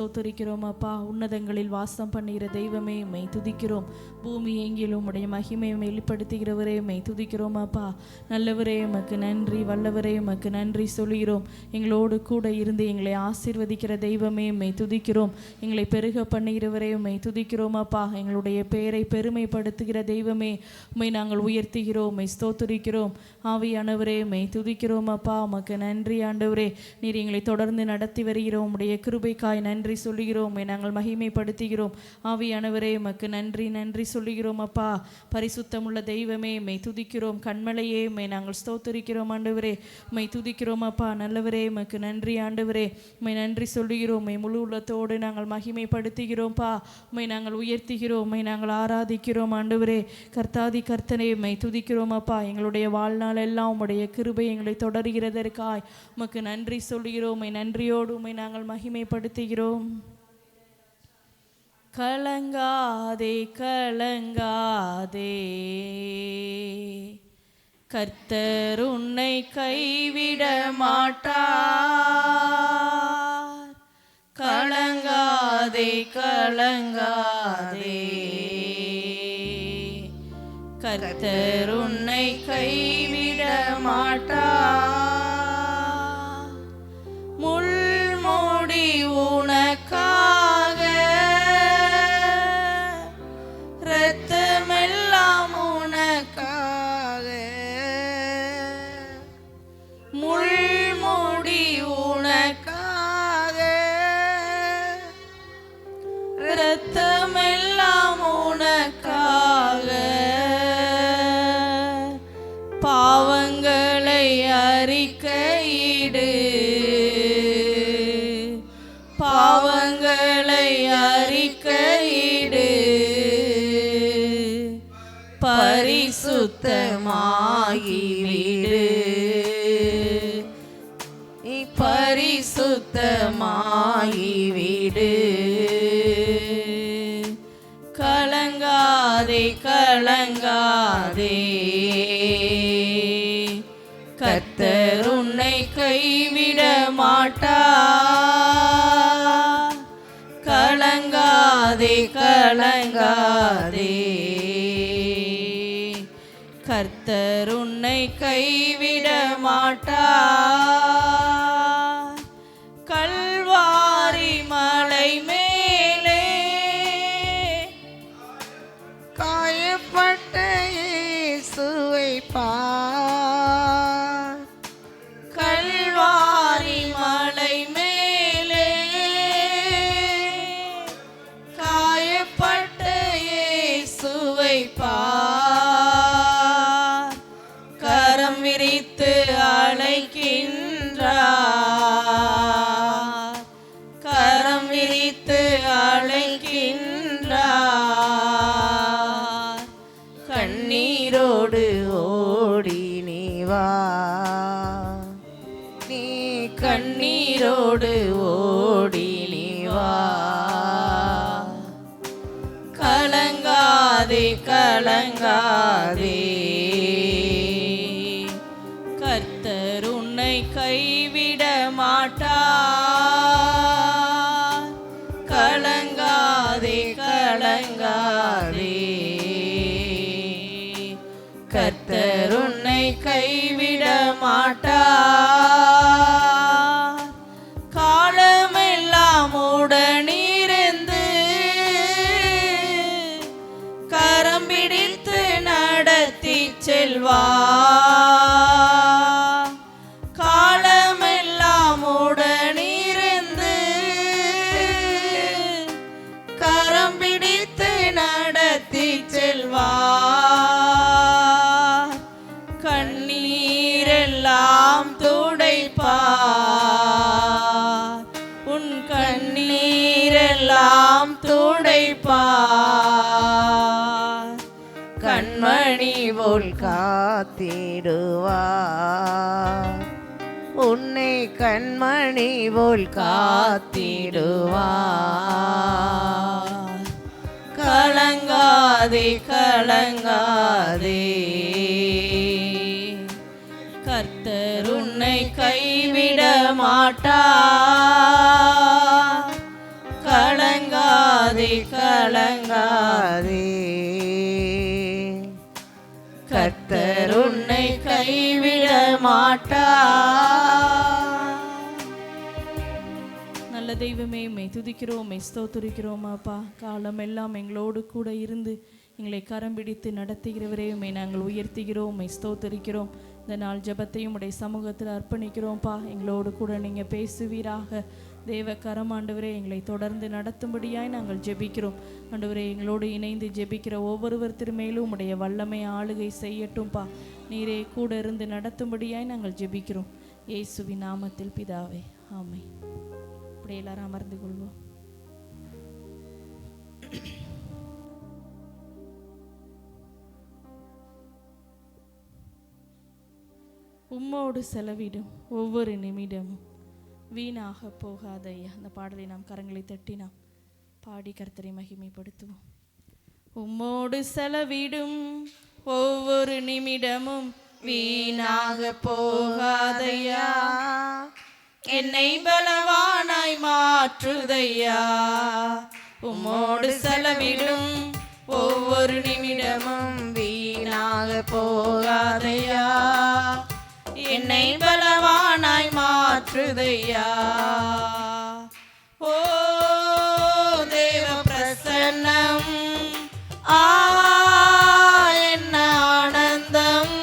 ஸ்தோத்திரிக்கிறோம் அப்பா. உன்னதங்களில் வாசம் பண்ணுகிற தெய்வமே மெய் துதிக்கிறோம். பூமி எங்கிலும் உடைய மகிமையை வெளிப்படுத்துகிறவரே மெய் துதிக்கிறோம் அப்பா. நல்லவரே உமக்கு நன்றி, வல்லவரே உமக்கு நன்றி சொல்கிறோம். எங்களோடு கூட இருந்து எங்களை ஆசீர்வதிக்கிற தெய்வமே மெய் துதிக்கிறோம். எங்களை பெருக பண்ணுகிறவரே மெய் துதிக்கிறோம் அப்பா. எங்களுடைய பெயரை பெருமைப்படுத்துகிற தெய்வமே உம்மை நாங்கள் உயர்த்துகிறோம், மெய் ஸ்தோத்திரிக்கிறோம். ஆவியானவரே மெய் துதிக்கிறோம் அப்பா. உமக்கு நன்றி ஆண்டவரே. நீர் எங்களை தொடர்ந்து நடத்தி வருகிறோம். உடைய கிருபைக்காய் நன்றி சொல்லுகிறோம், நாங்கள் மகிமைப்படுத்துகிறோம். ஆவியானவரே உமக்கு நன்றி நன்றி சொல்லுகிறோம் அப்பா. பரிசுத்தமுள்ள தெய்வமே மெய் துதிக்கிறோம். கண்மலையே மெய் நாங்கள் ஸ்தோத்திரிக்கிறோம் ஆண்டவரே. மெய் துதிக்கிறோம் அப்பா. நல்லவரே உமக்கு நன்றி ஆண்டவரே. மெய் நன்றி சொல்லுகிறோம். மெய் முழு உள்ளத்தோடு நாங்கள் மகிமைப்படுத்துகிறோம்ப்பா. மெய் நாங்கள் உயர்த்துகிறோம், மெய் நாங்கள் ஆராதிக்கிறோம் ஆண்டவரே. கர்த்தாதி கர்த்தனே மெய் துதிக்கிறோம் அப்பா. எங்களுடைய வாழ்நாள் எல்லாம் உம்முடைய கிருபை எங்களை தொடர்கிறதற்காய் உமக்கு நன்றி சொல்லுகிறோம். மெய் நன்றியோடு உம்மை நாங்கள் மகிமைப்படுத்துகிறோம். கலங்காதே கலங்காதே, கர்த்தர் உன்னை கைவிட மாட்டார். கலங்காதே கலங்காதே, கர்த்தர் உன்னை கைவிட மாட்டார். முள்மூடி உனக்காக, இரத்தமெல்லாம் உனக்காக. முள்மூடி உனக்காக, இரத்தமெல்லாம் உனக்காக. பாவங்களை அறிக்கையிடு, பாவங்களை அறிக்கையிடு. பரிசுத்தமாகிவிடு, பரிசுத்தமாகிவிடு. கலங்காதே கலங்காதே, கர்த்தர் உன்னை கைவிட மாட்டார். கலங்காதே கலங்காதே, கர்த்தர் உன்னை கைவிட மாட்டார். கல்வாரி மலை மேலே காயப்பட்ட இயேசுவை பார். கல்வாரி மலை மேலே காயப்பட்ட இயேசுவை பார். கரம் விரித்து அழைக்கின்றார், கரம் விரித்து அழைக்கின்றார். கண்ணீரோடு ஓடி நீ வா, நீ கண்ணீரோடு ஓடி நீ வா. கலங்காதே கலங்காதே, கர்த்தர் உன்னை கைவிட மாட்டார். கலங்காதே கலங்காதே, கர்த்தர் உன்னை கைவிட மாட்டார். காலமெல்லாம் உடனிருந்து கரம் பிடித்து நடத்தி செல்வார். காலமெல்லாம் உடனிருந்து கரம் பிடித்து நடத்தி செல்வார். கண்ணீரெல்லாம் துடைப்பார், உன் கண்ணீரெல்லாம் துடைப்பார். கண்மணி போல் காத்திடுவார், உன்னை கண்மணி போல் காத்திடுவார். கலங்காதே கலங்காதே, கர்த்தர் உன்னை கைவிட மாட்டார். கலங்காதே, கர்த்தர் உன்னை கைவிட மாட்டார். நல்ல தெய்வமே, உம்மை துதிக்கிறோம், உம்மை ஸ்தோத்திரிக்கிறோம் அப்பா. காலம் எல்லாம் எங்களோடு கூட இருந்து எங்களை கரம் பிடித்து நடத்துகிறவரே, உம்மை நாங்கள் உயர்த்துகிறோம், உம்மை ஸ்தோத்திரிக்கிறோம். இந்த நாள் ஜெபத்தையும் உடைய சமூகத்தில் அர்ப்பணிக்கிறோம்ப்பா. எங்களோடு கூட நீங்கள் பேசுவீராக. தேவ கரம் ஆண்டவரே எங்களை தொடர்ந்து நடத்தும்படியாய் நாங்கள் ஜெபிக்கிறோம். ஆண்டவரே, எங்களோடு இணைந்து ஜெபிக்கிற ஒவ்வொருவர் திருமேலும் உம்முடைய வல்லமை ஆளுகை செய்யட்டும்பா. நீரே கூட இருந்து நடத்தும்படியாய் நாங்கள் ஜெபிக்கிறோம். இயேசுவின் நாமத்தில் பிதாவே, ஆமென். அப்படியே எல்லாரும் அமர்ந்து கொள்வோம். உம்மோடு செலவிடும் ஒவ்வொரு நிமிடமும் வீணாக போகாதையா. அந்த பாடலை நாம் கரங்களை தட்டி நாம் பாடி கர்த்தரை மகிமைப்படுத்துவோம். உம்மோடு செலவிடும் ஒவ்வொரு நிமிடமும் வீணாக போகாதையா, என்னை பலவானாய் மாற்றுதையா. உம்மோடு செலவிடும் ஒவ்வொரு நிமிடமும் வீணாக போகாதையா, என்னை பலவானாய் மாற்றுதையா. ஓ தேவ பிரசன்னம், என்ன ஆனந்தம்,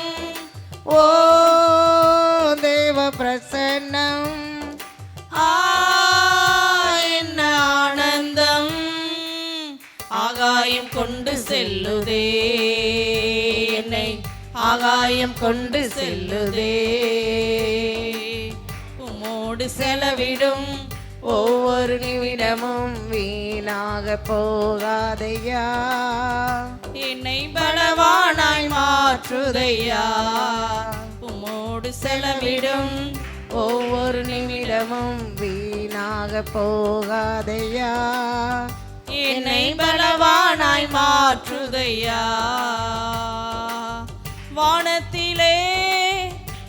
ஓ தேவ பிரசன்னம், என்ன ஆனந்தம். ஆகாயம் கொண்டு செல்லுதே என்னை, ஆகாயம் கொண்டு செல்லுதே. உம்மோடு செலவிடும் ஒவ்வொரு நிமிடமும் வீணாக போகாதையா, என்னை பலவானாய் மாற்றுதையா. உம்மோடு செலவிடும் ஒவ்வொரு நிமிடமும் வீணாக போகாதையா, என்னை பலவானாய் மாற்றுதையா. வானத்திலே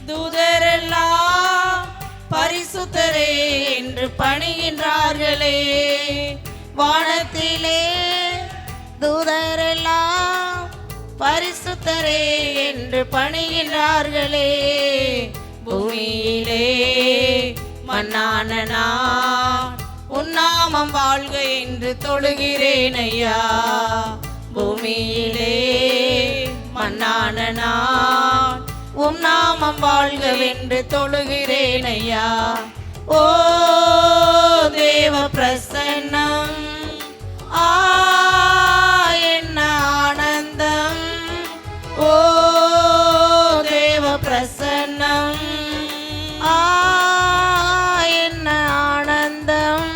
தூதரெல்லாம் பரிசுத்தரே என்று பணிகின்றார்களே. வானத்திலே தூதரெல்லாம் பரிசுத்தரே என்று பணிகின்றார்களே. பூமியிலே மண்ணான நான் உன்னாமம் வாழ்க என்று தொழுகிறேன் ஐயா. பூமியிலே மண்ணான நான் உம் நாமம் வாழ்கவென்று தொழுகிறேன் ஐயா. ஓ தேவ பிரசன்னம், என்ன ஆனந்தம், ஓ தேவ பிரசன்னம், என்ன ஆனந்தம்.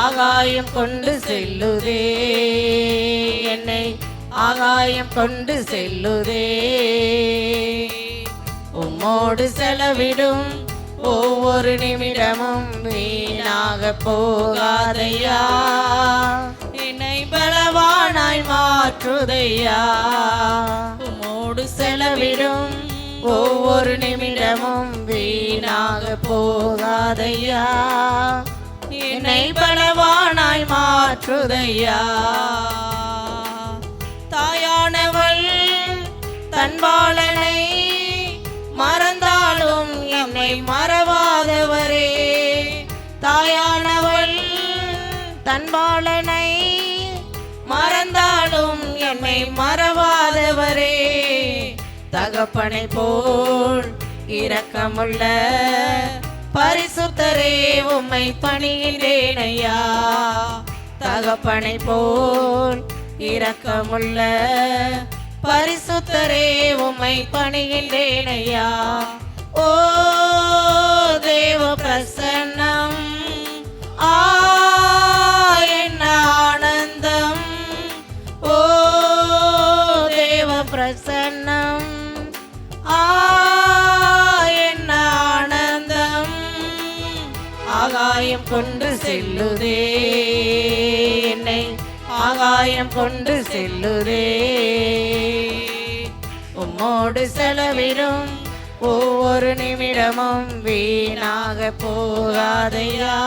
ஆகாயம் கொண்டு செல்லுதே என்னை, ஆகாயம் கொண்டு செல்லுதே. உம்மோடு செலவிடும் ஒவ்வொரு நிமிடமும் வீணாக போகாதையா, என்னை பலவானாய் மாற்றுதையா. உம்மோடு செலவிடும் ஒவ்வொரு நிமிடமும் வீணாக போகாதையா, என்னை பலவானாய் மாற்றுதையா. தாயானவள் தன் பாலனை மறந்தாலும் என்னை மறவாதவரே. தாயானவள் தன் பாலனை மறந்தாலும் என்னை மறவாதவரே. தகப்பனை போல் இரக்கமுள்ள பரிசுத்தரே உம்மை பணிகின்றேன் ஐயா. தகப்பனை போல் இரக்கமுள்ள பரிசுத்தரே உம்மை பணிகின்றேன் ஐயா. ஓ தேவ பிரசன்னம், என்ன ஆனந்தம், ஓ தேவ பிரசன்னம், என்ன ஆனந்தம். ஆகாயம் கொண்டு செல்லுதே என்னை, ஆகாயம் கொண்டு செல்லுதே. உம்மோடு செலவிடும் ஒவ்வொரு நிமிடமும் வீணாக போகாதையா,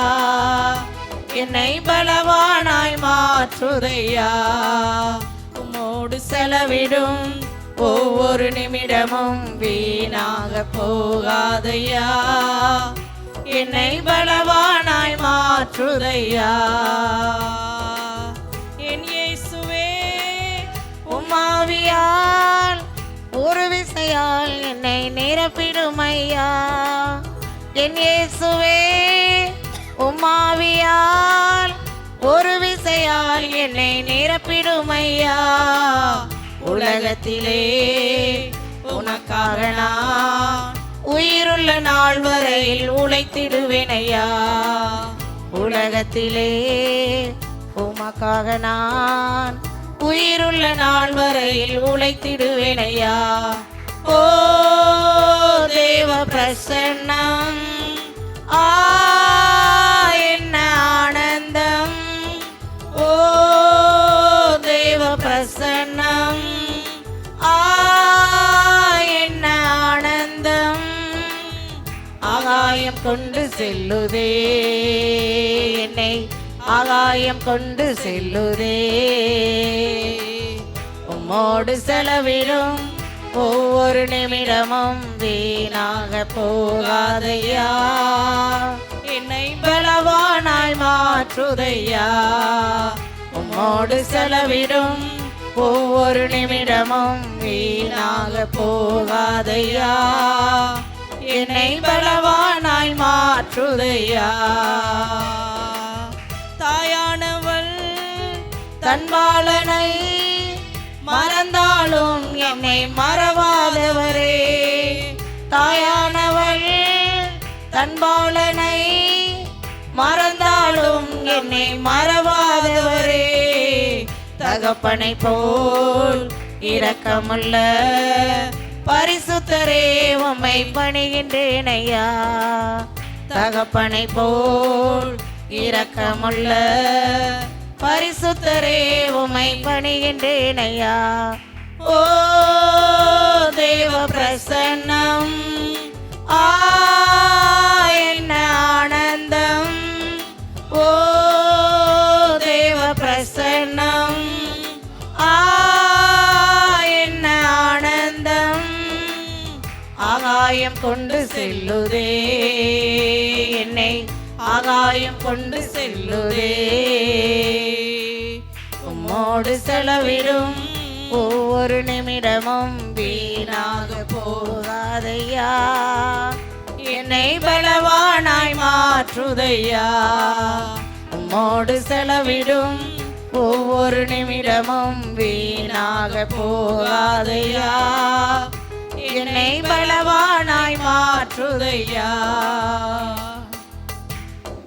என்னை பலவானாய் மாற்றுதையா. உம்மோடு செலவிடும் ஒவ்வொரு நிமிடமும் வீணாக போகாதையா. என்னை பலவானாய் மாற்றுதையா. என் இயேசுவே உம்மாவியால் ஒரு விசையால் என்னை நிரப்பிடுமையா. என் இயேசுவே உம்மாவியால் ஒரு விசையால் என்னை நிரப்பிடுமையா. உலகத்திலே உனக்காக நான் உயிருள்ள நாள் வரையில் உழைத்திடுவேனையா. உலகத்திலே உமக்காக நான் உயிருள்ள நாள் வரையில் உழைத்திடுவேனையா. ஓ தேவ பிரசன்னம் என்ன ஆனந்தம். ஓ தேவ பிரசன்னம் என்ன ஆனந்தம். ஆகாயம் கொண்டு செல்லுதே என்னை, ஆகாயம் கொண்டு செல்லுதே. உம்மோடு செலவிடும் ஒவ்வொரு நிமிடமும் வீணாக போகாதையா. என்னை பலவானாய் மாற்றுதையா. உம்மோடு செலவிடும் ஒவ்வொரு நிமிடமும் வீணாக போகாதையா. என்னை பலவானாய் மாற்றுதையா. தாயானவள் தன்பாலனை மறந்தாலும் என்னை மறவாதவரே. தாயானவள் தன்பாலனை மறந்தாலும் என்னை மறவாதவரே. தகப்பனை போல் இரக்கமுள்ள பரிசுத்தரே உம்மை பணிகின்றேன் ஐயா. தகப்பனை போல் இரக்கமுள்ள பரிசுத்தரே உம்மை பணிகின்றேன் ஐயா. ஓ தேவ பிரசன்னம் என்ன ஆனந்தம். ஓ தேவ பிரசன்னம் என்ன ஆனந்தம். ஆகாயம் கொண்டு செல்லுதே என்னை, ஆகாயம் கொண்டு செல்லுதே. உம்மோடு செலவிடும் ஒவ்வொரு நிமிடமும் வீணாக போகாதையா. என்னை பலவானாய் மாற்றுதையா. உம்மோடு செலவிடும் ஒவ்வொரு நிமிடமும் வீணாக போகாதையா. என்னை பலவானாய் மாற்றுதையா.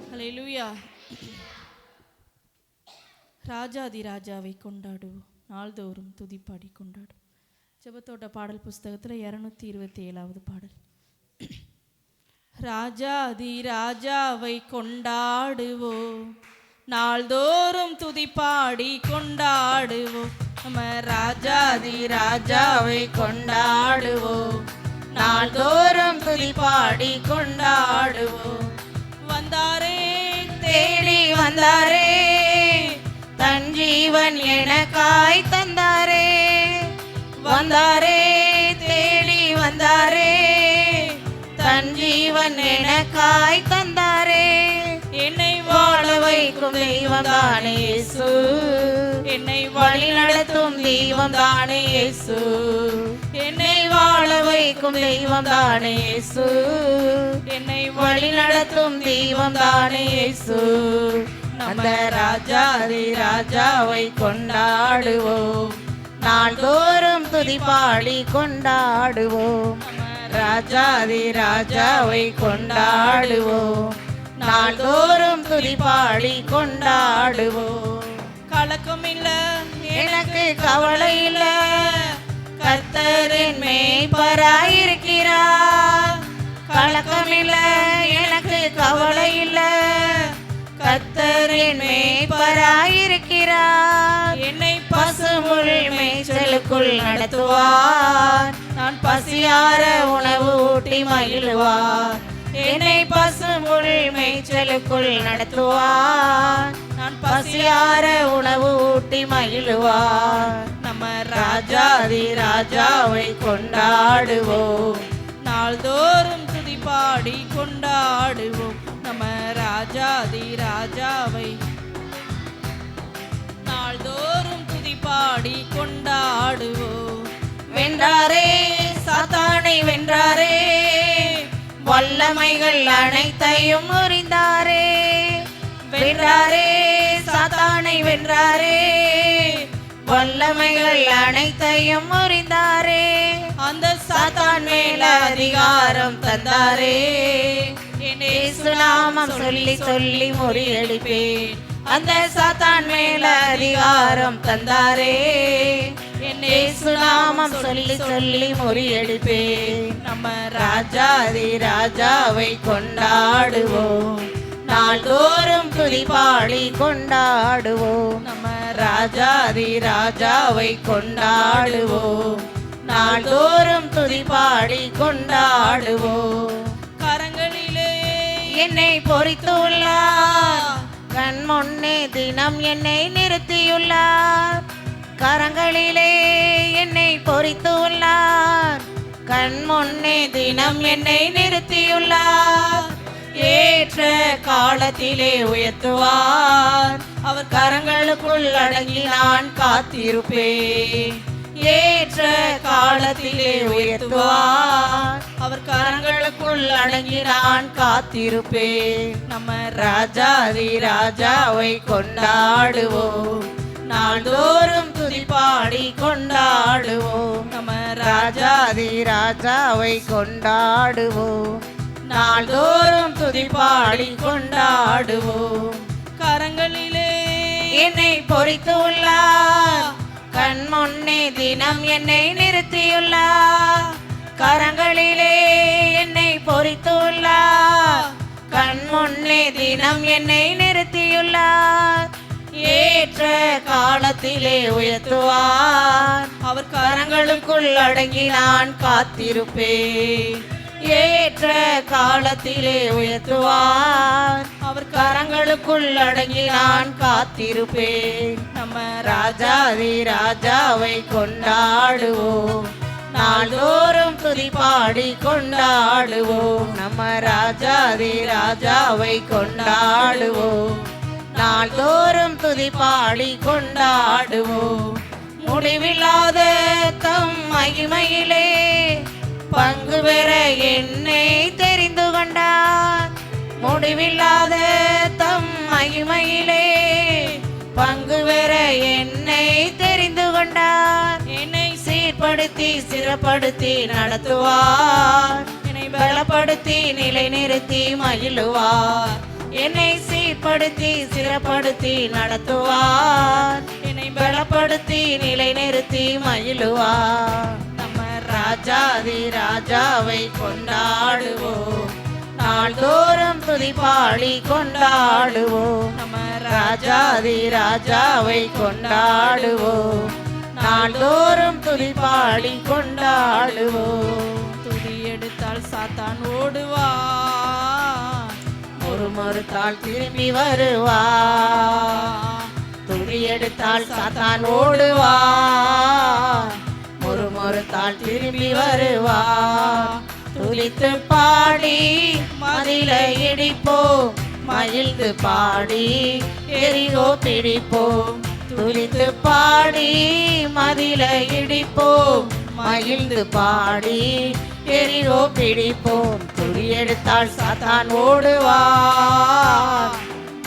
ஹல்லேலூயா. ராஜாதி ராஜாவை கொண்டாடுவோம், நாள்தோறும் துதிப்பாடி கொண்டாடும். ஜெபத்தோட்ட பாடல் புஸ்தகத்தில் 227வது பாடல். ராஜாதி ராஜாவை கொண்டாடுவோம், நாள்தோறும் துதிப்பாடி கொண்டாடுவோம். நம்ம ராஜாதி ராஜாவை கொண்டாடுவோம், நாள்தோறும் துதிப்பாடி கொண்டாடுவோம். வந்தாரே தேடி வந்தாரே, தன் ஜீவன் எனக்காய் தந்தாரே. வந்தாரே தேடி வந்தாரே, தன் ஜீவன் எனக்காய் தந்தாரே. என்னை வாழ வைக்கும் தெய்வம் தானே இயேசு, என்னை வழி நடத்தும் தெய்வம் தானே இயேசு. என்னை வாழ வைக்கும் தெய்வம் தானே இயேசு, என்னை வழி நடத்தும் தெய்வம் தானே இயேசு. அந்த ராஜாதி ராஜாவை கொண்டாடுவோம், நாள்தோறும் துதிப்பாடி கொண்டாடுவோம். ராஜாதி ராஜாவை கொண்டாடுவோம், நாள்தோறும் துதிப்பாடி கொண்டாடுவோம். கலக்கம் இல்ல எனக்கு கவலை இல்ல, கர்த்தரின் மேய்ப்பராயிருக்கிறார். கலக்கம் இல்ல எனக்கு கவலை இல்ல, கர்த்தரின் மேய்ப்பராயிருக்கிறார். என்னை பசுமுள் மேய்ச்சலுக்குள் நடத்துவார், நான் பசியார உணவு ஊட்டி மகிழ்வார். என்னை பசும்புல் மேய்ச்சலுக்குள் நடத்துவார். நான் பசியார உணவு ஊட்டி மகிழுவார். நம்ம ராஜாதி ராஜாவை கொண்டாடுவோம். நாள்தோறும் துதி பாடி கொண்டாடுவோம். நம்ம ராஜாதி ராஜாவை நாள்தோறும் துதி பாடி கொண்டாடுவோம். வென்றாரே, சாத்தானை வென்றாரே, வல்லமைகள் அனைத்தையும் முறிந்தாரே. வென்றாரே, சாத்தானை வென்றாரே, வல்லமைகள் அனைத்தையும் முறிந்தாரே. அந்த சாத்தான் மேல அதிகாரம் தந்தாரே. இயேசு நாமம் சொல்லி சொல்லி முறியடிப்பேன். அந்த சாத்தான் மேல அதிகாரம் தந்தாரே. இயேசு நாமம் சொல்லி சொல்லி முறியடிப்பேன். நம்ம ராஜாதி ராஜாவை கொண்டாடுவோம். நாள்தோறும் துதி பாடி கொண்டாடுவோம். நம்ம ராஜாதி ராஜாவை கொண்டாடுவோம். நாள்தோறும் துதி பாடி கொண்டாடுவோம். கரங்களிலே என்னை பொறித்துள்ளார், கண் முன்னே தினம் என்னை நிறுத்தியுள்ளார். கரங்களிலே என்னை பொறித்துள்ளார், கண் முன்னே தினம் என்னை நிறுத்தியுள்ளார். ஏற்ற காலத்திலே உயர்த்துவார். அவர் கரங்களுக்குள் அடங்கி நான் காத்திருப்பேன். ஏற்ற காலத்திலே உயர்த்துவார். அவர் கரங்களுக்குள் அடங்கி நான் காத்திருப்பேன். நம்ம ராஜாதி ராஜாவை கொண்டாடுவோம். நாள்தோறும் துதி பாடி கொண்டாடுவோம். நம்ம ராஜாதி ராஜாவை கொண்டாடுவோம். நாள்தோறும் துதி பாடி கொண்டாடுவோம். கரங்களிலே என்னை பொறித்துள்ளார், கண் முன்னே தினம் என்னை நிறுத்தியுள்ளார். கரங்களிலே என்னை பொறித்துள்ளார், கண் முன்னே தினம் என்னை நிறுத்தியுள்ளார். ஏற்ற காலத்திலே உயர்த்துவார். அவர் கரங்களுக்குள் அடங்கி நான் காத்திருப்பேன். ஏற்ற காலத்திலே உயர்த்துவார். அவர் கரங்களுக்குள் அடங்கி நான் காத்திருப்பேன். நம்ம ராஜாதி ராஜாவை கொண்டாடுவோம். நாள்தோறும் துதி பாடி கொண்டாடுவோம். நம்ம ராஜாதி ராஜாவை கொண்டாடுவோம். நாள்தோறும் துதி பாடி கொண்டாடுவோம். முடிவில்லாத தம் மகிமையிலே பங்கு பெற என்னை தெரிந்து கொண்டார். முடிவில்லாத தம் மகிமையிலே பங்கு பெற என்னை தெரிந்து கொண்டார். என்னை சீர்படுத்தி சிறப்படுத்தி நடத்துவார். என்னை பலப்படுத்தி நிலை நிறுத்தி மகிழுவார். என்னை சீர்படுத்தி சிறப்படுத்தி நடத்துவார். என்னை பலப்படுத்தி நிலை நிறுத்தி மகிழுவார். நம்ம ராஜாதி ராஜாவை கொண்டாடுவோம். நாள்தோறும் துதி பாடி கொண்டாடுவோம். நம்ம ராஜாதி ராஜாவை கொண்டாடுவோம். நாள்தோறும் துதி பாடி கொண்டாடுவோம். துதி எடுத்தால் சாத்தான் ஓடுவான். ஒரு மறுத்தால் திரும்பி வருவார். துதி எடுத்தால் சாத்தான் ஓடுவார். ஒரு மறுத்தால் திரும்பி வருவார். துதித்து பாடி மதிலை இடிப்போம். மகிழ்ந்து பாடி எரிகோ பிடிப்போம். துதித்து பாடி மதிலை இடிப்போம். மகிழ்ந்து பாடி எரிகோ பிடிப்போம். துதி எடுத்தால் சாத்தான் ஓடுவார்.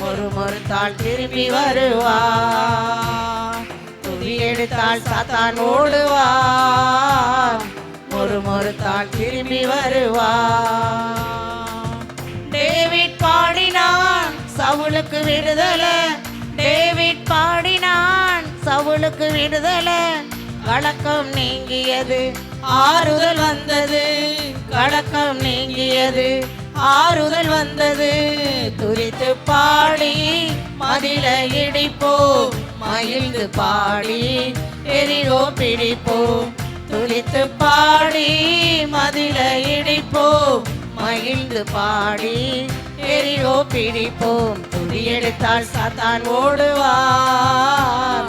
ஒரு மறுத்தால் திரும்பி வருவார். துதி எடுத்தால் சாத்தான் ஓடுவார். ஒரு மறுத்தால் திரும்பி வருவார். டேவிட் பாடினான் சவுலுக்கு விடுதலை. டேவிட் பாடினான் சவுலுக்கு விடுதலை. கலக்கம் நீங்கியது, ஆறுதல் வந்தது. கலக்கம் நீங்கியது, ஆறுதல் வந்தது. துதித்து பாடி மதிலை இடிப்போம். மகிழ்ந்து பாடி எரிகோ பிடிப்போம். துதித்து பாடி மதிலை இடிப்போம். மகிழ்ந்து பாடி எரிகோ பிடிப்போம். துதி எடுத்தால் சாத்தான் ஓடுவார்,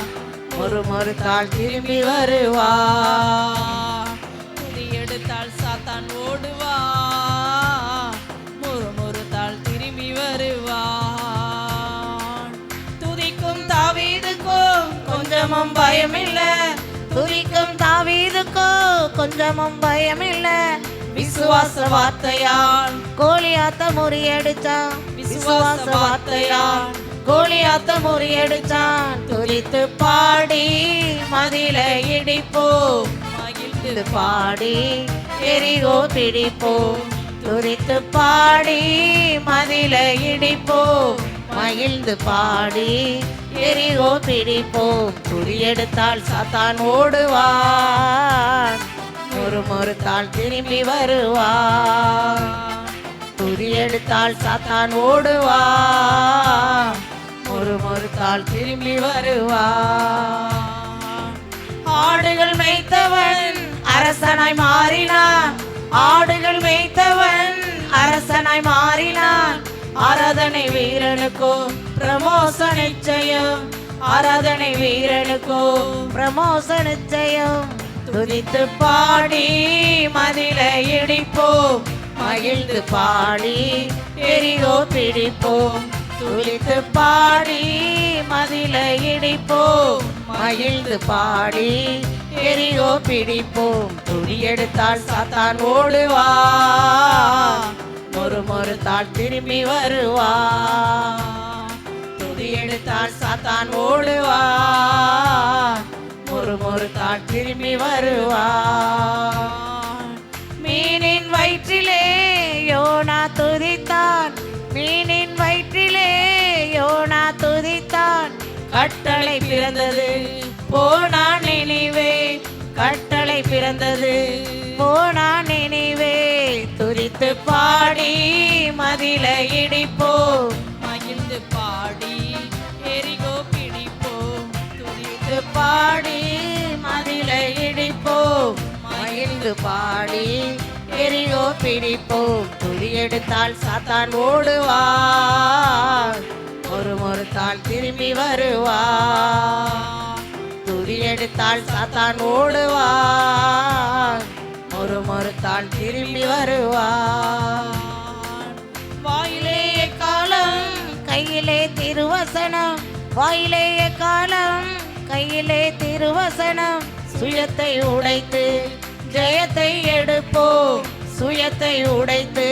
முறுமுறுத்தால் திரும்பி வருவார். துதி எடுத்தால் சாத்தான் ஓடுவான், முறுமுறுத்தால் திரும்பி வருவான். துதிக்கும் தாவீதுக்கும் கொஞ்சமும் பயமில்ல, துதிக்கும் தாவீதுக்கோ கொஞ்சமும் பயமில்ல. விசுவாச வார்த்தையால் கோலியாத்த முறியடிச்சான், விசுவாச வார்த்தையால் கோலியாத்த முறியடிச்சான். துதித்து பாடி மதிலை இடிப்போம், மகிழ்ந்து பாடி எரிகோ பிடிப்போம். துதித்து பாடி மதிலை இடிப்போம், மகிழ்ந்து பாடி எரிகோ பிடிப்போம். துதி எடுத்தால் சாத்தான் ஓடுவான், முறுமுறுத்தால் திரும்பி வருவான். துதி எடுத்தால் சாத்தான் ஓடுவான், முறுமுறுத்தால் திரும்பி வருவான். ஆடுகள் மேய்த்தவன் அரசனாய் மாறினான், ஆடுகள் மேய்த்தவன் அரசனாய் மாறினான். ஆராதனை வீரனுக்கோ பிரமோச நிச்சயம், ஆராதனை வீரனுக்கோ பிரமோச நிச்சயம். துதித்து பாடி மதிலை இடிப்போம், மகிழ்ந்து பாடி எரிகோ பிடிப்போம். துதித்து பாடி மதிலை இடிப்போம், மகிழ்ந்து பாடி எரிகோ பிடிப்போம். துதி எடுத்தால் சாத்தான் ஓடுவான், முறுமுறுத்தால் திரும்பி வருவான். துதி எடுத்தால் சாத்தான் ஓடுவான், முறுமுறுத்தால் திரும்பி வருவான். மீனின் வயிற்றிலே யோனா துதித்தான், மீனின் வயிற்றிலே யோனா துதித்தான். கட்டளை பிறந்தது போனான் நினைவே, கட்டளை பிறந்தது போனான் நினைவே. துதித்து பாடி மதிலை இடிப்போம், மகிழ்ந்து பாடி எரிகோ பிடிப்போம். துதித்து பாடி மதிலை இடிப்போம், மகிழ்ந்து பாடி எரிகோ பிடிப்போம். துதி எடுத்தால் சாத்தான் ஓடுவான், முறுமுறுத்தால் திரும்பி வருவான். துதி எடுத்தால் சாத்தான் ஓடுவான், முறுமுறுத்தால் திரும்பி வருவான். வாயிலே காலம் கையிலே திருவசனம், வாயிலே காலம் கையிலே திருவசனம். சுயத்தை உடைத்து ஜெயத்தை எடுப்போம், சுயத்தை உடைத்து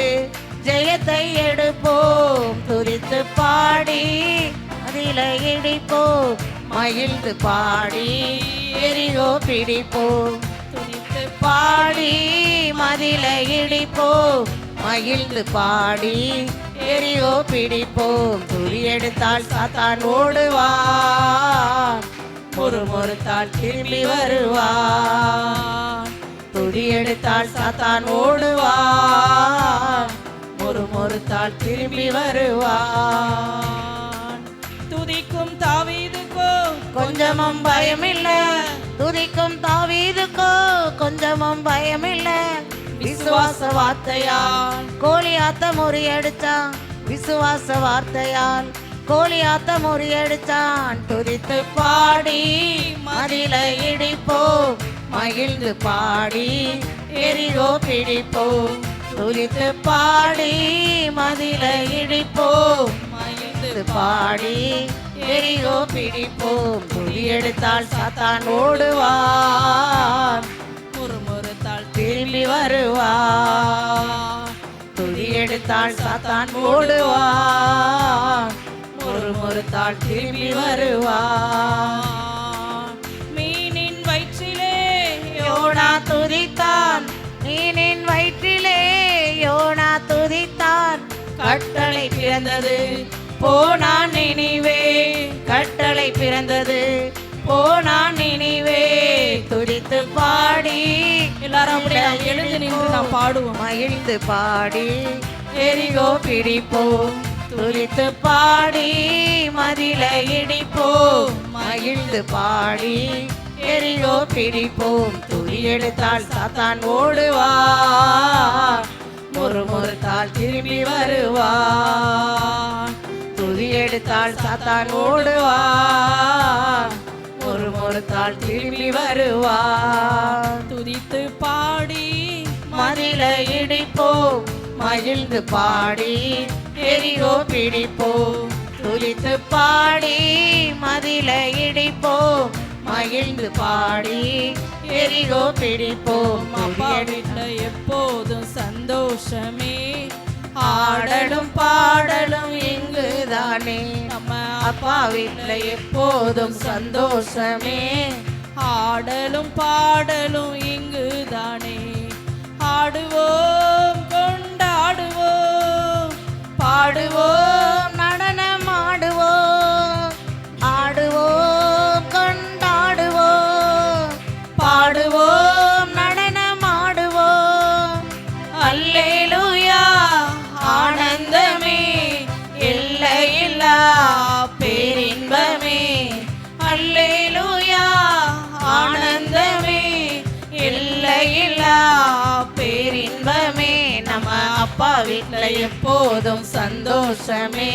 ஜெயத்தை எடுப்போம். துதித்து பாடி அதிலை இடிப்போம், மகிழ்ந்து பாடி எரிகோ பிடிப்போம். துதித்து பாடி மதிலை இடிப்போம், மகிழ்ந்து பாடி எரிகோ பிடிப்போம். துதி எடுத்தால் சாத்தான் ஓடுவான், முறுமுறுத்தால் திரும்பி வருவான். துதி எடுத்தால் சாத்தான் ஓடுவான், முறுமுறுத்தால் திரும்பி வருவான். துதிக்கும் தாவீதுக்கோ கொஞ்சமும் பயமில்ல, துதிக்கும் தாவீதுக்கோ கொஞ்சமும் பயமில்ல. விசுவாச வார்த்தையால் கோலியாத்த முறியடிச்சான், விசுவாச வார்த்தையால் கோலியாத்த முறியடிச்சான். துதித்து பாடி மதிலை இடிப்போம், மகிழ்ந்து பாடி எரிகோ பிடிப்போம். துதித்து பாடி மதிலை இடிப்போம், மகிழ்ந்து பாடி எரிகோ பிடிப்போம். துதி எடுத்தால் சாத்தான் ஓடுவான், முறுமுறுத்தால் திரும்பி வருவான். துதி எடுத்தால் சாத்தான் ஓடுவான், முறுமுறுத்தால் திரும்பி வருவான். மீனின் வயிற்றிலே யோனா துதித்தான், மீனின் வயிற்றிலே யோனா துதித்தான். கட்டளை பிறந்தது போனான் நினைவே, கட்டளை பிறந்தது போனான் நினைவே. துதித்து பாடி எல்லாரும் அப்படியே நாம் எழுந்து நின்று நாம் பாடுவோம். மகிழ்ந்து பாடி எரிகோ பிடிப்போம். துதித்து பாடி மதிலை இடிப்போம், மகிழ்ந்து பாடி எரிகோ பிடிப்போம். துதி எடுத்தால் சாத்தான் ஓடுவான், முறுமுறுத்தால் திரும்பி வருவான். துதி எடுத்தால் சாத்தான் ஓடுவான். முறுமுறுத்தால் திரும்பி வருவான். துதித்து பாடி மதிலை இடிப்போம், மகிழ்ந்து பாடி எரிகோ பிடிப்போம். துதித்து பாடி மதிலை இடிப்போம், மகிழ்ந்து பாடி எரிகோ பிடிப்போம். அப்பா வீட்டுல எப்போதும் சந்தோஷமே, ஆடலும் பாடலும் இங்குதானே. நம்ம அப்பா வீட்டுல எப்போதும் சந்தோஷமே, ஆடலும் பாடலும் இங்குதானே. ஆடுவோம் கொண்டாடுவோம், பாடுவோம் நடனம் ஆடுவோம். ஆடுவோம் கொண்டாடுவோம், பாடுவோம் நடனம் ஆடுவோம். அல்லேலூயா ஆனந்தமே, எல்லையில்லா பேரின்பமே. அல்லேலூயா ஆனந்தமே, எல்லையில்லா பேரின்பமே. நம்ம அப்பா வீட்டுல எப்போதும் சந்தோஷமே,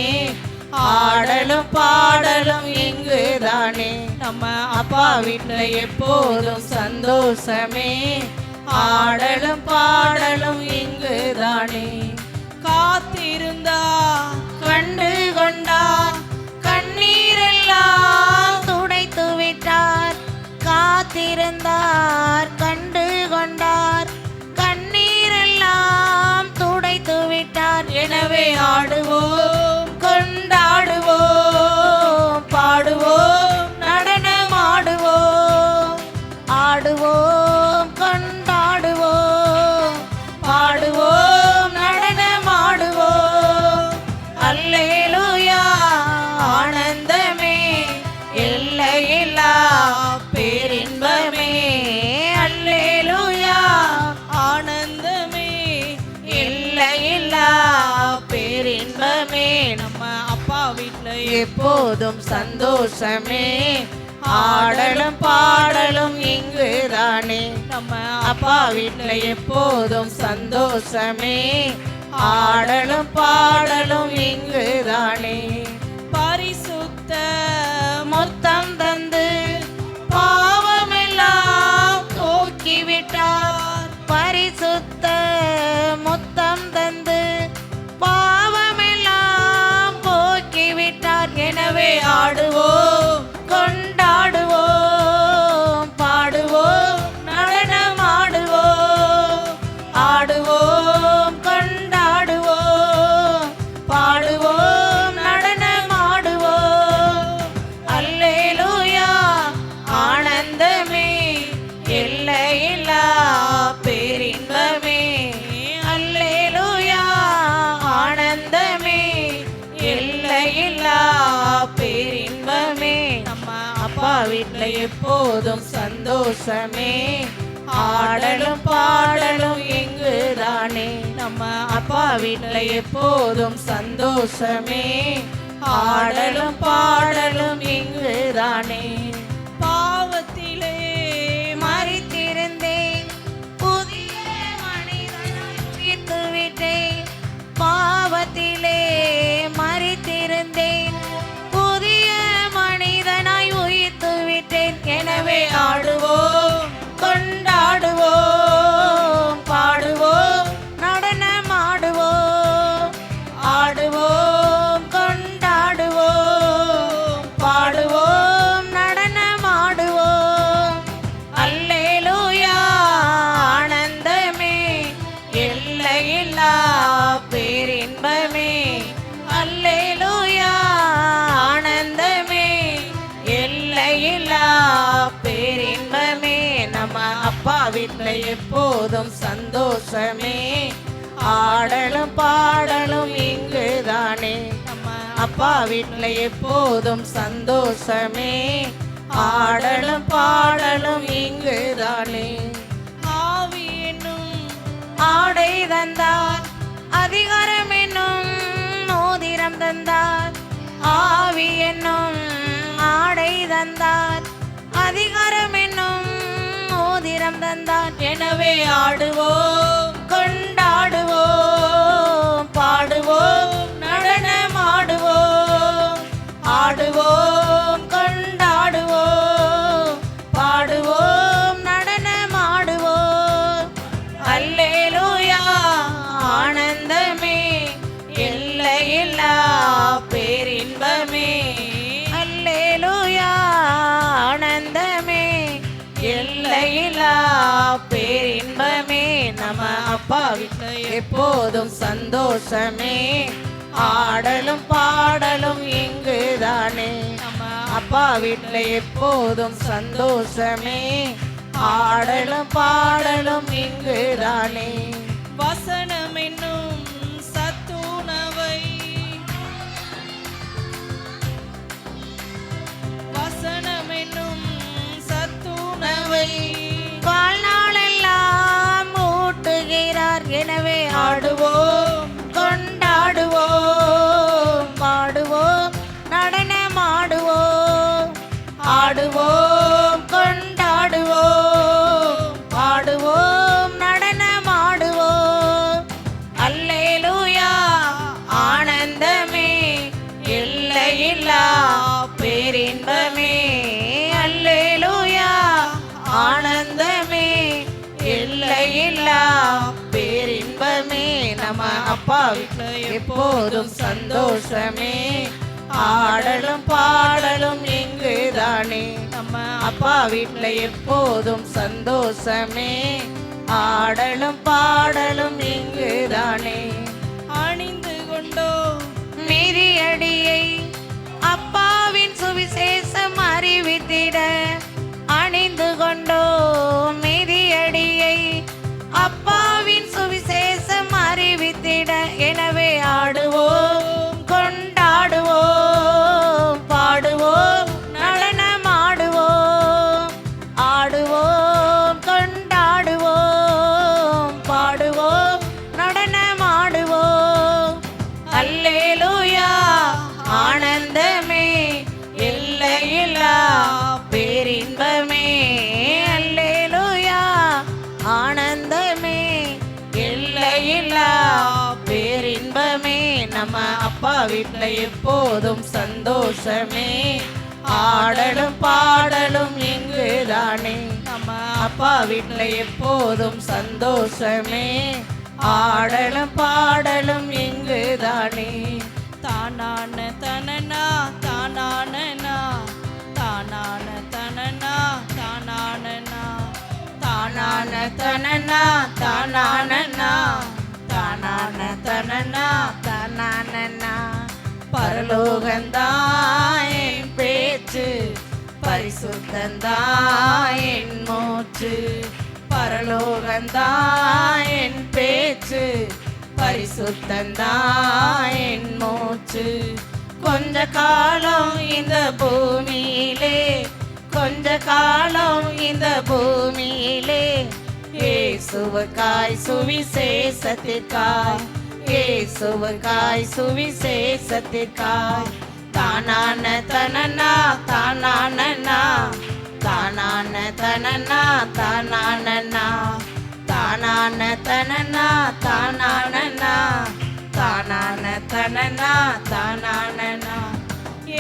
ஆடலும் பாடலும் இங்குதானே. நம்ம அப்பா வீட்டுல எப்போதும் சந்தோஷமே, ஆடலும் பாடலும் இங்குதானே. காத்திருந்தா கண்டு கொண்டார், கண்ணீரெல்லாம் துடைத்து விட்டார். காத்திருந்தார், கண்டு கொண்டார், கண்ணீரெல்லாம் துடைத்து விட்டார். எனவே ஆடுவோம் கொண்டாடுவோம், பாடுவோம் நடனம் ஆடுவோம். ஆடுவோம் கொண்டாடுவோம், பாடுவோம் நடனம் ஆடுவோம். அல்லேலூயா ஆனந்தமே, எல்லையில்லா பேரின்பமே. அல்லேலூயா ஆனந்தமே, எல்லையில்லா பேரின்பமே. நம்ம அப்பா வீட்டுல எப்போதும் சந்தோஷமே, ஆடலும் பாடலும் இங்குதானே. நம்ம அப்பா வீட்டுல எப்போதும் சந்தோஷமே, ஆடலும் பாடலும் இங்குதானே. பரிசுத்த மொத்தம் தந்து பாவமெல்லாம் போக்கிவிட்டார். பரிசுத்த மொத்தம் தந்து பாவமெல்லாம் போக்கிவிட்டார். எனவே ஆடுவோம் கொண்டாடுவோம், பாடுவோம் நடனம் ஆடுவோம். ஆடுவோம் கொண்டாடுவோம், பாடுவோம் நடனம் ஆடுவோம். அல்லேலூயா ஆனந்தமே, எல்லையில்லா பேரின்பமே. அல்லேலூயா ஆனந்தமே, எல்லையில்லா பேரின்பமே. நம்ம அப்பா வீட்டுல எப்போதும் சந்தோஷமே, ஆடலும் பாடலும் இங்குதானே. நம்ம அப்பா வீட்டுல எப்போதும் சந்தோஷமே, ஆடலும் பாடலும் இங்குதானே. பாவத்திலே மரித்திருந்தேன், புதிய மனிதனாய் உயிர்த்து விட்டேன். பாவத்திலே மரித்திருந்தேன், புதிய மனிதனாய் உயிர்த்து விட்டேன். எனவே ஆடுவோம் கொண்டாடுவோம், பாடுவோம் நடனம் ஆடுவோம். ஆடுவோம் கொண்டாடுவோம், பாடுவோம் நடனம் ஆடுவோம். அல்லேலூயா ஆனந்தமே, எல்லையில்லா பேரின்பமே. அல்லேலூயா ஆனந்தமே, எல்லையில்லா பேரின்பமே. நம்ம அப்பா வீட்டுல எப்போதும் சந்தோஷமே, ஆடலும் பாடலும் இங்குதானே. நம்ம அப்பா வீட்டுல எப்போதும் சந்தோஷமே, ஆடலும் பாடலும் இங்குதானே. ஆவி என்னும் ஆடை தந்தார், அதிகாரம் என்னும் மோதிரம் தந்தார். ஆவி என்னும் ஆடை தந்தார், அதிகாரம் என்னும் மோதிரம் தந்தார். எனவே ஆடுவோம் கொண்டாடுவோம், பேரின்பமே. நம்ம அப்பா வீட்டுல எப்போதும் சந்தோஷமே. ஆடலும் பாடலும் இங்குதானே. நம்ம அப்பா வீட்டுல எப்போதும் சந்தோஷமே. ஆடலும் பாடலும் இங்குதானே. வசனம் என்னும் சத்துணவை, வசனம் என்னும் சத்துணவை வாழ்நாளெல்லாம் ஊட்டுகிறார். எனவே ஆடுவோம், கொண்டாடுவோம், பாடுவோம், நடனமாடுவோம், ஆடுவோம், கொண்டாடுவோம், பாடுவோம், நடனமாடுவோம். அல்லேலூயா ஆனந்தமே, எல்லையில்லா பேரின்பமே. அல்லேலூயா ஆனந்தமே, எல்லையில்லா பேரின்பமே. நம்ம அப்பா வீட்டுல எப்போதும் சந்தோஷமே. ஆடலும் பாடலும் இங்குதானே. நம்ம அப்பா வீட்டுல எப்போதும் சந்தோஷமே. ஆடலும் பாடலும் இங்குதானே. அணிந்து கொண்டோ மிதியடியை அப்பாவின் சுவிசேஷம் அறிவித்திட. அணிந்து கொண்டோ மிதியடியை அப்பாவின் சுவிசேஷம் அறிவித்திட. எனவே ஆடுவோம், கொண்டாடுவோம், பாடுவோம், நடனமாடுவோம், ஆடுவோம், கொண்டாடுவோம், பாடுவோம், நடனமாடுவோம். அல்லேலூயா ஆனந்தமே, எல்லையில்லா பேரின்பமே. அல்லேலூயா ஆனந்தமே, எல்லையில்லா பேரின்பமே. நம்ம அப்பா வீட்டுல எப்போதும் சந்தோஷமே. ஆடலும் பாடலும் இங்குதானே. நம்ம அப்பா வீட்டுல எப்போதும் சந்தோஷமே. ஆடலும் பாடலும் இங்குதானே. தானான தனனா தானானனா, தானான தனனா தானானனா, தானான தனனா தானானனா, தானான தனனா தானானனா. பரலோகந்தான் என் பேச்சு, பரிசுத்தந்தான் என் மூச்சு. பரலோகந்தான் என் பேச்சு, பரிசுத்தந்தான் என் மூச்சு. கொஞ்ச காலம் இந்த பூமியிலே, கொஞ்ச காலம் இந்த பூமியிலே, இயேசுவுக்காய் சுவிசேஷத்திற்காய், இயேசுவுக்காய் சுவிசேஷத்திற்காய். தானான தனனா தானானனா, தானான தனனா தானானனா, தானான தனனா தானானனா, தானான தனனா தானானனா.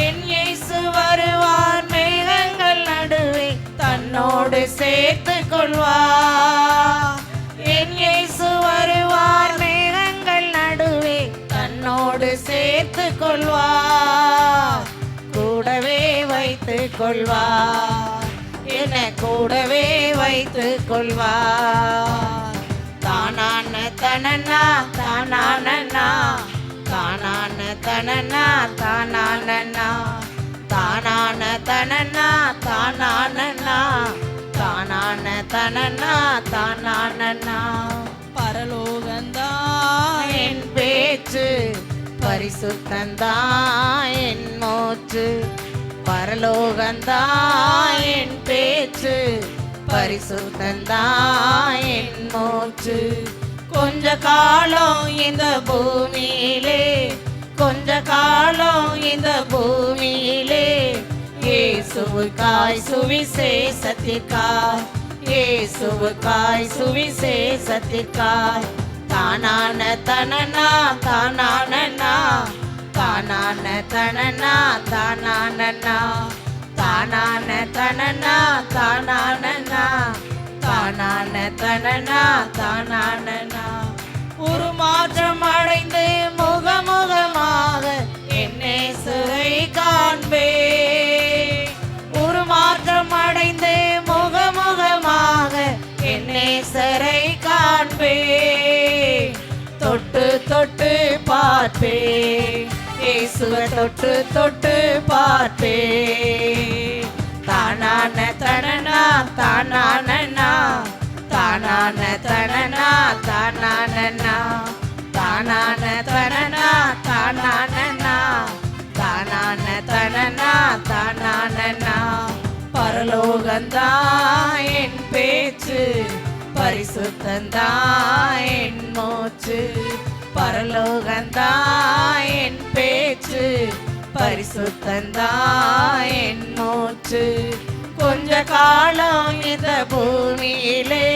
என் இயேசு வருவார் மேகங்கள் நடுவே, தன்னோடு சேர்த்து கொள்வார். என் இயேசு வருவார் மேகங்கள் நடுவே, தன்னோடு சேர்த்து கொள்வார். கூடவே வைத்து கொள்வார், என கூடவே வைத்து கொள்வார். தானான தனனா தானானனா, தானான தனனா தானானனா, தானான தனனா தானானனா, தானான தனனா தானானனா. பரலோகந்தான் என் பேச்சு, பரிசுத்தந்தான் என் மூச்சு. பரலோகந்தான் என் பேச்சு, பரிசுத்தந்தான் என் மூச்சு. கொஞ்ச காலம் இந்த பூமியிலே, கொஞ்ச காலம் இந்த பூமியிலே, இயேசுவுக்காய் சுவிசேஷத்திற்காய், இயேசுவுக்காய் சுவிசேஷத்திற்காய். தானான தனனா தானானனா, தானான தனனா தானானனா, தானான தனனா தானானனா, தானான தனனா தானானனா. ஒரு மாற்றம் அடைந்து முகமுகமாக என்னை சுவை காண்பே. ஒரு மாற்றம் அடைந்து முகமுகமாக என்னை தொட்டு பார்ப்பேன், இயேசுவை தொட்டு தொட்டு பார்ப்பேன். தானான தனனா தானானனா, தானான தனனா தானானனா, தானான தனனா தானானனா, தானான தனனா தானானனா. பரலோகந்தான் என் பேச்சு, பரிசுத்தந்தான் என் மூச்சு. பரலோகந்தான் என் பேச்சு, பரிசுத்தந்தான் என் மூச்சு. கொஞ்ச காலம் இந்த பூமியிலே,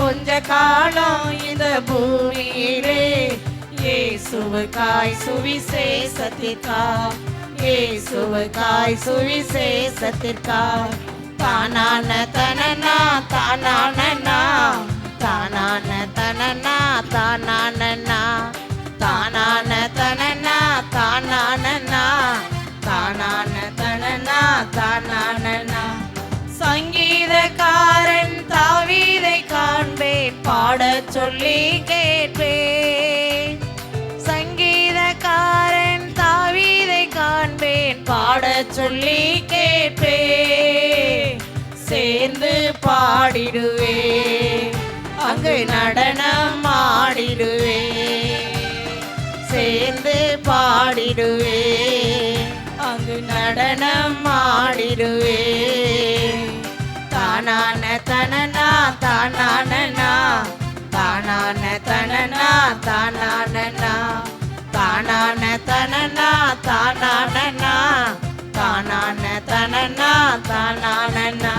கொஞ்ச காலம் இந்த பூமியிலே, இயேசுவுக்காய் சுவிசேஷத்திற்காய், இயேசுவுக்காய் சுவிசேஷத்திற்காய். தானான தனனா தானானனா, தானான தனனா தானானனா, தானான தனனா தானானனா, தானான தனனா தானானனா. சங்கீதக்காரன் தாவீதை காண்பேன், பாடச் சொல்லி கேட்பேன். சங்கீதக்காரன் தாவீதை காண்பேன், பாடச் சொல்லி கேட்பேன். சேர்ந்து பாடிடுவே, அங்கு நடனம் ஆடிடுவே. சேர்ந்து பாடிடுவே, அங்கு நடனம் ஆடிடுவே. தானான தனனா தானானனா, தானான தனனா தானானனா, தானான தனனா தானானனா, தானான தனனா தானானனா.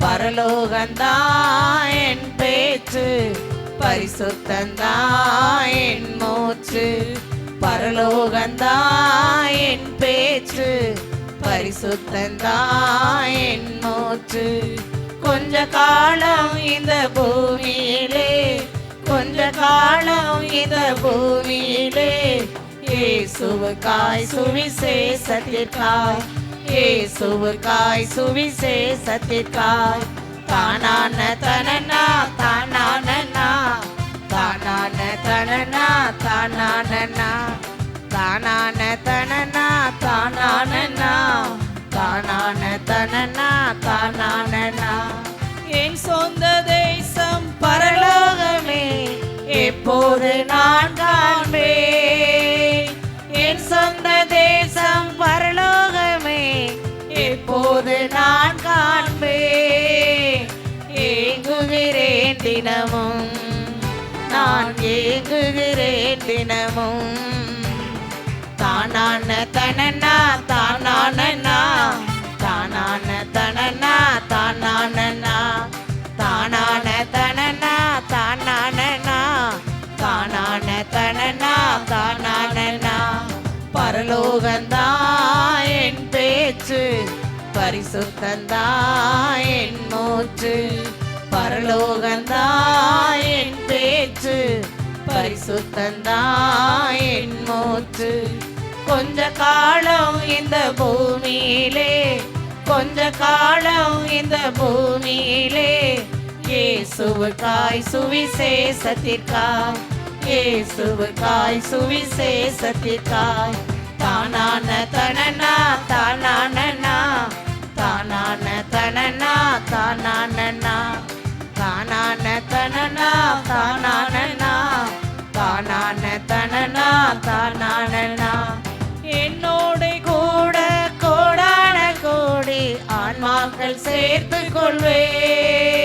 பரலோகந்தான் என் பேச்சு, பரிசுத்தந்தான் என் மூச்சு. பரலோகந்தான் என் பேச்சு, பரிசுத்தந்தான் என் மூச்சு. கொஞ்ச காலம் இந்த பூமியிலே, கொஞ்ச காலம் இந்த பூமியிலே, இயேசுவுக்காய் சுவிசேஷத்திற்காய், இயேசுவுக்காய் சுவிசேஷத்திற்காய். தானான தனனா தானானனா, தானான தனனா தானானனா, தானான தனனா தானானனா, தானான தனனா தானானனா. என் சொந்த தேசம் பரலோகமே, எப்போது நான் காண்பேன். என் சொந்த தேசம் பரலோகமே, எப்போது நான் காண்பேன். ஏங்குகிறேன் தினமும், நான் ஏங்குகிறேன் தினமும். தானான தனனா தானானனா, தானான தனனா தானானனா, தானான தனனா தானானனா, தானான தனனா தானானனா. பரலோகந்தான் என் பேச்சு, பரிசுத்தந்தான் என் மூச்சு. பரலோகந்தான் என் பேச்சு, பரிசுத்தந்தான் என் மூச்சு. கொஞ்ச காலம் இந்த பூமியிலே, கொஞ்ச காலம் இந்த பூமியிலே, இயேசுவுக்காய் சுவிசேஷத்திற்காய், இயேசுவுக்காய் சுவிசேஷத்திற்காய். தானான தனனா தானானனா, தானான தனனா தானானனா, தானான தனனா தானானனா, தானான தனனா தானானனா. என்னோட கூட கோடான கோடி ஆன்மாக்கள் சேர்த்து கொள்வேன்.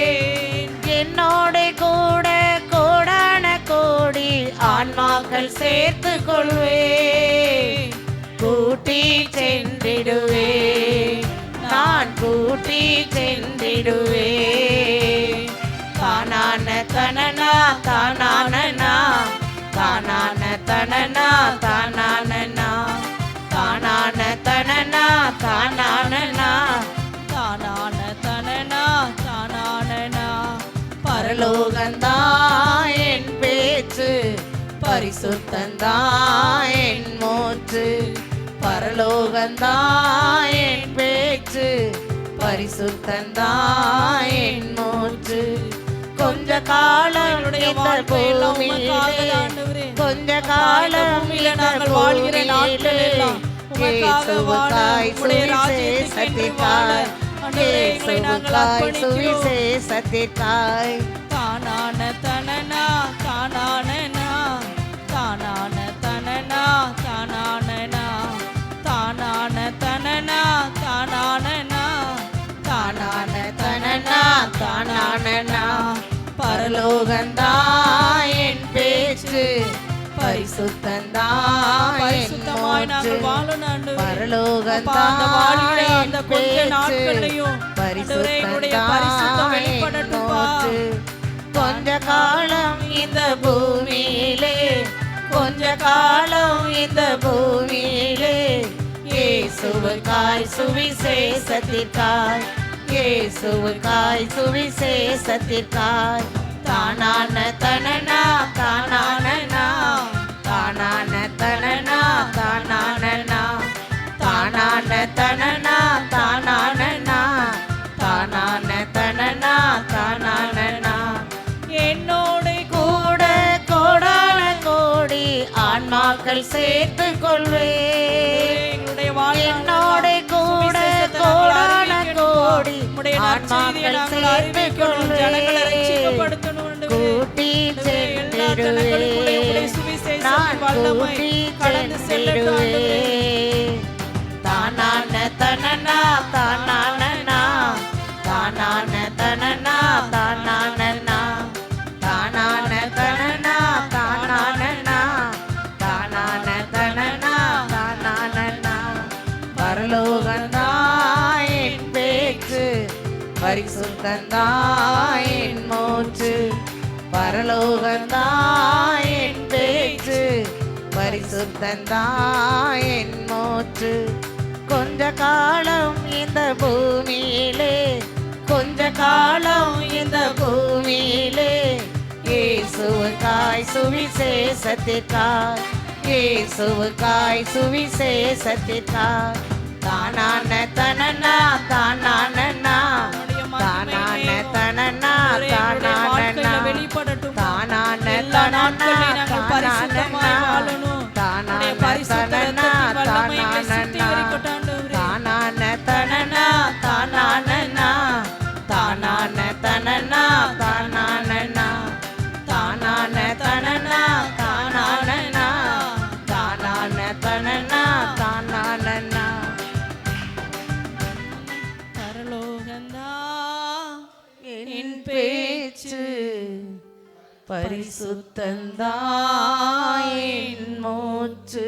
என்னோட கூட கோடான கோடி ஆன்மாக்கள் சேர்த்து கொள்வேன். கூட்டி சென்றிடுவே, நான் கூட்டி சென்றிடுவே. தானான தனனா தானானனா, தானான தனனா தானானனா, தானான தனனா தானானனா, தானான தனனா தானானனா. பரலோகந்தான் என் பேச்சு, பரிசுத்தந்தான் என் மூச்சு. பரலோகந்தான் என் பேச்சு, பரிசுத்தந்தான் என் மூச்சு. கொஞ்ச காலம் எங்களுடைய இந்த வாழ்க்கை எல்லாம் பூமியிலே உமக்காக ஆண்டவரே. கொஞ்ச அப்பா, இந்த காலம் பூமியில இந்த நாங்கள் வாழ்கிற நாட்கள் பூமியிலே எல்லாம் உமக்காக வாழ, இயேசுவுக்காய் உம்முடைய ராஜ்யத்துக்கென்று வாழ சுவிசேஷத்திற்காய் ஆண்டவரே எங்களை நாங்கள் இயேசுவுக்காய் அர்ப்பணிக்கிறோம். சுவிசேஷத்திற்காய் தானான தனனா தானானனா தானான தனனா தானானனா தானான தனனா தானானனா தானான தனனா தானானனா பரலோகந்தான் என் பேச்சு பரிசுத்தந்தான் பரிசுத்தமாய் நாங்கள் வாழணும் ஆண்டவரே. அப்பா, அந்த வாழ்கிற அந்த கொஞ்ச நாட்கள்லயும் ஆண்டவரே எங்களுடைய பரிசுத்தம் வெளிப்படட்டும்பா. கொஞ்ச காலம் இந்த பூமியிலே கொஞ்ச காலம் இந்த பூமியிலே இயேசுவுக்காய் சுவிசேஷத்திற்காய் இயேசுவுக்காய் சுவிசேஷத்திற்காய் தானான தனனா தானானனா தானான தனனா தானானனா தானான தனனா தானானனா தானான தனனா தானானனா என்னோட கூட கோடான கோடி ஆன்மாக்கள் சேர்த்து கொள்வே எங்களுடைய என்னோட கூட கோடான கோடி ஆன்மாக்கள் சேர்த்து கொள்வே கூட்டி சென்றிடுவே நான் கூட்டி சென்றிடுவே தானான தனனா தானானனா தானான தனனா தானானனா தானான தனனா தானானனா தானான தனனா தானானனா பரலோகந்தான் என் பேச்சு பரிசுத்தந்தான் என் மூச்சு பரலோகந்தான் என் பேச்சு பரிசுத்தந்தான் என் மூச்சு கொஞ்ச காலம் இந்த பூமியிலே கொஞ்ச காலம் இந்த பூமியிலே இயேசுவுக்காய் சுவிசேஷத்திற்காய் இயேசுவுக்காய் சுவிசேஷத்திற்காய் தானான தனனா தானானனா தானான தனனா தானானனா தானான தனனா தானானனா தானான தனனா தானானனா தானான தனனா தானானனா தானான தனனா தானானனா தானான தனனா தானானனா தானான தனனா தானானனா என் பேச்சு பரிசுத்தந்தான் என் மூச்சு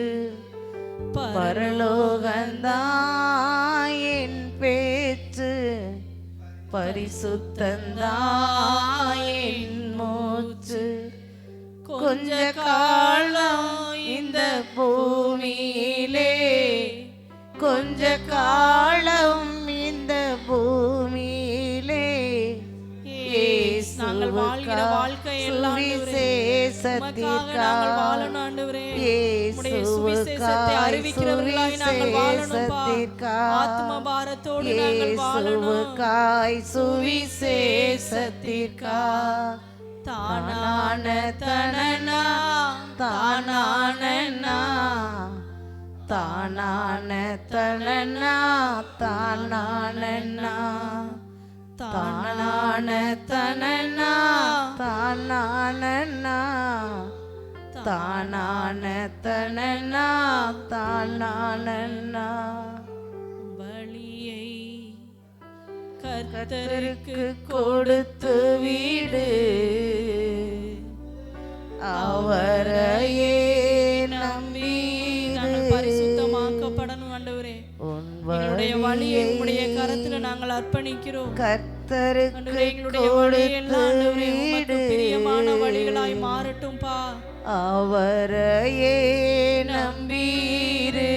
பரலோகந்தான் என் பேச்சு பரிசுத்தந்தான் என் மூச்சு கொஞ்ச காலம் இந்த பூமியிலே கொஞ்ச காலம் இந்த பூமியிலே நாங்கள் வாழ்கிற வாழ்க்கை எல்லாம் நாங்கள் வாழணும் ஆண்டவரே. உம்முடைய சுவிசேஷத்தை அறிவிக்கிறவர்களாய் நாங்கள் வாழணும்பா. ஆத்ம பாரத்தோடு நாங்கள் வாழணும். சுவிசேஷத்திற்காய் தானான தனனா தானானனா தானான தனனா தானானனா தானான தனனா தானானனா தானான தனனா தானானனா பலியை கர்த்தருக்கு கொடுத்து வீடு அவரையே நம்பி நாங்கள் பரிசுத்தமாக்கப்படணும் ஆண்டவரே. எங்களுடைய வழியை உம்முடைய கரத்துல நாங்கள் அர்ப்பணிக்கிறோம். கர்த்தருக்கு எங்களுடைய வழியெல்லாம் ஆண்டவரே உமக்கு பிரியமான வழிகளாய் மாறட்டும்பா. அவரையே நம்பீரு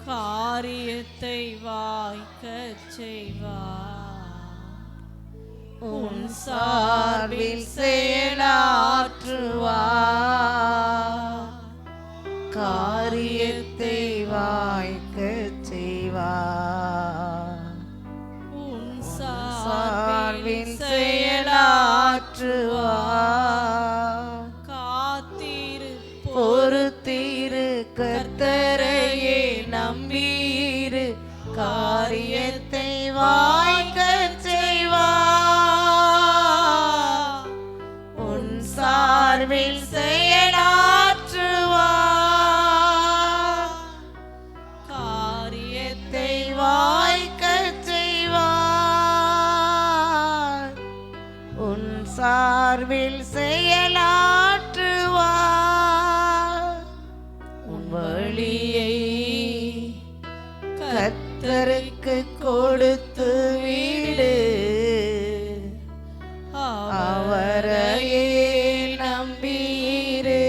காரியத்தை வாய்க்கச் செய்வார். உன் சார்பில் செயலாற்றுவார் காரியத்தை வாய்க்கச் செய்வார் உன் சார்பில் காரியத்தை வாய்க்கச் செய்வார். உன் சார்பில் செயலாற்றுவார். காரியத்தை வாய்க்கச் செய்வார். உன் சார்பில் செயலாற்றுவார். உன் வழியை கர்த்தருக்கு கொடுத்து விடு. அவரையே நம்பியிரு.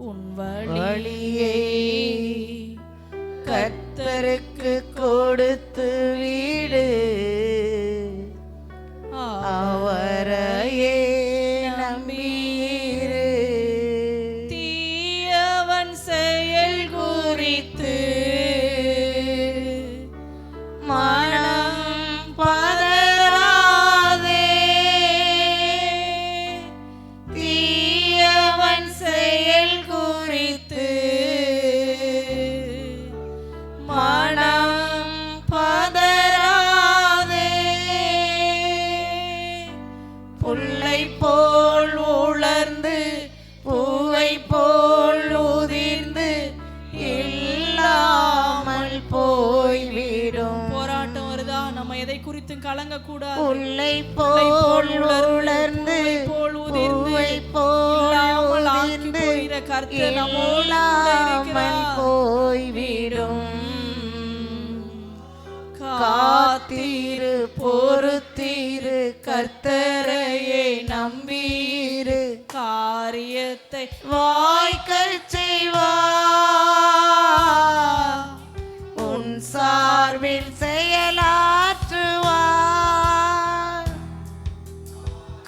உன் வழியை கர்த்தருக்கு கொடுத்து விடு. அவரையே நம்பியிரு. தீயவன் செயல் குறித்து மனம் பதறாதே. தீயவன் செயல் குறித்து மனம் பதறாதே. புல்லை போல் உலர்ந்து பூவை போல் உதிர்ந்து இல்லாமல் போய்விடும். போராட்டம் வருதா, நம்ம எதை குறித்தும் கலங்க கூடாது. புல்லை போல் உலர்ந்து பூவை போல் உதிர்ந்து இல்லாமல் போய்விடும். காத்திரு பொறுத்திரு கர்த்தரையே நம்பியிரு. காரியத்தை வாய்க்கச் செய்வார். உன் சார்பில் செயலாற்றுவார்.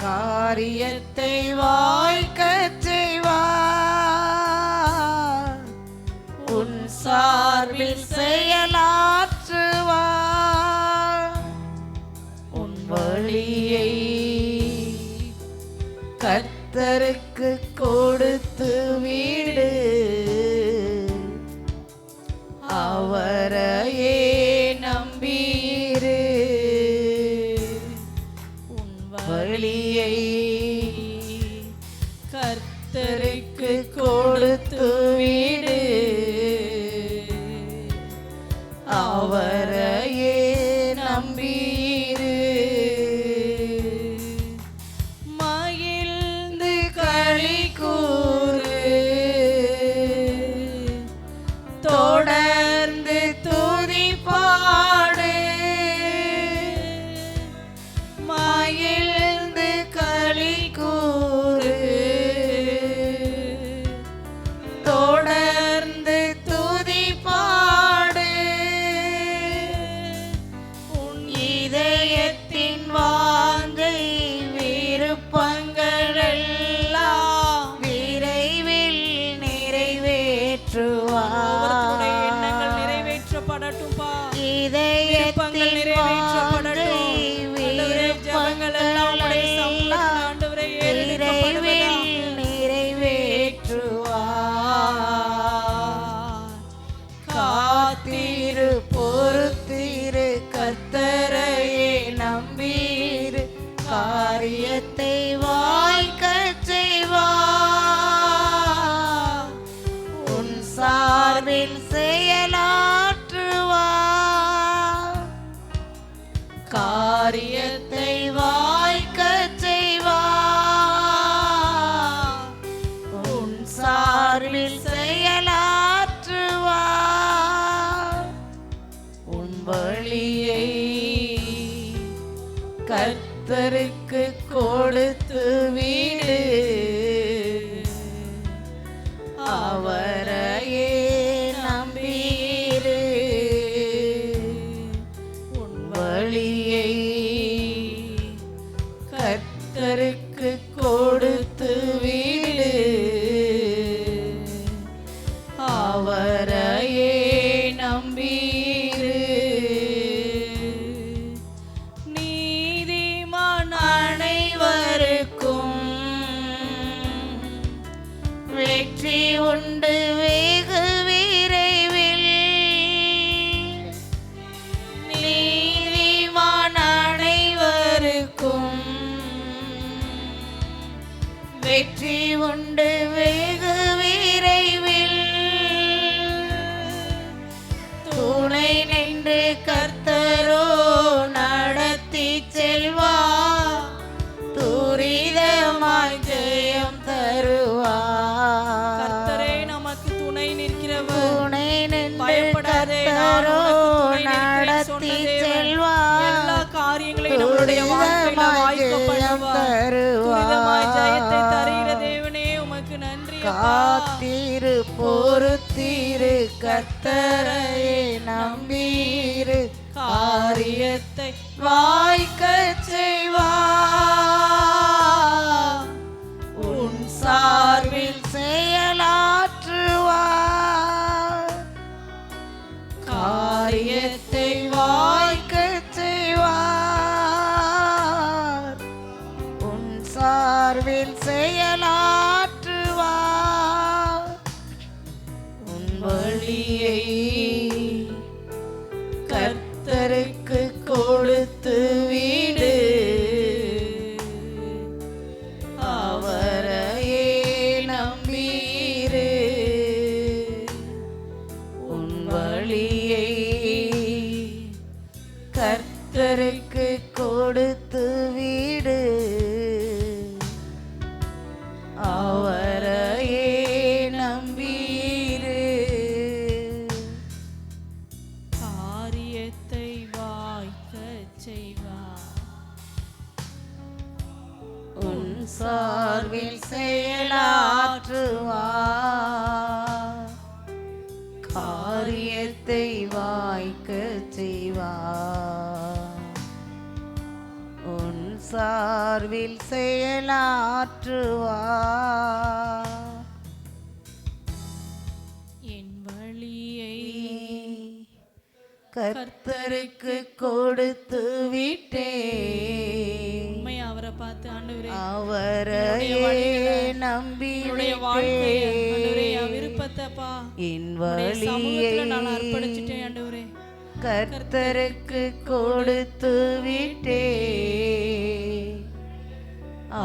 காரியத்தை வாய்க்கச் செய்வார். உன் சார்பில் செயலாற்றுவார். உன் வழியை கர்த்தருக்கு கொடுத்து விடு. அவரையே நம்பியிரு. உன் வழியை கர்த்தருக்கு கொடுத்து விடு. அவரையே நம்பியிரு. மகிழ்ந்து களி கூறு. தொடர்ந்து துதி பாடு. மகிழ்ந்து களி கூறு. தொடர்ந்து துதி பாடு. உன் இதயத்தின் வாஞ்சை விருப்பங்கள் எல்லாம் விரைவில் நிறைவேற்றுவார். எண்ணங்கள் நிறைவேற்றப்படட்டும்பா. இதயத்தின் வாஞ்சை விருப்பங்கள் எல்லாம் விரைவில் நிறைவேற்றுவார். காத்திரு பொறுத்திரு கர்த்தரையே நம்பியிரு. காரியத்தை வாய்க்கச் செய்வார். உன் சார்பில் செயலாற்றுவார். காரியத்தை வாய்க்கச் செய்வார். உன் சார்பில் செயலாற்றுவார். உன் வழியை கர்த்தருக்கு கொடுத்து விடு. அவரையே நம்பியிரு. உன் வழியை கர்த்தருக்கு கொடுத்து விடு. அவரையே நம்பியிரு. நீதிமான் அனைவருக்கும் பொறுத்தீரு கர்த்தரையே நம்பீரு காரியத்தை வாய்க்கச் செய்வார் உன் சார்பில் செயலாற்றுவார் காரியத்தை வாய்க்கச் செய்வார் உன் சார்பில் செயலாற்றுவார் உன் வழியை கர்த்தருக்கு கொடுத்து விடு அவரையே நம்பீரு உன் வழியை கர்த்தருக்கு கொடுத்து விடு அவரையே நம்பீரு காரியத்தை வாய்க்கச் செய்வார் உன் சார்பில் செயலாற்றுவார் காரியத்தை வாய்க்கச் செய்வார் உன் சார்பில் செயலாற்றுவார் என் வழியை கர்த்தருக்கு கொடுத்து விட்டே உண்மையா அவரை பார்த்து ஆண்டவரே அவரையே நம்பி என்னுடைய வாழ்க்கையை ஆண்டவரே என் விருப்பத்தைப்பா என் உம்முடைய சமூகத்துல வழியை நான் அர்ப்பணிச்சிட்டேன் ஆண்டவரே கர்த்தருக்கு கொடுத்து விட்டே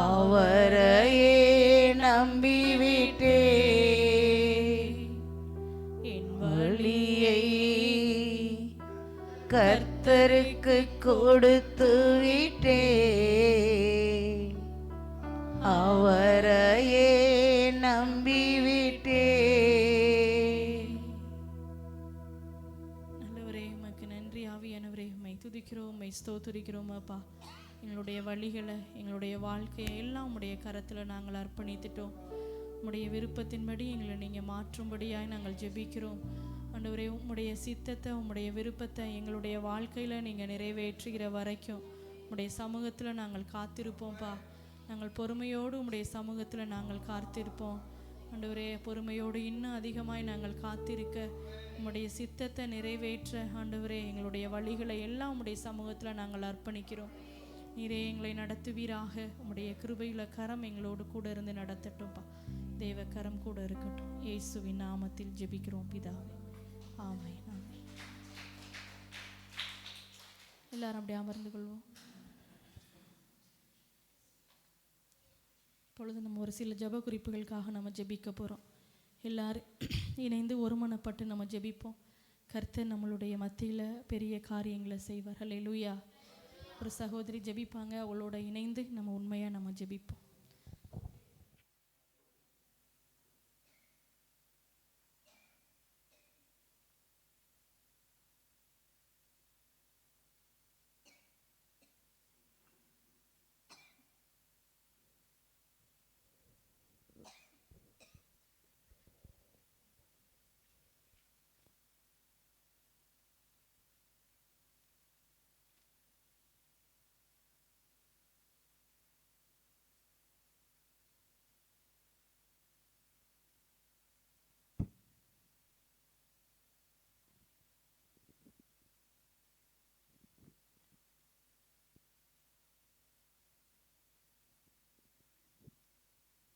அவரையே நம்பி விட்டே என் வழியை கர்த்தருக்கு கொடுத்து விட்டே அவரையே நம்பி விட்டே நல்லவரே உமக்கு நன்றி ஆவியானவரே உம்மை துதிக்கிறோம் உம்மை ஸ்தோத்திரிக்கிறோம் அப்பா எங்களுடைய வழிகளை எங்களுடைய வாழ்க்கையை எல்லாம் உம்முடைய கரத்தில் நாங்கள் அர்ப்பணித்துட்டோம் உம்முடைய விருப்பத்தின்படி எங்களை நீங்கள் மாற்றும்படியாய் நாங்கள் ஜெபிக்கிறோம் ஆண்டவரே உம்முடைய சித்தத்தை உம்முடைய விருப்பத்தை எங்களுடைய வாழ்க்கையில் நீங்கள் நிறைவேற்றுகிற வரைக்கும் உம்முடைய சமூகத்தில் நாங்கள் காத்திருப்போம்ப்பா நாங்கள் பொறுமையோடு உம்முடைய சமூகத்தில் நாங்கள் காத்திருப்போம் ஆண்டவரே பொறுமையோடு இன்னும் அதிகமாய் நாங்கள் காத்திருக்க உம்முடைய சித்தத்தை நிறைவேற்ற ஆண்டவரே எங்களுடைய வழிகளை எல்லாம் உம்முடைய சமூகத்தில் நாங்கள் அர்ப்பணிக்கிறோம் நீரே எங்களை நடத்துவீராக உம்முடைய கிருபையுள்ள கரம் எங்களோடு கூட இருந்து நடத்தட்டும்ப்பா தேவ கரம் கூட இருக்கட்டும் இயேசுவின் நாமத்தில் ஜெபிக்கிறோம் பிதாவே ஆமென் ஆமென். எல்லாரும் அப்படியே அமர்ந்து கொள்வோம். இப்பொழுது நம்ம ஒரு சில ஜெப குறிப்புகளுக்காக நம்ம ஜெபிக்க போகிறோம். எல்லாரும் இணைந்து ஒருமனப்பட்டு நம்ம ஜெபிப்போம். கர்த்தர் நம்மளுடைய மத்தியில் பெரிய காரியங்களை செய்வார். ஹல்லேலூயா. ஒரு சகோதரி ஜெபிப்பாங்க, அவளோட இணைந்து நம்ம உண்மையாக நம்ம ஜெபிப்போம்.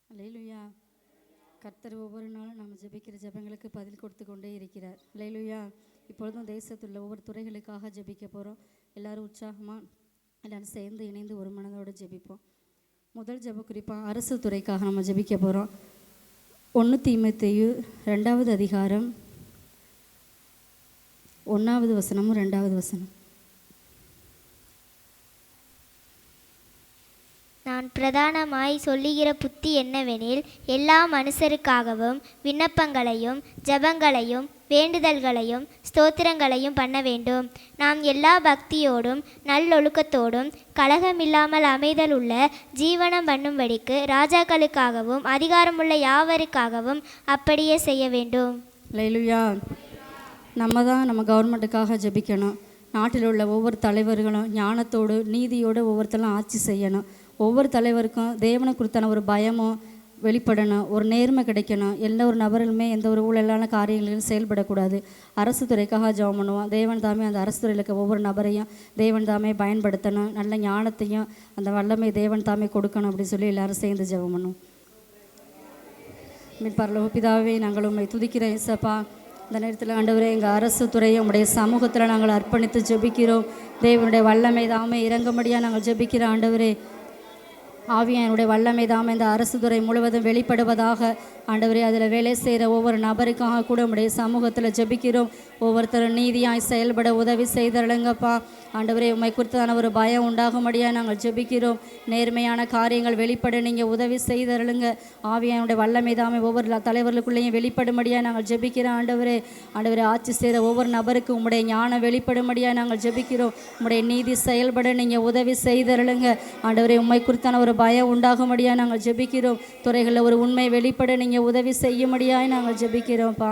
அல்லேலூயா. கர்த்தர் ஒவ்வொரு நாளும் நாம் ஜெபிக்கிற ஜெபங்களுக்கு பதில் கொடுத்து கொண்டே இருக்கிறார். அல்லேலூயா. இப்பொழுதும் தேசத்தில் ஒவ்வொரு துறைகளுக்காக ஜெபிக்க போகிறோம். எல்லாரும் உற்சாகமாக எல்லாரும் சேர்ந்து இணைந்து ஒரு மனதோடு ஜெபிப்போம். முதல் ஜெப குறிப்பாக அரசு துறைக்காக நம்ம ஜெபிக்க போகிறோம். 1 தீமோத்தேயு 2வது அதிகாரம் 1வது வசனமும் 2வது வசனம். நான் பிரதானமாய் சொல்லுகிற புத்தி என்னவெனில், எல்லா மனுஷருக்காகவும் விண்ணப்பங்களையும் ஜெபங்களையும் வேண்டுதல்களையும் ஸ்தோத்திரங்களையும் பண்ண வேண்டும். நாம் எல்லா பக்தியோடும் நல்லொழுக்கத்தோடும் கலகமில்லாமல் அமைதல் உள்ள ஜீவனம் பண்ணும்படிக்கு ராஜாக்களுக்காகவும் அதிகாரமுள்ள யாவருக்காகவும் அப்படியே செய்ய வேண்டும். அல்லேலூயா. நம்ம கவர்மெண்ட்டுக்காக ஜெபிக்கணும். நாட்டில் உள்ள ஒவ்வொரு தலைவர்களும் ஞானத்தோடு நீதியோடு ஒவ்வொருத்தரும் ஆட்சி செய்யணும். ஒவ்வொரு தலைவருக்கும் தேவனை குறித்தான ஒரு பயமும் வெளிப்படணும், ஒரு நேர்மை கிடைக்கணும். எந்த ஒரு நபர்களுமே எந்த ஒரு ஊழலான காரியங்களிலும் செயல்படக்கூடாது. அரசு துறைக்காக ஜெபம் பண்ணுவோம். தேவன் தாமே அந்த அரசு துறையில் இருக்க ஒவ்வொரு நபரையும் தேவன் தாமே பயன்படுத்தணும். நல்ல ஞானத்தையும் அந்த வல்லமை தேவன் தாமே கொடுக்கணும் அப்படின்னு சொல்லி எல்லாரும் சேர்ந்து ஜெபம் பண்ணுவோம். பரலோக பிதாவே, நாங்கள் உம்மை துதிக்கிறோம் இயேசப்பா. இந்த நேரத்தில் ஆண்டவரே, எங்கள் அரசு துறையை உம்முடைய சமூகத்தில் நாங்கள் அர்ப்பணித்து ஜெபிக்கிறோம். தேவனுடைய வல்லமை தாமே இறங்கும்படியாக நாங்கள் ஜெபிக்கிறோம். ஆண்டவரே, ஆவியானுடைய வல்லமை தாமே இந்த அரசு துறை முழுவதும் வெளிப்படுவதாக. ஆண்டவரே, அதில் வேலை செய்கிற ஒவ்வொரு நபருக்காக கூட உம்முடைய சமூகத்தில் ஜெபிக்கிறோம். ஒவ்வொருத்தரும் நீதியாய் செயல்பட உதவி செய்தருளுங்கப்பா. ஆண்டவரே, உம்மை குறித்தான ஒரு பயம் உண்டாகும்படியாக நாங்கள் ஜெபிக்கிறோம். நேர்மையான காரியங்கள் வெளிப்பட நீங்கள் உதவி செய்தருளுங்க. ஆவியானுடைய வல்லமை தாமே ஒவ்வொரு தலைவர்களுக்குள்ளேயும் வெளிப்படும்படியாக நாங்கள் ஜெபிக்கிறோம். ஆண்டவரே, ஆட்சி செய்கிற ஒவ்வொரு நபருக்கும் உம்முடைய ஞானம் வெளிப்படும்படியாக நாங்கள் ஜெபிக்கிறோம். உம்முடைய நீதி செயல்பட நீங்கள் உதவி செய்தருளுங்க. ஆண்டவரே, உம்மை குறித்தான ஒரு பயம் உண்டாகும்படியாக நாங்கள் ஜெபிக்கிறோம். துறைகளில் ஒரு உண்மை வெளிப்பட நீங்கள் உதவி செய்யும்படியாக நாங்கள் ஜெபிக்கிறோம்ப்பா.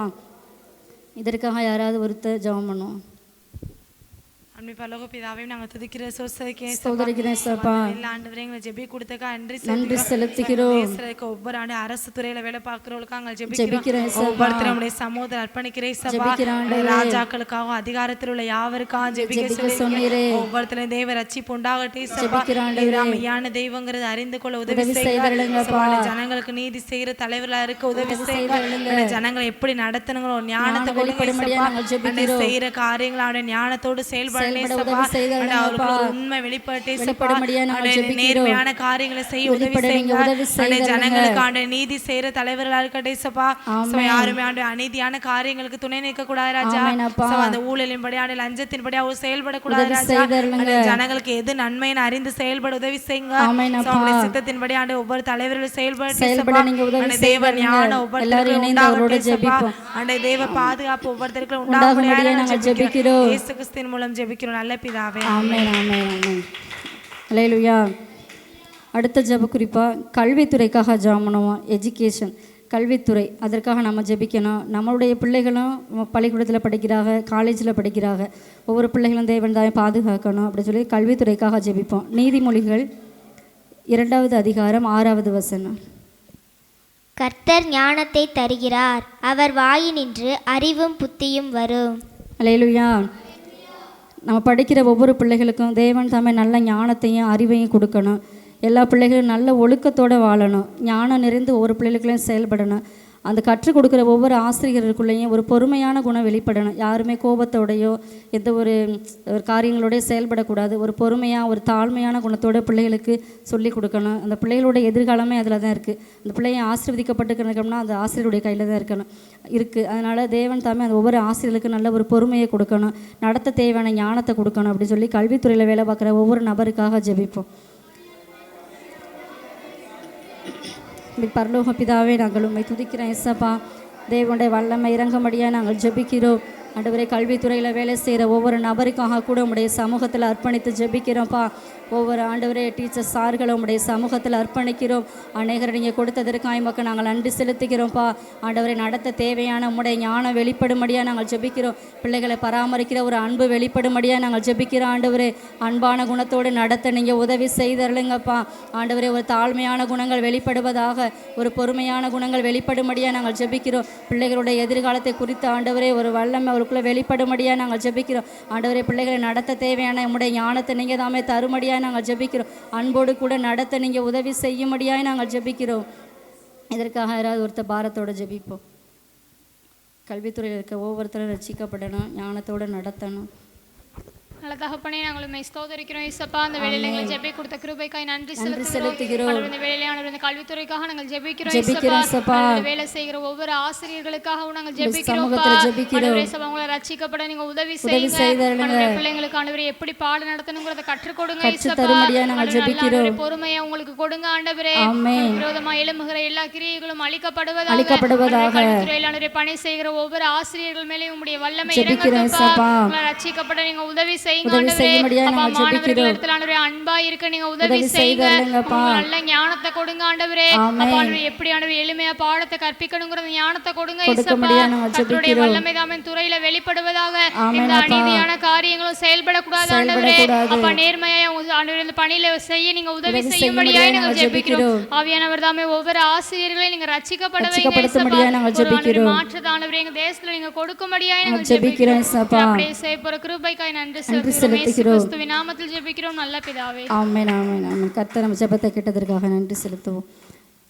இதற்காக யாராவது ஒருத்தர் ஜெபம் பண்ணுவோம். அன்பு பரலோக பிதாவையும் நாங்கள் துதிக்கிறோம், ஸ்தோத்திரிக்கிறோம் சப்பா. எல்லா ஆண்டவரே எங்களை ஜெபி கொடுத்தக்கா நன்றி செலுத்துகிறோம். ஒவ்வொரு ஆண்டு அரசு துறையில வேலை பார்க்கிறவங்களுக்காக நாங்கள் ஜெபிக்கிறோம். ஒவ்வொருத்தருடைய சமூகத்தை அர்ப்பணிக்கிறேன் சபா. ராஜாக்களுக்காகவும் அதிகாரத்தில் உள்ள யாவருக்காகவும் ஜெபிக்க சொன்னீரே. ஒவ்வொருத்தரும் தேவ ரட்சிப்பு உண்டாகட்டே சபா. மெய்யான தெய்வங்கிறது அறிந்து கொள்ள உதவி செய்யுங்க. ஜனங்களுக்கு நீதி செய்கிற தலைவர்களா இருக்க உதவி செய்யுங்க. ஜனங்களை எப்படி நடத்தணுங்களோ ஞானத்தை கொடுங்க. செய்யற காரியங்களோட ஞானத்தோடு செயல்பட உண்மை வெளிப்பட்டே நேர்மையான காரியங்களை செய்ய உதவி செய்யுங்க. ஜனங்களுக்கு நீதி செய்யற தலைவர்களா இருக்கட்டே சபா. யாருமே அநீதியான காரியங்களுக்கு துணை நிற்க கூடாது ராஜா. அந்த ஊழலின்படி லஞ்சத்தின்படி அவர் செயல்படக்கூடாது ராஜா. ஜனங்களுக்கு எது நன்மைன்னு அறிந்து செயல்பட உதவி செய்யுங்க. சித்தத்தின்படி ஒவ்வொரு தலைவர்களும் செயல்பட தேவ ஞானம் ஒவ்வொருத்தருக்கும் தேவ பாதுகாப்பு ஒவ்வொருத்தருக்கும் உண்டாகும். இயேசு கிறிஸ்துவின் மூலம் ஜெபிக்கிறோம் நல்ல பிதாவே. ஆமென் ஆமென் ஆமென். அல்லேலூயா. அடுத்த ஜெப குறிப்பாக கல்வித்துறைக்காக ஜெபம் பண்ணுவோம். எஜுகேஷன், கல்வித்துறை, அதற்காக நம்ம ஜெபிக்கணும். நம்மளுடைய பிள்ளைகளும் பள்ளிக்கூடத்தில் படிக்கிறாங்க, காலேஜில் படிக்கிறாங்க. ஒவ்வொரு பிள்ளைகளும் தேவன் தான் பாதுகாக்கணும் அப்படின்னு சொல்லி கல்வித்துறைக்காக ஜெபிப்போம். நீதிமொழிகள் 2வது அதிகாரம் 6வது வசனம். கர்த்தர் ஞானத்தை தருகிறார், அவர் வாயினின்று அறிவும் புத்தியும் வரும். அல்லேலூயா. நம்ம படிக்கிற ஒவ்வொரு பிள்ளைகளுக்கும் தேவன் தாமே நல்ல ஞானத்தையும் அறிவையும் கொடுக்கணும். எல்லா பிள்ளைகளும் நல்ல ஒழுக்கத்தோடு வாழணும். ஞானம் நிறைந்து ஒவ்வொரு பிள்ளைகளுக்குள்ளேயும் செயல்படணும். அந்த கற்றுக் கொடுக்குற ஒவ்வொரு ஆசிரியர்களுக்குள்ளேயும் ஒரு பொறுமையான குணம் வெளிப்படணும். யாருமே கோபத்தோடையோ எந்த ஒரு காரியங்களோடய செயல்படக்கூடாது. ஒரு பொறுமையாக ஒரு தாழ்மையான குணத்தோட பிள்ளைகளுக்கு சொல்லிக் கொடுக்கணும். அந்த பிள்ளைகளோட எதிர்காலமே அதில் தான் இருக்குது. அந்த பிள்ளையை ஆசீர்வதிக்கப்பட்டுக்கணும்னா அந்த ஆசிரியருடைய கையில் தான் இருக்குது. அதனால் தேவன் தாமே அந்த ஒவ்வொரு ஆசிரியர்களுக்கு நல்ல ஒரு பொறுமையை கொடுக்கணும், நடத்த தேவையான ஞானத்தை கொடுக்கணும் அப்படின்னு சொல்லி கல்வித்துறையில் வேலை பார்க்குற ஒவ்வொரு நபருக்காக ஜெபிப்போம். பரலோக பிதாவே, நாங்கள் உம்மை துதிக்கிறோம் இயேசப்பா. தேவனுடைய வல்லமை இறங்கும்படியாக நாங்கள் ஜெபிக்கிறோம். ஆண்டவரே, கல்வித்துறையில் வேலை செய்கிற ஒவ்வொரு நபருக்காக கூட உம்முடைய சமூகத்தில் அர்ப்பணித்து ஜெபிக்கிறோம்ப்பா. ஒவ்வொரு ஆண்டவரே டீச்சர்ஸ் சார்களை உம்முடைய சமூகத்தில் அர்ப்பணிக்கிறோம். அநேகரை நீங்கள் கொடுத்ததற்காக மக்கள் நாங்கள் நன்றி செலுத்துகிறோம்ப்பா. ஆண்டவரை நடத்த தேவையான உம்முடைய ஞானம் வெளிப்படும்படியாக நாங்கள் ஜெபிக்கிறோம். பிள்ளைகளை பராமரிக்கிற ஒரு அன்பு வெளிப்படும்படியாக நாங்கள் ஜெபிக்கிறோம். ஆண்டவரே, அன்பான குணத்தோடு நடத்த நீங்கள் உதவி செய்தருளுங்கப்பா. ஆண்டவரே, ஒரு தாழ்மையான குணங்கள் வெளிப்படுவதாக, ஒரு பொறுமையான குணங்கள் வெளிப்படும்படியாக நாங்கள் ஜெபிக்கிறோம். பிள்ளைகளுடைய எதிர்காலத்தை குறித்து ஆண்டவரே ஒரு வல்லமை அவருக்குள்ளே வெளிப்படும்படியாக நாங்கள் ஜெபிக்கிறோம். ஆண்டவரே, பிள்ளைகளை நடத்த தேவையான உம்முடைய ஞானத்தை நீங்கள் தாமே தரும்படியாக நாங்கள் ஜெபிக்கிறோம். அன்போடு கூட நடத்த நீங்கள் உதவி செய்யும்படியாக நாங்கள் ஜெபிக்கிறோம். இதற்காக யாராவது ஒருத்தர் பாரத்தோடு ஜெபிப்போம். கல்வித்துறையில் இருக்க ஒவ்வொருத்தரும் ரட்சிக்கப்படணும், ஞானத்தோடு நடத்தணும். நல்ல தகப்பனே, நாங்கள் உம்மை ஸ்தோத்திரிக்கிறோம் இயேசப்பா. அந்த வேளையில எங்களை ஜெப கொடுத்த கிருபைக்காய் நன்றி செலுத்துகிறோம். இந்த வேளையில இந்த கல்வித்துறைக்காக நாங்கள் ஜெபிக்கிறோம் இயேசப்பா. வேலை செய்கிற ஒவ்வொரு ஆசிரியர்களுக்காகவும் நாங்கள் ஜெபிக்கிறோம்ப்பா. ஆண்டவரே, அவங்களை ரட்சிக்கப்பட நீங்க உதவி செய்யுங்க. ஆண்டவரே, பிள்ளைங்களுக்கு ஆண்டவரே எப்படி பாடம் நடத்தணும்ங்கறத கற்றுக் கொடுங்க இயேசப்பா. ஆண்டவரே, பொறுமையை உங்களுக்கு கொடுங்க ஆண்டவரே. விரோதமாக எழும்புகிற எல்லா கிரியைகளும் அழிக்கப்படுவதாக. கல்வித்துறையில் ஆண்டவரே பணி செய்கிற ஒவ்வொரு ஆசிரியர்கள் மேலே உம்முடைய வல்லமை இறங்கட்டும்ப்பா. ரட்சிக்கப்பட நீங்க உதவி செய்யுங்க ஆண்டவரே. அப்பா, மாணவர்களிடத்தில் ஆண்டவரே அன்பா இருக்க நீங்க உதவி செய்யுங்க. நல்ல ஞானத்தை கொடுங்க ஆண்டவரே. அப்பா, எப்படி ஆண்டவரே எளிமையா பாடத்தை கற்பிக்கணுங்கிற ஞானத்தை கொடுங்க இயேசப்பா. கர்த்தருடைய வல்லமை தாமே துறையில வெளிப்படுவதாக. இந்த அநீதியான காரியங்களும் செயல்படக்கூடாது ஆண்டவரே. அப்பா, நேர்மையா ஆண்டவரே இந்த பணியில செய்ய நீங்க உதவி செய்யும்படியாக நாங்கள் ஜெபிக்கிறோம். ஆவியானவர் தாமே ஒவ்வொரு ஆசிரியர்களையும் நீங்க ரட்சிக்கப்பட வைங்க இயேசப்பா. மாற்றத்தானவரே எங்க தேசத்துல நீங்க கொடுக்கும்படியாக நாங்கள் ஜெபிக்கிறோம் இயேசப்பா. அப்படியே செய்யப்போற கிருபைக்காய் நன்றி செலுத்துகிறோம். கிறிஸ்துவின் நாமத்தில் ஜெபிக்கிறோம் நல்ல பிதாவே. ஆமென் ஆமென் ஆமென். கர்த்தர் நம்ம ஜெபத்தை கேட்டதற்காக நன்றி செலுத்துவோம்.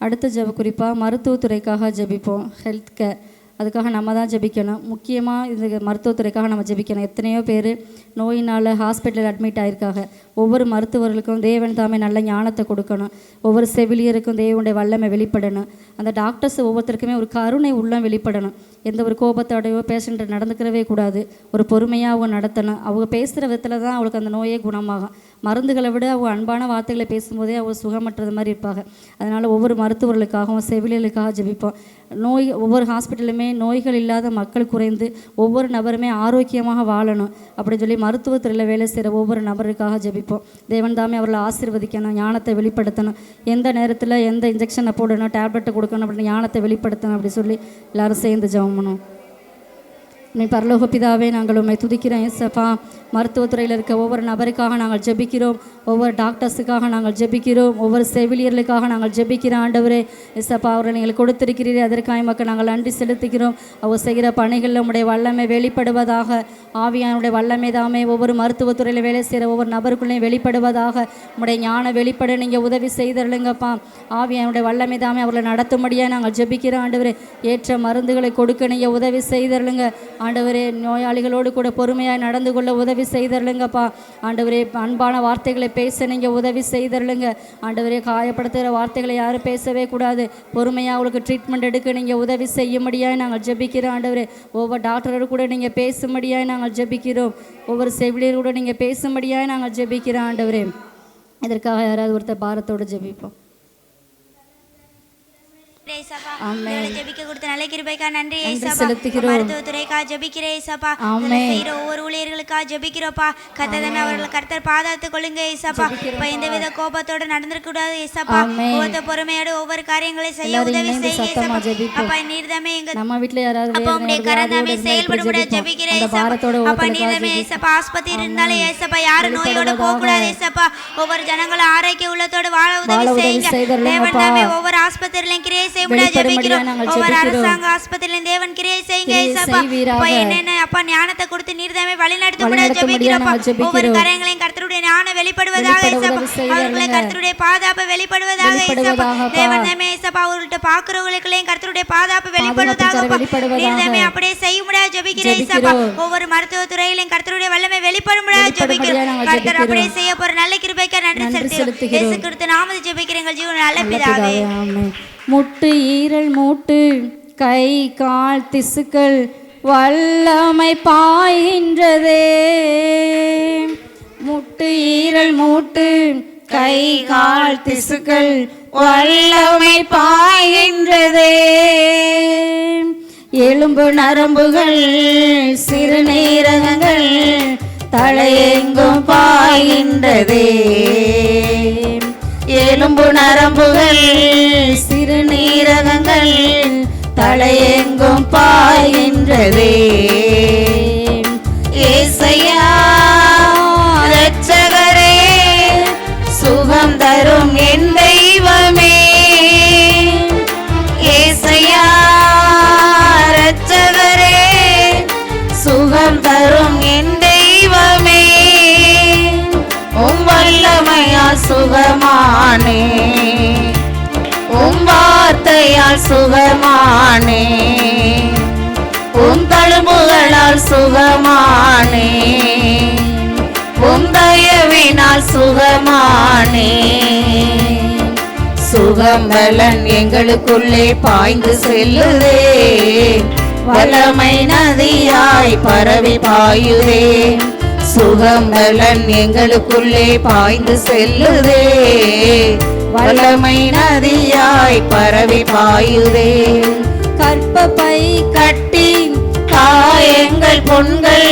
அடுத்த ஜெப குறிப்பாக மருத்துவத்துறைக்காக ஜெபிப்போம். ஹெல்த் கேர், அதுக்காக நம்ம தான் ஜெபிக்கணும். முக்கியமாக இந்த மருத்துவத்துறைக்காக நம்ம ஜெபிக்கணும். எத்தனையோ பேர் நோயினால் ஹாஸ்பிட்டலில் அட்மிட் ஆகியிருக்காங்க. ஒவ்வொரு மருத்துவர்களுக்கும் தேவன் தாமே நல்ல ஞானத்தை கொடுக்கணும். ஒவ்வொரு செவிலியருக்கும் தேவனுடைய வல்லமை வெளிப்படணும். அந்த டாக்டர்ஸ் ஒவ்வொருத்தருக்குமே ஒரு கருணை உள்ளம் வெளிப்படணும். எந்த ஒரு கோபத்தோடையோ பேஷண்ட்டை நடந்துக்கிறவே கூடாது. ஒரு பொறுமையாக அவங்க நடத்தணும். அவங்க பேசுகிற விதத்தில் தான் அவங்களுக்கு அந்த நோயே குணமாகும். மருந்துகளை விட அவங்க அன்பான வார்த்தைகளை பேசும்போதே அவங்க சுகமற்றது மாதிரி இருப்பாங்க. அதனால் ஒவ்வொரு மருத்துவர்களுக்காகவும் செவிலியர்களுக்காக ஜெபிப்போம். ஒவ்வொரு ஹாஸ்பிட்டலுமே நோய்கள் இல்லாத மக்கள் குறைந்து ஒவ்வொரு நபருமே ஆரோக்கியமாக வாழணும் அப்படின்னு சொல்லி மருத்துவத்துறையில் வேலை செய்கிற ஒவ்வொரு நபருக்காக ஜெபிப்போம். தேவன் தாமே அவர்களை ஆசீர்வதிக்கணும், ஞானத்தை வெளிப்படுத்தணும். எந்த நேரத்தில் எந்த இன்ஜெக்ஷனை போடணும், டேப்லெட்டை கொடுக்கணும் அப்படின்னு ஞானத்தை வெளிப்படுத்தணும் அப்படி சொல்லி எல்லாரும் சேர்ந்து ஜெபம் பண்ணுவோம். நீ பரலோக பிதாவே, நாங்கள் உம்மை துதிக்கிறோம் இயேசப்பா. மருத்துவத்துறையில் இருக்க ஒவ்வொரு நபருக்காக நாங்கள் ஜெபிக்கிறோம். ஒவ்வொரு டாக்டர்ஸுக்காக நாங்கள் ஜெபிக்கிறோம். ஒவ்வொரு செவிலியர்களுக்காக நாங்கள் ஜெபிக்கிறோம். ஆண்டவரே இயேசப்பா, அவரை நீங்கள் கொடுத்திருக்கிறீரே, அதற்காக மக்கள் நாங்கள் நன்றி செலுத்துகிறோம். அவர் செய்கிற பணிகளில் உம்முடைய வல்லமை வெளிப்படுவதாக. ஆவியானுடைய வல்லமை தாமே ஒவ்வொரு மருத்துவத்துறையில் வேலை செய்கிற ஒவ்வொரு நபருக்குள்ளேயும் வெளிப்படுவதாக. உம்முடைய ஞானம் வெளிப்பட நீங்கள் உதவி செய்தருளுங்கப்பா. ஆவியானுடைய வல்லமை தாமே அவர்களை நடத்தும்படியாக நாங்கள் ஜெபிக்கிறோம். ஆண்டவரே, ஏற்ற மருந்துகளை கொடுக்க நீங்கள் உதவி செய்தருளுங்க. ஆண்டவரே, நோயாளிகளோடு கூட பொறுமையாக நடந்து கொள்ள உதவி செய்தருளுங்கப்பா. ஆண்டவரே, அன்பான வார்த்தைகளை பேச நீங்கள் உதவி செய்தருளுங்க. ஆண்டவரே, காயப்படுத்துகிற வார்த்தைகளை யாரும் பேசவே கூடாது. பொறுமையாக அவங்களுக்கு ட்ரீட்மெண்ட் எடுக்க நீங்கள் உதவி செய்யும்படியாக நாங்கள் ஜெபிக்கிறோம். ஆண்டவரே, ஒவ்வொரு டாக்டரோடு கூட நீங்கள் பேசும்படியாக நாங்கள் ஜெபிக்கிறோம். ஒவ்வொரு செவிலியரோடு கூட நீங்கள் பேசும்படியாக நாங்கள் ஜெபிக்கிறோம். ஆண்டவரே, இதற்காக யாராவது ஒருத்தர் பாரத்தோடு ஜெபிப்போம். ஜெபிக்க கொடுத்த நல்ல கிருபைக்காக நன்றி ஏசப்பா. மருத்துவத்துறைக்காக ஜெபிக்கிறேன் ஏசப்பா. செய்கிற ஒவ்வொரு ஊழியர்களுக்காக ஜெபிக்கிறோப்பா. கர்த்தர் அவர்கள் கர்த்தர் பாதுகாத்து கொள்ளுங்க ஏசப்பா. எந்தவித கோபத்தோடு நடந்திருக்க கூடாது ஏசப்பா. கோபத்தை பொறுமையோடு ஒவ்வொரு காரியங்களை செய்ய உதவி செய்ய ஏசப்பா. அப்பா, நீர்தாமே எங்க நம்ம வீட்ல யாராவது அப்பா உம்முடைய கரந்தாமே செயல்பட ஜெபிக்கிறேன் ஏசப்பா. அப்பா, நீர்தாமே ஏசப்பா ஆஸ்பத்திரி இருந்தாலே ஏசப்பா யாரும் நோயோட போக கூடாது ஏசப்பா. ஒவ்வொரு ஜனங்களும் ஆரோக்கிய உள்ளத்தோடு வாழ உதவி செய்யுங்க. தேவன் தாமே ஒவ்வொரு ஆஸ்பத்திரியிலும் கிரியை ஒவ்வொரு அரசாங்க ஆஸ்பத்திரியிலும் தேவன் கிரியை செய்யுங்க ஏசப்பா. என்னென்ன அப்பா ஞானத்தை கொடுத்து நீர்தாமே வழிநடத்த ஜெபிக்கிறோம். ஒவ்வொரு காரியங்களையும் கர்த்தருடைய ஞானம் வெளிப்படுவதாக ஏசப்பா. அவர்களை கர்த்தருடைய பாதுகாப்பு வெளிப்படுவதாக ஏசப்பா. தேவன் தாமே ஏசப்பா அவர்கள்ட்ட பார்க்கிறவர்களுக்கெல்லாம் கர்த்தருடைய பாதுகாப்பு வெளிப்படுவதாக நீர்தாமே அப்படியே செய்ய முடியாது ஜெபிக்கிறேன் ஏசப்பா. ஒவ்வொரு மருத்துவத்துறையிலும் கர்த்தருடைய வல்லமை வெளிப்படும் முடியாது ஜெபிக்கிறோம். கர்த்தர் அப்படியே செய்ய போற நல்ல கிருபைக்கு நன்றி செலுத்துகிறோம். இயேசு கிறிஸ்து நாமத்தில் ஜெபிக்கிறேன் எங்கள் ஜீவன் நல்ல பிதாவே. முட்டு ஈரல் மூட்டு கை கால் திசுக்கள் வல்லமை பாய்கின்றதே. முட்டு ஈரல் மூட்டு கை கால் திசுக்கள் வல்லமை பாய்கின்றதே. எலும்பு நரம்புகள் சிறுநீரகங்கள் தலையெங்கும் பாய்கின்றதே. எலும்பு நரம்புகள் சிறுநீரகங்கள் தலையெங்கும் பாய்கின்றதே. ஏசையா இரட்சகரே, சுகம் தரும் என் தெய்வமே. ஏசையா இரட்சகரே, சுகம் தரும் என் தெய்வமே. உம் வல்லமையால் சுகமானே, உம் வார்த்தையால் சுகமானே, உம் தழும்புகளால் சுகமானே. சுகமானே. சுகம் பலன் எங்களுக்குள்ளே பாய்ந்து செல்லுதே, வல்லமை நதியாய் பரவி பாயுதே. சுகம் பலன் எங்களுக்குள்ளே பாய்ந்து செல்லுதே, வல்லமை நதியாய் பரவி பாயுதே. கற்பப்பை கட்டி காயங்கள் பொன்கள்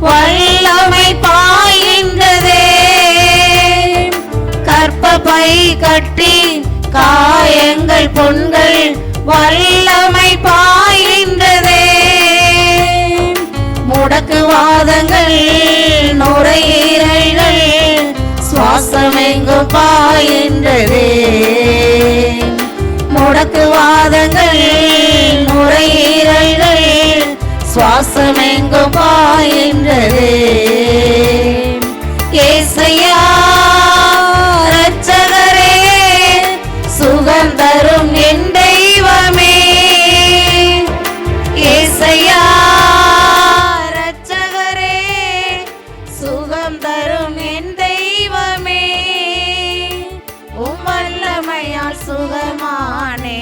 வல்லமை பாயின்றதே. கற்பப்பை கட்டி காயங்கள் பொன்கள் வல்லமை பாயின்றதே. முடக்குவாதங்கள் நுரையீரல்கள் சுவாசமெங்கும் பாயின்றதே. முடக்குவாதங்கள் நுரையீரல்கள் சுவாசமெங்கும் பாயின்றதே. ஏசையா இரட்சகரே, சுகம் தரும் என் தெய்வமே. ஏசையா இரட்சகரே, சுகம் தரும் என் தெய்வமே. உம் வல்லமையால் சுகமானே,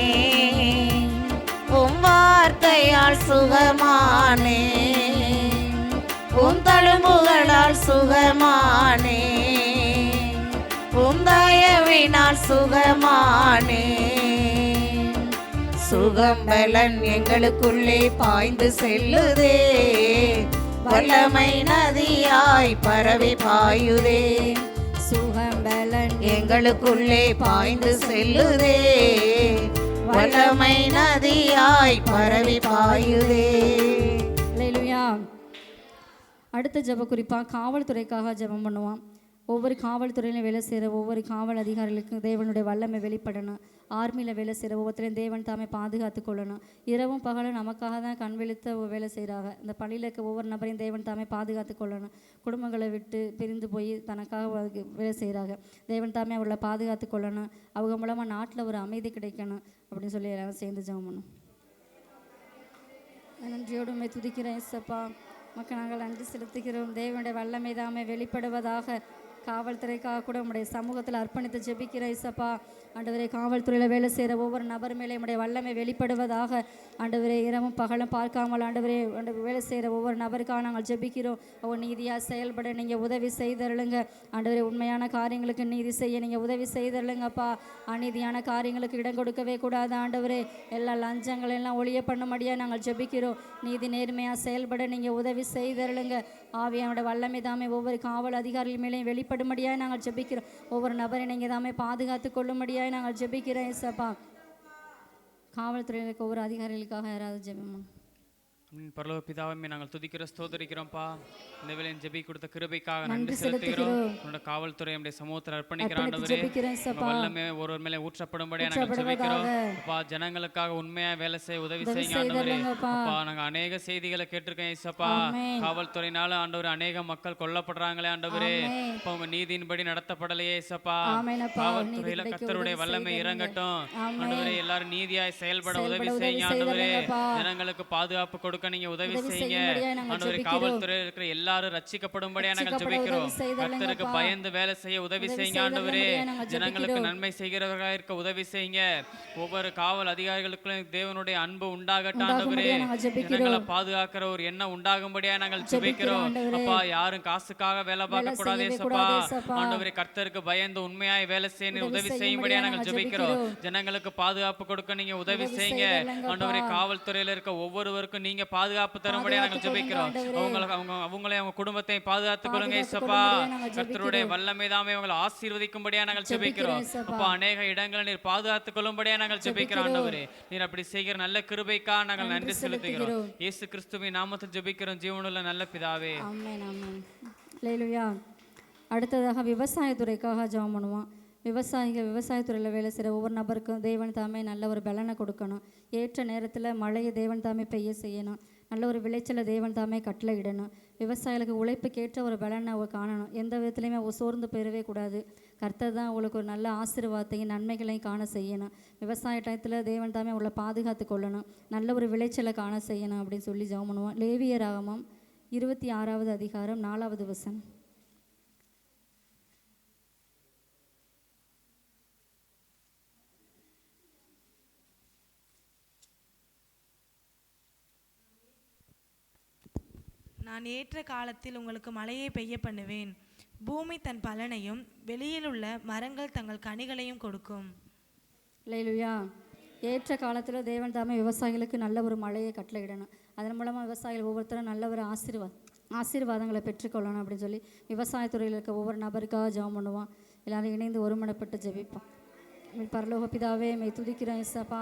உம் வார்த்தையால் சுகமானே, உம் தழும்புகளால் சுகமானே, உம் தயவினால் சுகமானே. சுகம் பலன் எங்களுக்குள்ளே பாய்ந்து செல்லுதே, வல்லமை நதியாய் பரவி பாயுதே. சுகம் பலன் எங்களுக்குள்ளே பாய்ந்து செல்லுதே, வல்லமை நதியாய் பரவி பாயுதே. அல்லேலூயா. அடுத்த ஜெப குறிப்பாக காவல்துறைக்காக ஜெபம் பண்ணுவான். ஒவ்வொரு காவல்துறையிலும் வேலை செய்கிற ஒவ்வொரு காவல் அதிகாரிகளுக்கும் தேவனுடைய வல்லமை வெளிப்படணும். ஆர்மியில் வேலை செய்கிற ஒவ்வொருத்தரையும் தேவன் தாமே பாதுகாத்து கொள்ளணும். இரவும் பகலும் நமக்காக தான் கண் விழித்த வேலை செய்கிறாங்க. இந்த பள்ளியில் இருக்க ஒவ்வொரு நபரையும் தேவன் தாமே பாதுகாத்து கொள்ளணும். குடும்பங்களை விட்டு பிரிந்து போய் தனக்காக வேலை செய்கிறாங்க. தேவன் தாமே அவளை பாதுகாத்து கொள்ளணும். அவங்க மூலமாக நாட்டில் ஒரு அமைதி கிடைக்கணும் அப்படின்னு சொல்லி எல்லாரும் சேர்ந்து ஜெபம் பண்ணணும். நன்றியோடு உண்மை துதிக்கிறேன் இயேசப்பா. மக்கள் நாங்கள் நன்றி செலுத்துகிறோம். தேவனுடைய வல்லமை தாமே வெளிப்படுவதாக. காவல்துறைக்காக கூட உங்களுடைய சமூகத்தில் அர்ப்பணித்து ஜெபிக்கிற இயேசப்பா. ஆண்டவரே, காவல்துறையில் வேலை செய்கிற ஒவ்வொரு நபர் மேலே உடைய வல்லமை வெளிப்படுவதாக. ஆண்டவரே, இரவும் பகலும் பார்க்காமல் ஆண்டவரே வேலை செய்கிற ஒவ்வொரு நபருக்காக நாங்கள் ஜெபிக்கிறோம். ஒவ்வொரு நீதியாக செயல்பட நீங்கள் உதவி செய்தருளுங்க. ஆண்டவரே, உண்மையான காரியங்களுக்கு நீதி செய்ய நீங்கள் உதவி செய்தருளுங்கப்பா. அநீதியான காரியங்களுக்கு இடம் கொடுக்கவே கூடாது. ஆண்டவரே, எல்லா லஞ்சங்களெல்லாம் ஒழிய பண்ணும்படியாக நாங்கள் ஜெபிக்கிறோம். நீதி நேர்மையாக செயல்பட நீங்கள் உதவி செய்தருளுங்க. ஆவியானோட வல்லமை தாமே ஒவ்வொரு காவல் அதிகாரிகள் மேலேயும் வெளிப்படும்படியாக நாங்கள் ஜெபிக்கிறோம். ஒவ்வொரு நபரை நீங்கள் தாமே பாதுகாத்து கொள்ளும்படியாக நாங்கள் ஜெபிக்கிறோம் இயேசப்பா. காவல்துறையிலுக்கு ஒவ்வொரு அதிகாரிகளுக்காக யாராவது ஜெபம். பரலோக பிதாவே, நாங்கள் துதிக்கிற ஸ்தோத்திரிக்கிறோம்ப்பா. இந்த வேளையில் ஜெபி கொடுத்த கிருபைக்காக நன்றி செலுத்துகிறோம். உன்னோட காவல்துறை நம்முடைய சமூகத்தில் அர்ப்பணிக்கிற ஆண்டவரே, வல்லமை ஒருவர் மேலே ஊற்றப்படும்படியாக நாங்கள் ஜெபிக்கிறோம். அப்பா, ஜனங்களுக்காக உண்மையா வேலை செய்ய உதவி செய்யுங்க ஆண்டவரே. அப்பா, நாங்கள் அநேக செய்திகளை கேட்டிருக்கோம் ஏசப்பா. காவல்துறையினால ஆண்டவரே அநேக மக்கள் கொல்லப்படுறாங்களே ஆண்டவரே. இப்போ உங்க நீதியின்படி நடத்தப்படலையே ஏசப்பா. காவல்துறையில கர்த்தருடைய வல்லமை இறங்கட்டும் ஆண்டவரே. எல்லாரும் நீதியாய் செயல்பட உதவி செய்யுங்க ஆண்டவரே. ஜனங்களுக்கு பாதுகாப்பு கொடுக்க நீங்க உதவி செய்யுங்க ஆண்டவரே. காவல்துறையில் இருக்கிற எல்லாரும் ரட்சிக்கப்படும்படியா நாங்கள் ஜெபிக்கிறோம். கர்த்தருக்கு பயந்து வேலை செய்ய உதவி செய்யுங்க ஆண்டவரே. ஜனங்களுக்கு நன்மை செய்கிறவர்களாக இருக்க உதவி செய்யுங்க. ஒவ்வொரு காவல் அதிகாரிகளுக்கும் தேவனுடைய அன்பு உண்டாகட்டும் ஆண்டவரே. ஜனங்களை பாதுகாக்கிற ஒரு எண்ணம் உண்டாகும்படியா நாங்கள் ஜெபிக்கிறோம். அப்பா, யாரும் காசுக்காக வேலை பார்க்க கூடாதே சப்பா. ஆண்டவரே, கர்த்தருக்கு பயந்து உண்மையாய் வேலை செய்ய உதவி செய்யும்படியா நாங்கள் ஜெபிக்கிறோம். ஜனங்களுக்கு பாதுகாப்பு கொடுக்க நீங்க உதவி செய்யுங்க ஆண்டவரே. காவல்துறையில இருக்க ஒவ்வொருவருக்கும் நீங்க பாதுகாப்பு தரும்படியா நாங்கள் ஜெபிக்கிறோம். அவங்களை அவங்க குடும்பத்தை பாதுகாத்துக் கொள்ளுங்க ஏசப்பா. கர்த்தருடைய வல்லமை தாமே அவங்களை ஆசீர்வதிக்கும்படியா நாங்கள் ஜெபிக்கிறோம். அப்பா, அநேக இடங்களை நீர் பாதுகாத்துக் கொள்ளும்படியா நாங்கள் ஜெபிக்கிறோம் ஆண்டவரே. நீர் அப்படி செய்கிற நல்ல கிருபைக்கா நாங்கள் நன்றி செலுத்துகிறோம். இயேசு கிறிஸ்துவின் நாமத்தில் ஜெபிக்கிறோம் ஜீவனுள்ள நல்ல பிதாவே. ஆமென், ஆமென். அல்லேலூயா. அடுத்ததாக விவசாயத்துறைக்காக ஜெபம் பண்ணுவோம். விவசாயத்துறையில் வேலை செய்கிற ஒவ்வொரு நபருக்கும் தேவன் தாமே நல்ல ஒரு பலனை கொடுக்கணும். ஏற்ற நேரத்தில் மழையை தேவன் தாமே பெய்ய செய்யணும். நல்ல ஒரு விளைச்சலை தேவன் தாமே கட்டளையிடணும். விவசாயிகளுக்கு உழைப்புக்கேற்ற ஒரு பலனை அவங்க காணணும். எந்த விதத்துலையுமே அவங்க சோர்ந்து போயிடவே கூடாது. கர்த்தர் தான் உங்களுக்கு ஒரு நல்ல ஆசீர்வாதத்தையும் நன்மைகளையும் காண செய்யணும். விவசாய டயத்தில் தேவன் தாமே அவங்களை பாதுகாத்து கொள்ளணும். நல்ல ஒரு விளைச்சலை காண செய்யணும் அப்படின்னு சொல்லி ஜெபம் பண்ணுவோம். லேவியராகமம் 26வது அதிகாரம் 4வது வசனம். நான் ஏற்ற காலத்தில் உங்களுக்கு மழையை பெய்ய பண்ணுவேன். பூமி தன் பலனையும் வெளியில் உள்ள மரங்கள் தங்கள் கனிகளையும் கொடுக்கும். அல்லேலூயா. ஏற்ற காலத்தில் தேவன் தாமே விவசாயிகளுக்கு நல்ல ஒரு மழையை கட்டளையிடணும். அதன் மூலமாக விவசாயிகள் ஒவ்வொருத்தரும் நல்ல ஒரு ஆசீர்வாதங்களை பெற்றுக்கொள்ளணும் அப்படின்னு சொல்லி விவசாயத்துறையில் இருக்க ஒவ்வொரு நபருக்காக ஜெபம் பண்ணுவான். எல்லாரும் இணைந்து ஒருமனப்பட்டு ஜெபிப்போம். பரலோக பிதாவே, மெய் துதிக்கிறோம் இயேசப்பா.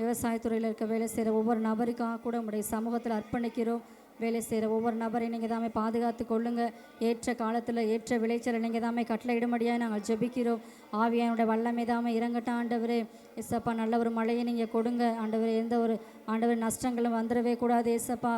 விவசாயத்துறையில் இருக்க வேலை செய்கிற ஒவ்வொரு நபருக்காக கூட உங்களுடைய சமூகத்தில் அர்ப்பணிக்கிறோம். வேலை செய்கிற ஒவ்வொரு நபரையும் நீங்கள் தாமே பாதுகாத்து கொள்ளுங்கள். ஏற்ற காலத்தில் ஏற்ற விளைச்சலை நீங்கள் தாமே கட்டளையிடும்படியாக நாங்கள் ஜெபிக்கிறோம். ஆவியானுடைய வல்லமை தாமே இறங்கட்டும் ஆண்டவரே. ஏசப்பா, நல்ல ஒரு மழையை நீங்கள் கொடுங்க ஆண்டவரே. எந்த ஒரு ஆண்டவர் நஷ்டங்களும் வந்துடவே கூடாது ஏசப்பா.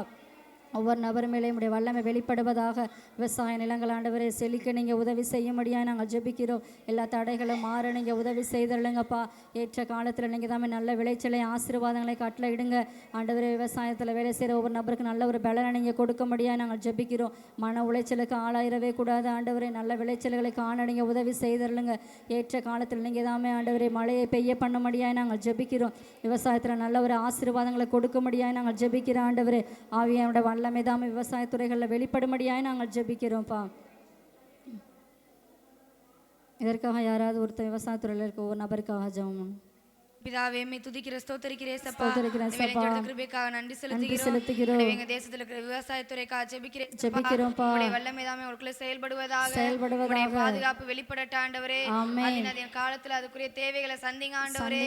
ஒவ்வொரு நபர் மேலே உடைய வல்லமை வெளிப்படுவதாக. விவசாய நிலங்கள் ஆண்டவரை செழிக்க நீங்கள் உதவி செய்யும்படியாக நாங்கள் ஜெபிக்கிறோம். எல்லா தடைகளும் மாற நீங்கள் உதவி செய்திருங்கப்பா. ஏற்ற காலத்தில் நீங்கள் தான் நல்ல விளைச்சலை ஆசீர்வாதங்களை கட்டளையிடுங்க ஆண்டவரே. விவசாயத்தில் வேலை செய்கிற ஒவ்வொரு நபருக்கு நல்ல ஒரு பலனை நீங்கள் கொடுக்கும்படியாக நாங்கள் ஜெபிக்கிறோம். மன உளைச்சலுக்கு ஆளாயிரவே கூடாது ஆண்டவரே. நல்ல விளைச்சல்களை காண நீங்கள் உதவி செய்திருங்க. ஏற்ற காலத்தில் நீங்கள் தாமே ஆண்டவரே மழையை பெய்ய பண்ணும்படியாக நாங்கள் ஜெபிக்கிறோம். விவசாயத்தில் நல்ல ஒரு ஆசீர்வாதங்களை கொடுக்கும்படியாக நாங்கள் ஜெபிக்கிறோம் ஆண்டவரே. ஆவியானோட வல்லமை தாமே விவசாயத்துறைகளில் வெளிப்படும்படியாக நாங்கள் ஜெபிக்கிறோம்ப்பா. இதற்காக யாராவது ஒருத்தர் விவசாயத்துறையில் இருக்க ஒவ்வொரு நபருக்காக ஜெபம். பிதாவே, மே துதிக்கிற ஸ்தோத்திரிக்கிறேன் சப்பா. கிருபைக்காக நன்றி செலுத்துகிறோம். எங்க தேசத்துல இருக்கிற விவசாயத்துறைக்காக ஜெபிக்கிறோம். வல்லமை தாமே அவர்களுக்குள்ள செயல்படுவதாக. பாதுகாப்பு வெளிப்படட்ட ஆண்டவரே. காலத்துல அதுக்குரிய தேவைகளை சந்திங்க ஆண்டவரே.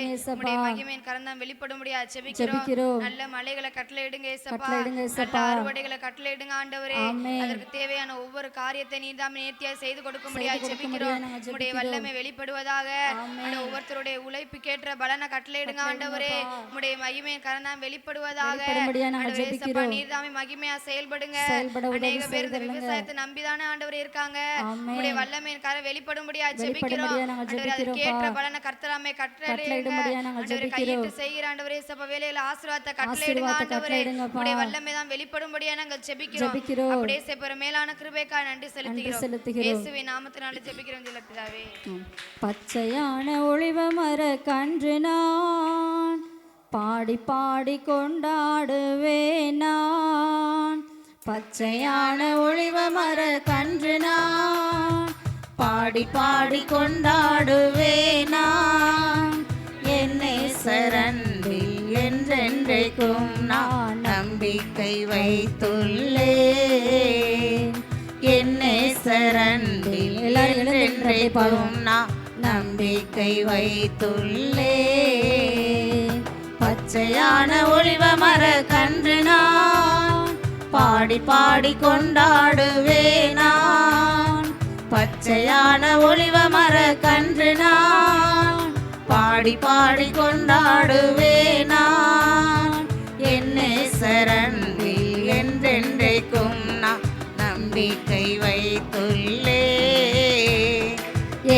மகிமையின் கரந்தான் வெளிப்படும்படியா ஜெபிக்கிறோம். நல்ல மலைகளை கட்டளையிடுங்க ஏசப்பா. நல்ல அறுவடைகளை கட்டளையிடுங்க ஆண்டவரே. அதற்கு தேவையான ஒவ்வொரு காரியத்தை நீர் தாமே நேர்த்தியா செய்து கொடுக்கும்படியா ஜெபிக்கிறோம். உம்முடைய வல்லமை வெளிப்படுவதாக. ஒவ்வொருத்தருடைய உழைப்பு கேட்ட பலனை கட்டளையிடுங்க ஆண்டவரே. உம்முடைய மகிமையின் கரந்தான் வெளிப்படுவதாக. நீர் தாமே மகிமையா செயல்படுங்க. அநேக பேர் இந்த விவசாயத்தை நம்பிதானே ஆண்டவரே இருக்காங்க. உம்முடைய வல்லமையின் கரம் வெளிப்படும்படியா ஜெபிக்கிறோம். அதற்கேற்ற பலனை கர்த்தராமே கட்டளையிடுங்க ஆண்டவரே. கையிட்டு செய்கிற ஆண்டவரே சப வேலையில ஆசீர்வாதத்தை கட்டளையிடுங்க ஆண்டவரே. உம்முடைய வல்லமை தான் வெளிப்படும்படியா நாங்கள் ஜெபிக்கிறோம். அப்படியே செப்பற மேலான கிருபைக்காக நன்றி செலுத்துகிறோம். இயேசுவின் நாமத்தினால ஜெபிக்கிறோம் ஜெல பிதாவே. பச்சையான ஒளிவ மர கன்று நான் பாடி பாடி கொண்டாடுவேன். நான் பச்சையான ஒளிவ மர கன்று நான் பாடி பாடி கொண்டாடுவேன். நான் என்னை சரண்டில் என்றென்றைக்கும் நான் நம்பிக்கை வைத்துள்ளேன். என்னை சரண்டில் என்றென்றைக்கும் நான் நம்பிக்கை வைத்துள்ளேன். பச்சையான ஒளிவ மர கன்று நான் பாடி பாடி கொண்டாடுவேன். நான் பச்சையான ஒளிவ மர கன்று நான் பாடி பாடி கொண்டாடுவேன். நான் என்னை சரண்டில் என்றென்றைக்கும் நான் நம்பிக்கை வைத்துள்ளேன்.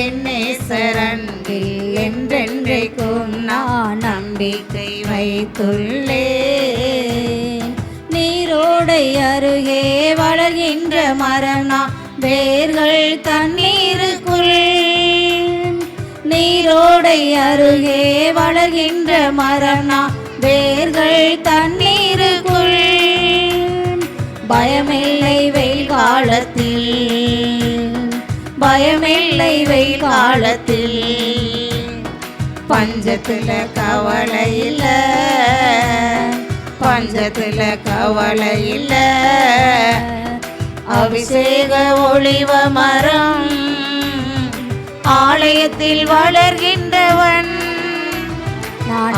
என்னை சரண்டில் என்றென்றைக்கும் நான் நம்பிக்கை வைத்துள்ளேன். நீரோடை அருகே வளர்கின்ற மரம் நான் வேர்கள் தண்ணீருக்குள். நீரோடை அருகே வளர்கின்ற மரம் நான் வேர்கள் தண்ணீருக்குள். பயமில்லை வெயில் காலத்தில், பயமில்லை வெயில் காலத்தில். பஞ்சத்துல கவலை இல்ல, பஞ்சத்துல கவலை இல்ல. அபிஷேக ஒளிவ மரம் ஆலயத்தில் வளர்கின்றவன்.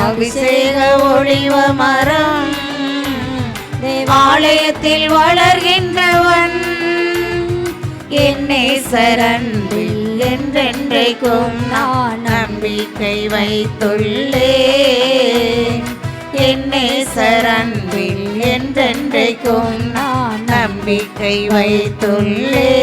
அபிஷேக ஒளிவ மரம் ஆலயத்தில் வளர்கின்றவன். என்னை சரண்டில் என்றென்றைக்கும் நான் நம்பிக்கை வைத்துள்ளேன். என்னை சரண்டில் என்றென்றைக்கும் நான் நம்பிக்கை வைத்துள்ளேன்.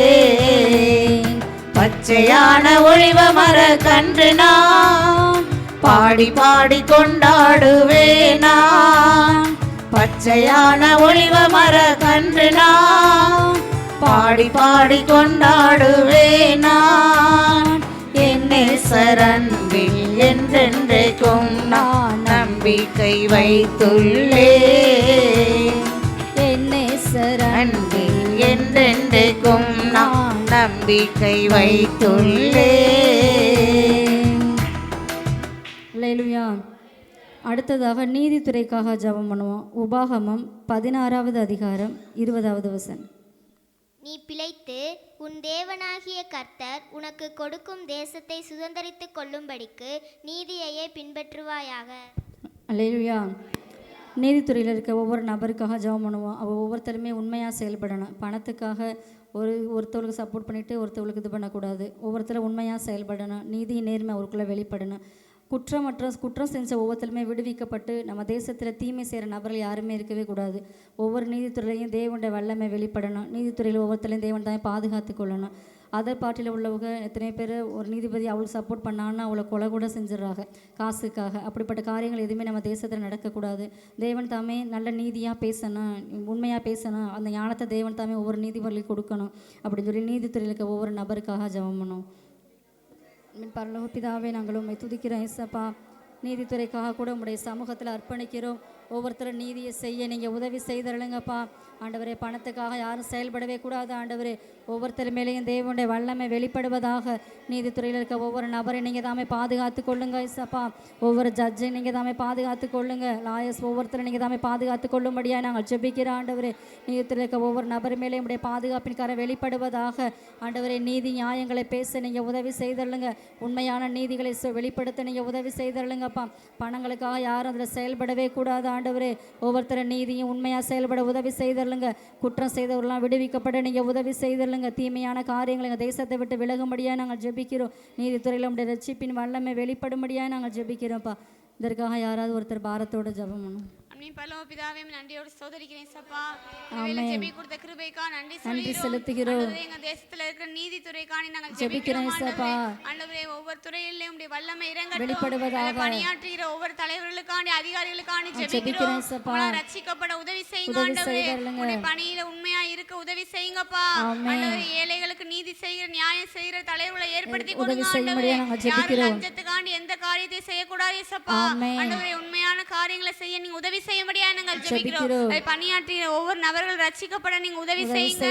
பச்சையான ஒளிவ மர கன்று நான் பாடி பாடி கொண்டாடுவேன். நான் பச்சையான ஒளிவ மர கன்று நான் பாடி பாடி கொண்டாடுவேன். நான் என்னை சரண்டில் என்றென்றைக்கும் நான் நம்பிக்கை வைத்துள்ளேன். என்னை சரண்டில் நம்பிக்கை வைத்துள்ளே. அல்லேலூயா. அடுத்ததாக நீதித்துறைக்காக ஜெபம் பண்ணுவோம். உபாகமம் 16வது அதிகாரம் 20வது வசனம். நீ பிழைத்து உன் தேவனாகிய கர்த்தர் உனக்கு கொடுக்கும் தேசத்தை சுதந்தரித்துக் கொள்ளும்படிக்கு நீதியையே பின்பற்றுவாயாக. அல்லேலூயா. நீதித்துறையில் இருக்க ஒவ்வொரு நபருக்காக ஜெபம் பண்ணுவோம். அவள் ஒவ்வொருத்தருமே உண்மையாக செயல்படணும். பணத்துக்காக ஒருத்தவங்களுக்கு சப்போர்ட் பண்ணிவிட்டு ஒருத்தவங்களுக்கு இது பண்ணக்கூடாது. ஒவ்வொருத்தரும் உண்மையாக செயல்படணும். நீதி நேர்மை அவருக்குள்ளே வெளிப்படணும். குற்றம் செஞ்ச ஒவ்வொருத்தருமே விடுவிக்கப்பட்டு நம்ம தேசத்தில் தீமை செய்கிற நபர்கள் யாருமே இருக்கவே கூடாது. ஒவ்வொரு நீதித்துறையிலையும் தேவனுடைய வல்லமை வெளிப்படணும். நீதித்துறையில் ஒவ்வொருத்தரையும் தேவன் தான் பாதுகாத்து கொள்ளணும். அதர் பார்ட்டியில் உள்ளவங்க எத்தனை பேர் ஒரு நீதிபதி அவளுக்கு சப்போர்ட் பண்ணான்னா அவளை கொலை கூட செஞ்சிடறாங்க காசுக்காக. அப்படிப்பட்ட காரியங்கள் எதுவுமே நம்ம தேசத்தில் நடக்கக்கூடாது. தேவன் தாமே நல்ல நீதியாக பேசணும், உண்மையாக பேசணும். அந்த ஞானத்தை தேவன் தாமே ஒவ்வொரு நீதிபதிகளுக்கு கொடுக்கணும் அப்படின்னு சொல்லி நீதித்துறையில் இருக்க ஒவ்வொரு நபருக்காக ஜெபம் பண்ணணும். பரலோக பிதாவே, நாங்கள் உம்மை துதிக்கிறோம் ஏசப்பா. நீதித்துறைக்காக கூட உம்முடைய சமூகத்தில் அர்ப்பணிக்கிறோம். ஒவ்வொருத்தரும் நீதியை செய்ய நீங்கள் உதவி செய்தருளுங்கப்பா. ஆண்டவரே, பணத்துக்காக யாரும் செயல்படவே கூடாது. ஆண்டவரே, ஒவ்வொருத்தர் மேலேயும் தேவனுடைய வல்லமை வெளிப்படுவதாக. நீதித்துறையில் இருக்க ஒவ்வொரு நபரையும் நீங்கள் தாமே பாதுகாத்து கொள்ளுங்க ஏசப்பா. ஒவ்வொரு ஜட்ஜையும் நீங்கள் தாமே பாதுகாத்து கொள்ளுங்க. லாயர்ஸ் ஒவ்வொருத்தரும் நீங்கள் தாமே பாதுகாத்து கொள்ளும்படியாக நாங்கள் ஜெபிக்கிறோம். ஆண்டவரே, நீதித்துறையில் இருக்க ஒவ்வொரு நபர் மேலேயும் உடைய பாதுகாப்பின் கரை வெளிப்படுவதாக. ஆண்டவரே, நீதி நியாயங்களை பேச நீங்கள் உதவி செய்தருளுங்க. உண்மையான நீதிகளை வெளிப்படுத்த நீங்கள் உதவி செய்தருளுங்கப்பா. பணங்களுக்காக யாரும் அதில் செயல்படவே கூடாது. ஆண்டவரே, ஒவ்வொருத்தரும் நீதியும் உண்மையாக செயல்பட உதவி செய்தருளுங்க. குற்றம் செய்தவர்களாம் விடுவிக்கப்பட நீங்கள் உதவி செய்தருளுங்க. தீமையான காரியங்கள் எங்கள் தேசத்தை விட்டு விலகும்படியாக நாங்கள் ஜெபிக்கிறோம். நீதித்துறையில் நம்முடைய ரட்சிப்பின் வல்லமை வெளிப்படும்படியாக நாங்கள் ஜெபிக்கிறோம்ப்பா. இதற்காக யாராவது ஒருத்தர் பாரத்தோட ஜெபம் பண்ணணும். பரலோக பிதாவே, நன்றியோடு ஸ்தோத்திரிக்கிறேன் ஏசப்பா. வேளை ஜெபி கொடுத்த கிருபைக்கா நன்றி செலுத்துகிறோம். எங்க தேசத்துல இருக்கிற நீதித்துறைக்கான நாங்கள் ஜெபிக்கிறோம் ஏசப்பா. ஆண்டவரே, ஒவ்வொரு துறையிலும் உம்முடைய வல்லமை இறங்கட்டும். வெளிப்படுவதாக. பணியாற்றுகிற ஒவ்வொரு தலைவர்களுக்கான அதிகாரிகளுக்கான ஜெபிக்கிறோம் ஜெபிக்கிறோம் ஏசப்பா. ரட்சிக்கப்பட உதவி செய்யுங்க ஆண்டவரே. உம்முடைய பணியில உண்மையா இருக்க உதவி செய்யுங்கப்பா. ஆண்டவரே, ஏழைகளுக்கு நீதி செய்கிற நியாயம் செய்கிற தலைவர்களை ஏற்படுத்தி கொடுங்க ஆண்டவரே. யாரும் லஞ்சத்துக்காண்டி எந்த காரியத்தை செய்யக்கூடாது ஏசப்பா. ஆண்டவரே, உண்மையான காரியங்களை செய்ய நீங்க உதவி செய்யும்படியா நாங்கள் ஜெபிக்கிறோம். பணியாற்றிய ஒவ்வொரு நபர்கள் ரட்சிக்கப்பட நீங்க உதவி செய்யுங்க.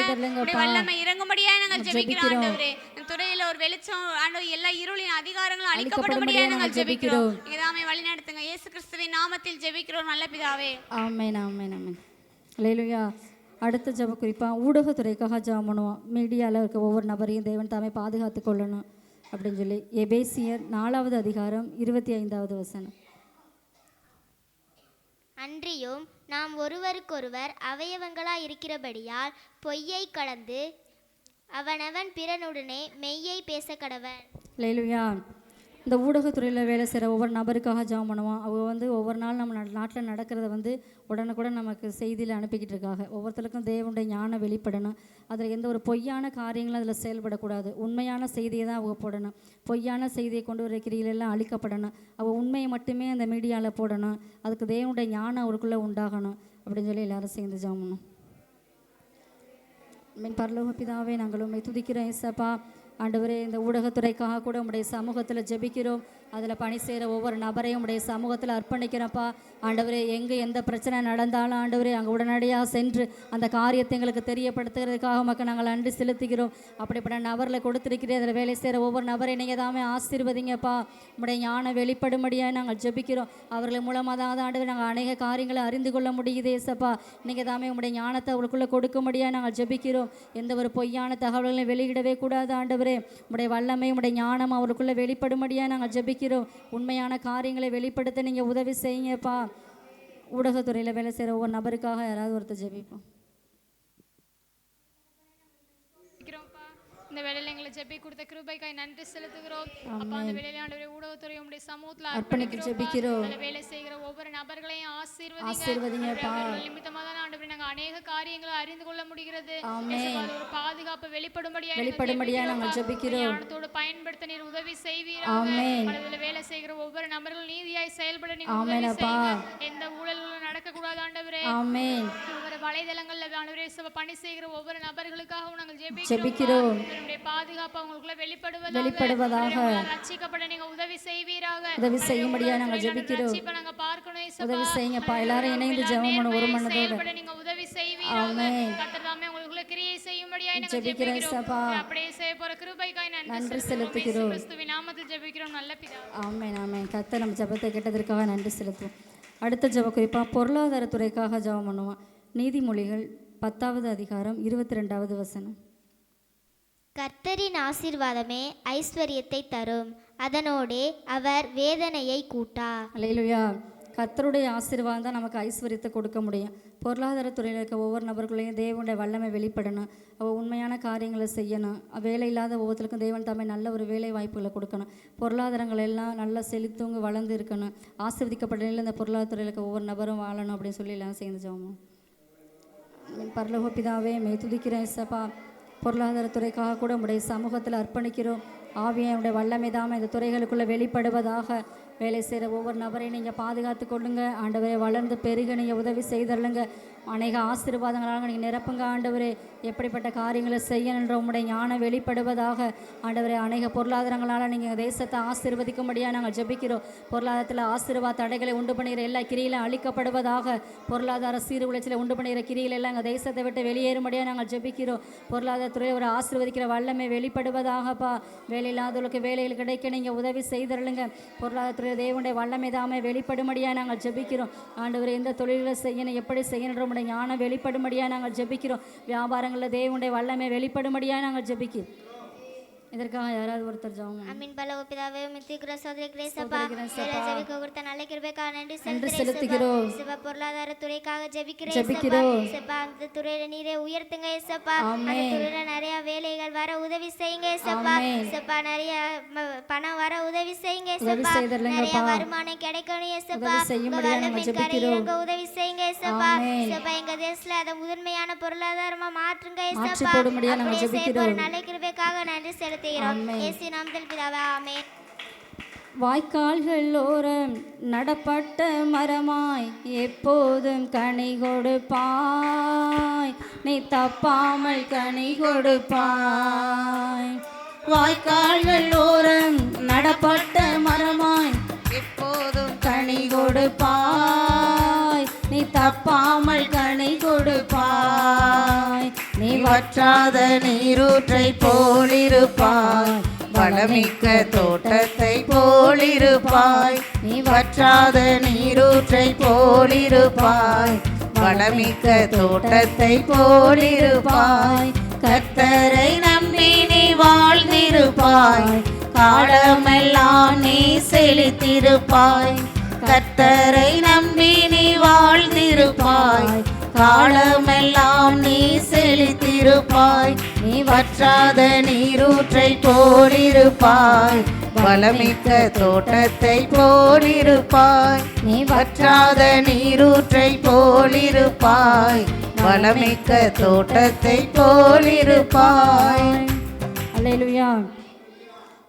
வல்லமை இறங்கும்படியா நாங்கள் ஜெபிக்கிறோம் ஆண்டவரே. துறையில ஒரு வெளிச்சம் ஆண்டவரே, எல்லா இருளின் அதிகாரங்களும் அழிக்கப்படும்படியா நாங்கள் ஜெபிக்கிறோம். நீங்கதாமே வழி நடத்துங்க. இயேசு கிறிஸ்துவின் நாமத்தில் ஜெபிக்கிறோம் நல்ல பிதாவே. ஆமென், ஆமென், ஆமென். அல்லேலூயா. அடுத்த ஜெப குறிப்பா ஊடகத்துறைக்காக ஜெபம் பண்ணுவோம். மீடியாவில் இருக்க ஒவ்வொரு நபரையும் தேவன் தாமே பாதுகாத்து கொள்ளணும் அப்படின்னு சொல்லி எபேசியர் 4வது அதிகாரம் 25வது வசனம். அன்றியும் நாம் ஒருவருக்கொருவர் அவயவங்களாய் இருக்கிறபடியால் பொய்யை கடந்து அவனவன் பிறனுடனே மெய்யை பேச கடவன். அல்லேலூயா. இந்த ஊடகத்துறையில் வேலை செய்கிற ஒவ்வொரு நபருக்காக ஜெபம் பண்ணுவோம். அவங்க ஒவ்வொரு நாள் நம்ம நாட்டில் நடக்கிறத உடனுக்குடன் நமக்கு செய்தியில் அனுப்பிக்கிட்டு இருக்காங்க. ஒவ்வொருத்தருக்கும் தேவனுடைய ஞானம் வெளிப்படணும். அதில் எந்த ஒரு பொய்யான காரியங்களும் அதில் செயல்படக்கூடாது. உண்மையான செய்தியை தான் அவங்க போடணும். பொய்யான செய்தியை கொண்டு வர கிரியிலெல்லாம் அழிக்கப்படணும். அவள் உண்மையை மட்டுமே அந்த மீடியாவில் போடணும். அதுக்கு தேவனுடைய ஞானம் அவருக்குள்ளே உண்டாகணும் அப்படின்னு சொல்லி எல்லாரும் சேர்ந்து ஜெபம் பண்ணணும். பரலோக பிதாவே, நாங்கள் உம்மை துதிக்கிறோம் ஏசப்பா. ஆண்டவரே, இந்த ஊடகத்துறைக்காக கூட உம்முடைய சமூகத்தில் ஜெபிக்கிறோம். அதில் பணி செய்கிற ஒவ்வொரு நபரையும் உடைய சமூகத்தில் அர்ப்பணிக்கிறப்பா. ஆண்டவரே, எங்கே எந்த பிரச்சனை நடந்தாலும் ஆண்டவரே அங்கே உடனடியாக சென்று அந்த காரியத்தை எங்களுக்கு தெரியப்படுத்துகிறதுக்காக மக்கள் நாங்கள் நன்றி செலுத்துகிறோம். அப்படிப்பட்ட நபரில் கொடுத்துருக்கிறேன். அதில் வேலை செய்கிற ஒவ்வொரு நபரை நீங்கள் தாமே ஆசீர்வதிங்கப்பா. உடைய ஞானம் வெளிப்படும்படியாக நாங்கள் ஜெபிக்கிறோம். அவர்கள் மூலமாக தான் ஆண்டவரே நாங்கள் அநேக காரியங்களை அறிந்து கொள்ள முடியுது ஏசப்பா. நீங்கள் தாமே உடைய ஞானத்தை அவர்களுக்குள்ளே கொடுக்கும்படியாக நாங்கள் ஜெபிக்கிறோம். எந்த ஒரு பொய்யான தகவல்களையும் வெளியிடவே கூடாது ஆண்டவரே. உடைய வல்லமை உடைய ஞானம் அவருக்குள்ளே வெளிப்படும்படியாக நாங்கள் ஜெபிக்கிறோம். உண்மையான காரியங்களை வெளிப்படுத்த நீங்கள் உதவி செய்யுங்கப்பா. ஊடகத்துறையில் வேலை செய்கிற ஒவ்வொரு நபருக்காக யாராவது ஒருத்தர் ஜெபிப்போம். இந்த வேளையில எங்களை ஜெபி கொடுத்த கிருபைக்காய் நன்றி செலுத்துகிறோம். அப்பா, அந்த வேளையில ஆண்டவரே ஊடகத்துறை உம்முடைய சமூகத்துல அர்ப்பணிக்கிறோம். அந்த வேலை செய்கிற ஒவ்வொரு நபர்களையும் ஆசீர்வதிங்கப்பா. நிமித்தமாக தான் ஆண்டவரே நாங்கள் அநேக காரியங்களை அறிந்து கொள்ள முடிகிறது. ஒரு பாதுகாப்பு வெளிப்படும்படியா நாங்கள் ஜெபிக்கிறோம். ஞானத்தோடு பயன்படுத்த நீர் உதவி செய்வீராக. வேலை செய்கிற ஒவ்வொரு நபர்களும் நீதியாய் செயல்பட நீங்க உதவி செய்யுங்க. எந்த ஊழல்களும் நடக்க கூடாது ஆண்டவரே. ஒவ்வொரு வலைதளங்கள்ல ஆண்டவரே பணி செய்கிற ஒவ்வொரு நபர்களுக்காக நாங்கள் ஜெபிக்கிறோம். பாதுகாப்பு அவங்களுக்குள்ள வெளிப்படுவதாக. ரட்சிக்கப்பட நீங்க உதவி செய்வீராக. உதவி செய்யும்படியா நாங்கள் ஜெபிக்கிறோம். நாங்க பார்க்கணும் இயேசுப்பா. உதவி செய்யுங்கப்பா. எல்லாரும் இணைந்து ஜெபம் பண்ண ஒரு மனதோட நீங்க உதவி செய்வீராக. கர்த்தர் தாமே உங்களுக்குள்ள கிரியை செய்யும்படி கொடுக்கும்படியாய் நாங்கள் ஜெபிக்கிறேன் ஜெபிக்கிறோம் ஏசப்பா. அப்படியே செய்ய போற கிருபைக்காய் நன்றி நன்றி செலுத்துகிறோம். கிறிஸ்துவின் நாமத்தில் ஜெபிக்கிறோம் நல்ல பிதாவே. ஆமென் ஆமென். கர்த்தர் நம்ம ஜெபத்தை கேட்டதற்காக நன்றி செலுத்துவோம். அடுத்த ஜெப குறிப்பாக பொருளாதாரத்துறைக்காக ஜெபம் பண்ணுவோம். நீதிமொழிகள் 10வது அதிகாரம் 22வது வசனம். கர்த்தரின் ஆசீர்வாதமே ஐஸ்வர்யத்தை தரும், அதனோடே அவர் வேதனையை கூட்டா. அல்லேலூயா. கர்த்தருடைய ஆசீர்வாதம் தான் நமக்கு ஐஸ்வர்யத்தை கொடுக்க முடியும். பொருளாதாரத்துறையில் இருக்க ஒவ்வொரு நபர்களையும் தேவனுடைய வல்லமை வெளிப்படணும். அவள் உண்மையான காரியங்களை செய்யணும். வேலை இல்லாத ஒவ்வொருத்தருக்கும் தேவன் தாமே நல்ல ஒரு வேலை வாய்ப்புகளை கொடுக்கணும். பொருளாதாரங்கள் எல்லாம் நல்லா செழித்தவங்க வளர்ந்து இருக்கணும். ஆசீர்வதிக்கப்பட்ட நிலையில் இந்த பொருளாதாரத்துறையில் இருக்க ஒவ்வொரு நபரும் வாழணும் அப்படின்னு சொல்லி எல்லாம் சேர்ந்து ஜெபம். பரலோக பிதாவே, மே துதிக்கிறேன் ஏசப்பா. பொருளாதாரத்துறைக்காக கூட உடைய சமூகத்தில் அர்ப்பணிக்கிறோம். ஆவியனுடைய வல்லமை தாமே இந்த துறைகளுக்குள்ளே வெளிப்படுவதாக. வேலை செய்கிற ஒவ்வொரு நபரையும் நீங்கள் பாதுகாத்து கொள்ளுங்க ஆண்டவரே. வளர்ந்து பெருக நீங்கள் உதவி செய்தருளுங்க. அநேக ஆசீர்வாதங்களாக நீங்கள் நிரப்புங்க ஆண்டவரே. எப்படிப்பட்ட காரியங்களை செய்யணுன்ற உங்களுடைய ஞானம் வெளிப்படுவதாக ஆண்டவரே. அநேக பொருளாதாரங்களால் நீங்கள் தேசத்தை ஆசீர்வதிக்கும்படியாக நாங்கள் ஜெபிக்கிறோம். பொருளாதாரத்தில் ஆசீர்வாத தடைகளை உண்டு பண்ணுகிற எல்லா கிரியிலும் அழிக்கப்படுவதாக. பொருளாதார சீர்குலைச்சலை உண்டு பண்ணுகிற கிரியில் எல்லாம் எங்கள் தேசத்தை விட்டு வெளியேறும்படியாக நாங்கள் ஜெபிக்கிறோம். பொருளாதாரத்துறையில் ஒரு ஆசீர்வதிக்கிற வல்லமை வெளிப்படுவதாகப்பா. வேலை இல்லாதவர்களுக்கு வேலைகள் கிடைக்க நீங்கள் உதவி செய்தருளுங்க. பொருளாதாரத்துறை தேவனுடைய வல்லமை தாமே வெளிப்படும்படியாக நாங்கள் ஜெபிக்கிறோம் ஆண்டவரே. எந்த தொழில்களை செய்யணும், எப்படி செய்யணுன்ற உடைய ஞானம் வெளிப்படும்படியாக நாங்கள் ஜெபிக்கிறோம். வியாபாரங்களில் தேவனுடைய வல்லமை வெளிப்படும்படியாக நாங்கள் ஜெபிக்கிறோம். இதற்காக யாராவது ஒருத்தர் ஜெபம். அமீன். பரலோக பிதாவே, மித்திக்கிற சகோதரி கிரேசப்பா, ஜெபிக்க கொடுத்த நல்ல கிருபைக்காக நன்றி செலுத்துகிறோம். ஏசப்பா. பொருளாதார துறைக்காக ஜெபிக்கிறோம். ஜெபிக்கிறோம். அந்த துறையில நீரே உயர்த்துங்க ஏசப்பா. அந்த துறையில நிறைய வேலைகள் வர உதவி செய்யுங்க ஏசப்பா. ஏசப்பா, நிறைய பணம் வர உதவி செய்யுங்க ஏசப்பா. நிறைய வருமானம் கிடைக்கணும் ஏசப்பா. கரையிறங்க உதவி செய்யுங்க ஏசப்பா. ஏசப்பா, எங்க தேசத்துல அதை முதன்மையான பொருளாதாரமா மாற்றுங்க ஏசப்பா. அப்படியே செய்ய நல்ல கிருபைக்காக நன்றி செலுத்துகிறோம். இயேசு நாமத்தில் பிதாவே, ஆமென். வாய்க்கால்கள் ஓரம் நடப்பட்ட மரமாய் எப்போதும் கனி கொடுப்பாய், நீ தப்பாமல் கனி கொடுப்பாய். வாய்க்கால்கள் ஓரம் நடப்பட்ட மரமாய் எப்போதும் கனி கொடுப்பாய், நீ தப்பாமல் கனி கொடுப்பாய். நீ வற்றாத நீரூற்றை போலிருப்பாய், வளமிக்க தோட்டத்தை போலிருப்பாய். நீ வற்றாத நீரூற்றை போலிருப்பாய், வளமிக்க தோட்டத்தை போலிருப்பாய். கர்த்தரை நம்பி நீ வாழ்ந்திருப்பாய், காலமெல்லாம் நீ செழித்திருப்பாய். கர்த்தரை நம்பி நீ வாழ்ந்திருப்பாய், காலமெல்லாம் நீ செழித்திருப்பாய். நீ வற்றாத நீரூற்றை போலிருப்பாய், வளமிக்க தோட்டத்தை போலிருப்பாய். நீ வற்றாத நீரூற்றை போலிருப்பாய், வளமிக்க தோட்டத்தை போலிருப்பாய். அல்லேலூயா.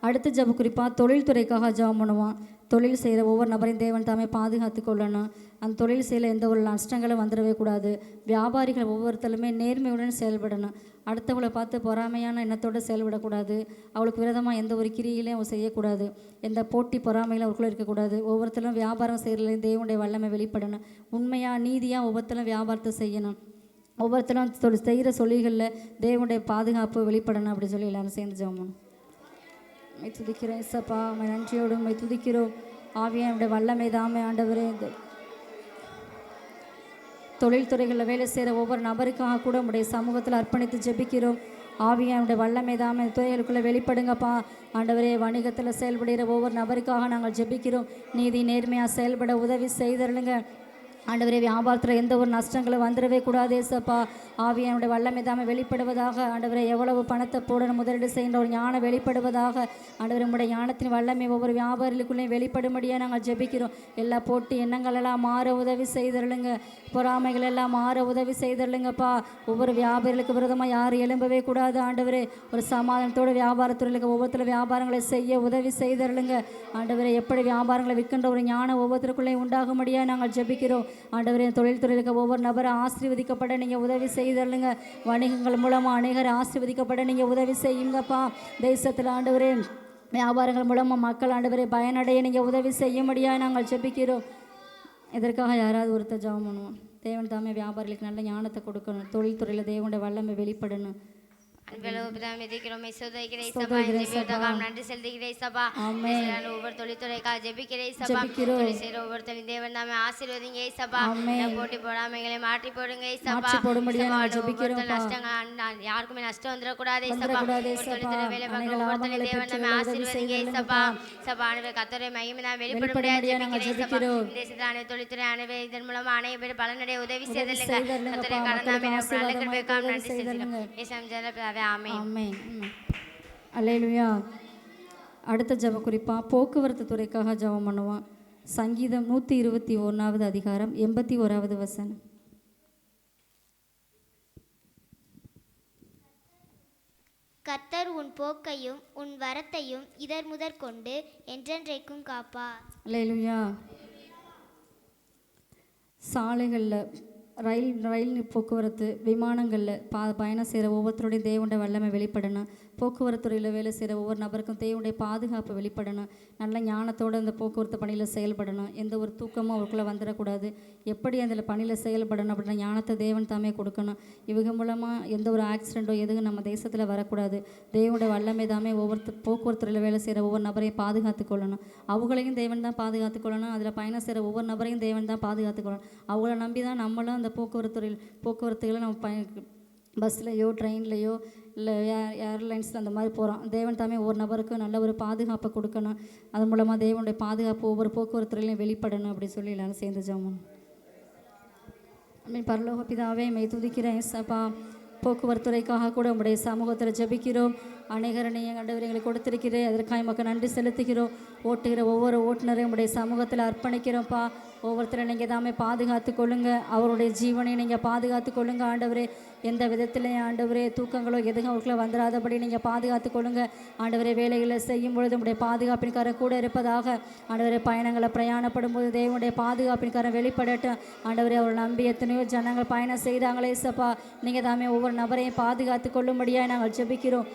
அடுத்த ஜெப குறிப்பாக தொழில்துறைக்காக ஜெபம் பண்ணுவான். தொழில் செய்கிற ஒவ்வொரு நபரையும் தேவன் தாமே பாதுகாத்து கொள்ளணும். அந்த தொழில் செய்யல எந்த ஒரு நஷ்டங்களும் வந்துடவே கூடாது. வியாபாரிகள் ஒவ்வொருத்தருமே நேர்மையுடன் செயல்படணும். அடுத்தவங்களை பார்த்து பொறாமையான எண்ணத்தோடு செயல்படக்கூடாது. அவளுக்கு விரோதமாக எந்த ஒரு கிரியிலையும் அவள் செய்யக்கூடாது. எந்த போட்டி பொறாமையிலும் அவருக்குள்ளே இருக்கக்கூடாது. ஒவ்வொருத்தரும் வியாபாரம் செய்கிறதுலையும் தேவனுடைய வல்லமை வெளிப்படணும். உண்மையாக நீதியாக ஒவ்வொருத்தரும் வியாபாரத்தை செய்யணும். ஒவ்வொருத்தரும் செய்கிற சொல்லிகளில் தேவனுடைய பாதுகாப்பு வெளிப்படணும் அப்படின்னு சொல்லி எல்லாரும் சேர்ந்து ஜெபம். துதிக்கிறேன் ஏசப்பா, நன்றியோடு துதிக்கிறோம். ஆவியானுடைய வல்லமை தாமே ஆண்டவரே. இந்த தொழில்துறைகளில் வேலை செய்கிற ஒவ்வொரு நபருக்காக கூட உடைய சமூகத்தில் அர்ப்பணித்து ஜெபிக்கிறோம். ஆவியானுடைய வல்லமை தாமே துறைகளுக்குள்ளே வெளிப்படுங்கப்பா ஆண்டவரே. வணிகத்தில் செயல்படுகிற ஒவ்வொரு நபருக்காக நாங்கள் ஜெபிக்கிறோம். நீதி நேர்மையாக செயல்பட உதவி செய்தருளுங்க ஆண்டவரே. வியாபாரத்தில் எந்த ஒரு நஷ்டங்களும் வந்துடவே கூடாது ஏசப்பா. ஆவியானுடைய வல்லமை தாமே வெளிப்படுவதாக ஆண்டவரே. எவ்வளவு பணத்தை போடணும், முதலீடு செய்கின்ற ஒரு ஞானம் வெளிப்படுவதாக ஆண்டவரே. உங்களுடைய ஞானத்தின் வல்லமை ஒவ்வொரு வியாபாரிகளுக்குள்ளேயும் வெளிப்படும்படியாக நாங்கள் ஜெபிக்கிறோம். எல்லா போட்டி எண்ணங்கள் எல்லாம் மாற உதவி செய்தருளுங்க. பொறாமைகள் எல்லாம் மாற உதவி செய்தருளுங்கப்பா. ஒவ்வொரு வியாபாரிகளுக்கு விரோதமாக யாரும் எழும்பவே கூடாது ஆண்டவரே. ஒரு சமாதானத்தோடு வியாபாரத்துறைகளுக்கு ஒவ்வொருத்தரும் வியாபாரங்களை செய்ய உதவி செய்தருளுங்க ஆண்டவரே. எப்படி வியாபாரங்களை விற்கின்ற ஒரு ஞானம் ஒவ்வொருத்தருக்குள்ளேயும் உண்டாகும்படியாக நாங்கள் ஜெபிக்கிறோம் ஆண்டவரே. தொழில்துறையிலுக்கு ஒவ்வொரு நபரும் ஆசீர்வதிக்கப்பட நீங்கள் உதவி செய்தருளுங்க. வணிகங்கள் மூலமாக அநேகர் ஆசீர்வதிக்கப்பட நீங்கள் உதவி செய்யுங்கப்பா. தேசத்தில் ஆண்டவரே வியாபாரங்கள் மூலமாக மக்கள் ஆண்டவரே பயனடைய நீங்கள் உதவி செய்யும்படியாக நாங்கள் ஜெபிக்கிறோம். இதற்காக யாராவது ஒருத்தர் ஜெபம் பண்ணுவோம். தேவன் தாமே வியாபாரிகளுக்கு நல்ல ஞானத்தை கொடுக்கணும். தொழில்துறையில் தேவனுடைய வல்லமை வெளிப்படணும். நன்றி செலுத்துகிறேன் சபா. ஒவ்வொரு தொழில்துறைக்காக ஜெபிக்கிறேன் சபா. தொழில் செய்கிற ஒவ்வொருத்தரையும் தேவன் தாமே ஆசீர்வதிங்க சபா. போட்டி போடாமைகளை மாற்றி போடுங்க சபா. நஷ்டங்கள் யாருக்குமே நஷ்டம் வந்துடக்கூடாது சபா. தொழில்துறை வேலை பார்க்குற ஒவ்வொருத்தரையும் தேவன் தாமே ஆசீர்வதிங்க சபா. சபா அனைவரும் கர்த்தருடைய மகிமை தான் வெளிப்பட முடியாது ஜெபிக்கிறேன் சபா. தேசத்தில் அனைத்து தொழில்துறை அனைவரும் இதன் மூலமா அனைவரும் பலனடைய உதவி செய்திருங்க. கர்த்தருடைய கரந்தாமே நன்றி செலுத்துகிறேன். ஆமென். அல்லேலூயா. அடுத்த ஜெப குறிப்பா போக்குவரத்து துறைக்காக ஜெபம் பண்ணுவோம். சங்கீதம் 121 அதிகாரம் 81 வசனம். கர்த்தர் உன் போக்கையும் உன் வரத்தையும் இதர் முதற் கொண்டு என்றென்றைக்கும் காப்பார். அல்லேலூயா. சாலைகளில் ரயில் போக்குவரத்து, விமானங்களில் பயணம் செய்கிற ஒவ்வொருத்தருடைய தேவனுடைய வல்லமை வெளிப்படணும். போக்குவரத்துறையில் வேலை செய்கிற ஒவ்வொரு நபருக்கும் தேவனுடைய பாதுகாப்பு வெளிப்படணும். நல்ல ஞானத்தோடு அந்த போக்குவரத்து பணியில் செயல்படணும். எந்த ஒரு தூக்கமும் அவருக்குள்ளே வந்துடக்கூடாது. எப்படி அதில் பணியில் செயல்படணும் அப்படின்ற ஞானத்தை தேவன் தாமே கொடுக்கணும். இவங்க மூலமாக எந்த ஒரு ஆக்சிடெண்ட்டோ எதுவும் நம்ம தேசத்தில் வரக்கூடாது. தேவனுடைய வல்லமை தாமே போக்குவரத்துறையில் வேலை செய்கிற ஒவ்வொரு நபரையும் பாதுகாத்து கொள்ளணும். அவங்களையும் தேவன் தான் பாதுகாத்து கொள்ளணும். அதில் பயணம் செய்கிற ஒவ்வொரு நபரையும் தேவன் தான் பாதுகாத்து கொள்ளணும். அவங்கள நம்பி தான் நம்மளும் அந்த போக்குவரத்துகளை நம்ம பஸ்லையோ ட்ரெயின்லையோ இல்லை ஏர்லைன்ஸில் அந்த மாதிரி போகிறோம். தேவன் தாமே ஒவ்வொரு நபருக்கும் நல்ல ஒரு பாதுகாப்பை கொடுக்கணும். அதன் மூலமாக தேவனுடைய பாதுகாப்பு ஒவ்வொரு போக்குவரத்துலையும் வெளிப்படணும் அப்படின்னு சொல்லி எல்லாரும் சேர்ந்து ஜெபம். பரலோக பிதாவே மை துதிக்கிறேன் ஏசப்பா. போக்குவரத்துறைக்காக கூட உங்களுடைய சமூகத்தில் ஜெபிக்கிறோம். அநேகரை நீங்கள் ஆண்டவரே எங்களுக்கு கொடுத்திருக்கிறேன். அதற்காக மக்கள் நன்றி செலுத்துகிறோம். ஓட்டுகிற ஒவ்வொரு ஓட்டுநரையும் உங்களுடைய சமூகத்தில் அர்ப்பணிக்கிறோம்ப்பா. ஒவ்வொருத்தரும் நீங்கள் தாமே பாதுகாத்து கொள்ளுங்க. அவருடைய ஜீவனை நீங்கள் பாதுகாத்து கொள்ளுங்க ஆண்டவரே. எந்த விதத்திலையும் ஆண்டவரே தூக்கங்களோ எதுவும் அவருக்குள்ள வந்துடாதபடி நீங்கள் பாதுகாத்து கொள்ளுங்க ஆண்டவரே. வேலைகளை செய்யும் பொழுது உங்களுடைய பாதுகாப்பின் கரம் கூட இருப்பதாக ஆண்டவரே. பயணங்களை பிரயாணப்படும் போது தேவனுடைய பாதுகாப்பின் கரம் வெளிப்படட்டும் ஆண்டவரே. அவர் நம்பி எத்தனையோ ஜனங்கள் பயணம் செய்தாங்களே சப்பா. நீங்கள் தாமே ஒவ்வொரு நபரையும் பாதுகாத்து கொள்ளும்படியாக நாங்கள் ஜெபிக்கிறோம்.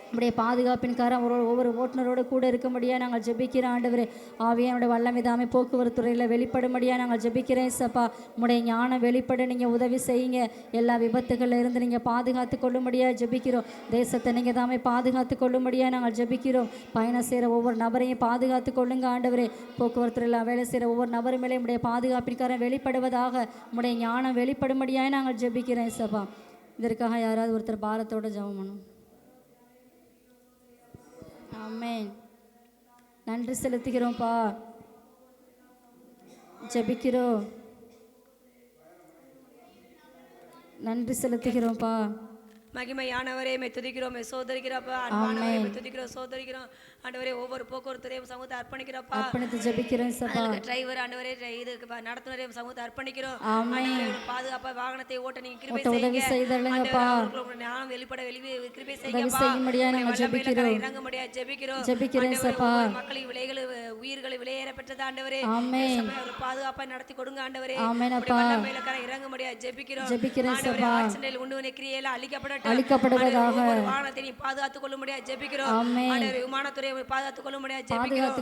நம்முடைய பாதுகாப்பின் காரம் ஒவ்வொரு ஓட்டுநரோடு கூட இருக்கும்படியாக நாங்கள் ஜெபிக்கிறோம் ஆண்டவரே. ஆவியானுடைய வல்லமை தாமே போக்குவரத்துறையில் வெளிப்படும்படியாக நாங்கள் ஜெபிக்கிறேன் சப்பா. உங்களுடைய ஞானம் வெளிப்பட நீங்கள் உதவி செய்யுங்க. எல்லா விபத்துகளில் இருந்து நீங்கள் பாதுகாத்து கொள்ளும்படியாக ஜெபிக்கிறோம். தேசத்தை நீங்கள் தாமே பாதுகாத்து கொள்ளும்படியாக நாங்கள் ஜெபிக்கிறோம். பயணம் செய்கிற ஒவ்வொரு நபரையும் பாதுகாத்து கொள்ளுங்க ஆண்டவரே. போக்குவரத்துறையில் வேலை செய்கிற ஒவ்வொரு நபர் மேலே உங்களுடைய பாதுகாப்பின் காரம் வெளிப்படுவதாக உங்களுடைய ஞானம் வெளிப்படும்படியாக நாங்கள் ஜெபிக்கிறேன் சப்பா. இதற்காக யாராவது ஒருத்தர் பாரத்தோடு ஜெபம் பண்ணணும். ஆமென். நன்றி செலுத்துகிறோம்ப்பா. ஜெபிக்கிறோம். நன்றி செலுத்துகிறோம்ப்பா. மகிமையானவரே மை துதிக்கிறோம், மை சோதரிக்கிறப்பா. அன்பானவரே மை துதிக்கிறோம், சோதரிக்கிறோம் ஆண்டவரே. ஒவ்வொரு போக்குவரத்துறையும் சமூகத்தை அர்ப்பணிக்கிறப்பா. அர்ப்பணித்து ஜெபிக்கிறோம் சப்பா. டிரைவர் ஆண்டவரே இதுக்கு நடத்துனரையும் சமூகத்தை அர்ப்பணிக்கிறோம். ஆமென். பாதுகாப்பா வாகனத்தை ஓட்ட நீங்க கிருபை செய்யுங்கப்பா. ஞானம் வெளிப்பட கிருபை செய்யும்படியா நாங்கள் ஜெபிக்கிறோம். இறங்கும்படியா ஜெபிக்கிறோம். ஜெபிக்கிறேன் சப்பா. மக்களின் உயிர்களை விலையேற பெற்றது ஆண்டவரே. ஆமென். பாதுகாப்பா நடத்தி கொடுங்க ஆண்டவரே. ஆமென் அப்பா. இறங்கும்படியா ஜெபிக்கிறோம். ஜெபிக்கிறேன் சப்பா. ஆக்சிடென்ட் உண்டு கிரியையில அழிக்கப்படுவதாக வாகனத்தை நீ பாதுகாத்துக் கொள்ளும்படியா ஜெபிக்கிறோம். ஆண்டவரே விமானத்துறை பாதுகாத்துக் கொள்ளும்படியா ஜெபிக்கிறோம்.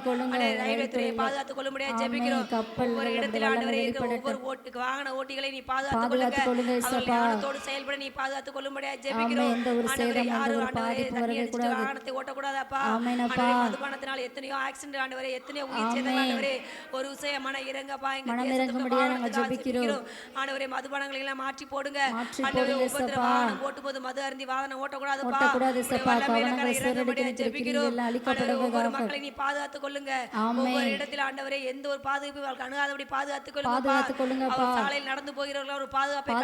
ரயில்வே துறையை பாதுகாத்துக் கொள்ளும்படியா ஜெபிக்கிறோம். ஒவ்வொரு இடத்துல ஆண்டவரே இருக்கிற ஒவ்வொரு வாகன ஓட்டிகளை நீ பாதுகாத்துக் கொள்ளுங்க. ஞானத்தோடு செயல்பட நீ பாதுகாத்துக் கொள்ளும்படியா ஜெபிக்கிறோம். ஆண்டவரே யாரும் ஆண்டவரே வாகனத்தை ஓட்டக்கூடாதப்பா. மதுபானத்தினால் எத்தனையோ ஆக்சிடென்ட் ஆண்டவரே, எத்தனையோ உயிர் சேதம் ஆண்டவரே. ஒரு விஷயமான இறங்கப்பா ஜெபிக்கிறோம் ஆண்டவரே. மதுபானங்களை எல்லாம் மாற்றி போடுங்க ஆண்டவரே. ஒவ்வொரு வாகனம் ஓட்டும் போது மது அருந்தி வாகனம் ஓட்டக்கூடாதுப்பா. ஜெபிக்கிறோம். ஒவ்வொரு மக்களை நீ பாதுகாத்துக் கொள்ளுங்க. ஒவ்வொரு இடத்துல ஆண்டவரே எந்த ஒரு பாதுகாப்பு அணுகாதபடி பாதுகாத்துக் கொள்ளுங்க. சாலையில் நடந்து போகிறவர்கள் ஒரு பாதுகாப்பை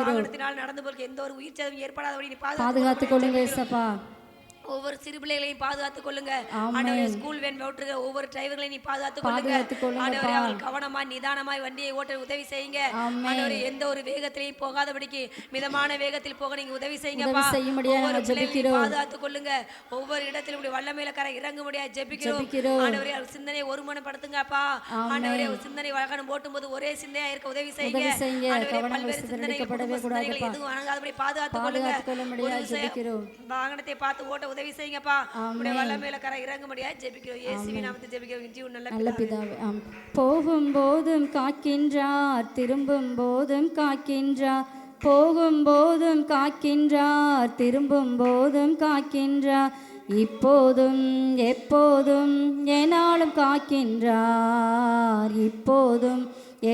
வாகனத்தினால் நடந்து போக எந்த ஒரு உயிர் சேதம் ஏற்படாதபடி நீ பாதுகாத்துக் கொள்ளுங்க. ஒவ்வொரு சிறு பிள்ளைகளையும் பாதுகாத்துக் கொள்ளுங்க ஆண்டவரே. ஸ்கூல் வேன் ஓட்டுகிற ஒவ்வொரு டிரைவர்களையும் நீ பாதுகாத்துக் கொள்ளுங்க ஆண்டவரே. அவர்கள் கவனமாய் நிதானமாய் வண்டியை ஓட்ட உதவி செய்யுங்க ஆண்டவரே. எந்த ஒரு வேகத்திலையும் போகாதபடிக்கு மிதமான வேகத்தில் போக நீங்க உதவி செய்யுங்கப்பா. ஒவ்வொரு பிள்ளைகளையும் பாதுகாத்துக் கொள்ளுங்க. ஒவ்வொரு இடத்திலும் இப்படி வல்லமையில கரை இறங்கும்படியா ஜெபிக்கிறோம் ஆண்டவரே. அவர் சிந்தனை ஒருமனப்படுத்துங்கப்பா ஆண்டவரே. சிந்தனை வாகனம் ஓட்டும் போது ஒரே சிந்தையா இருக்க உதவி செய்யுங்க ஆண்டவரே. பல்வேறு சிந்தனைகள் எதுவும் அணுகாதபடி பாதுகாத்துக் கொள்ளுங்க. வாகனத்தை பார்த்து ஓட்ட உதவி செய்யுங்கப்பா. உம்முடைய வல்லமையில கரை இறங்கும்படியா ஜெபிக்கிறோம். இயேசுவின் நாமத்தில் ஜெபிக்கிறோம் ஜீவன் நல்ல பிதாவே. போகும் போதும் காக்கின்றார், திரும்பும் போதும் காக்கின்றார், போகும்போதும் காக்கின்றார், திரும்பும் போதும் காக்கின்றார், இப்போதும் எப்போதும் என்னாலும் காக்கின்றார், இப்போதும்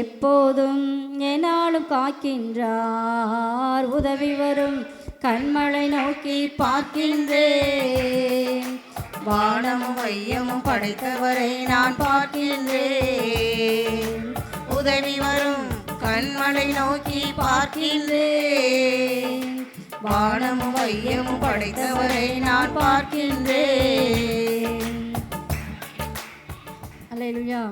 எப்போதும் என்னாலும் காக்கின்றார். உதவி வரும் கண்மலை நோக்கி பார்க்கின்றேன், வானமும் வையமும் படைத்தவரை நான் பார்க்கின்றேன். உதவி வரும் கண்மலை நோக்கி பார்க்கின்றேன், வானமும் வையமும் படைத்தவரை நான் பார்க்கின்றேன். அல்லேலூயா.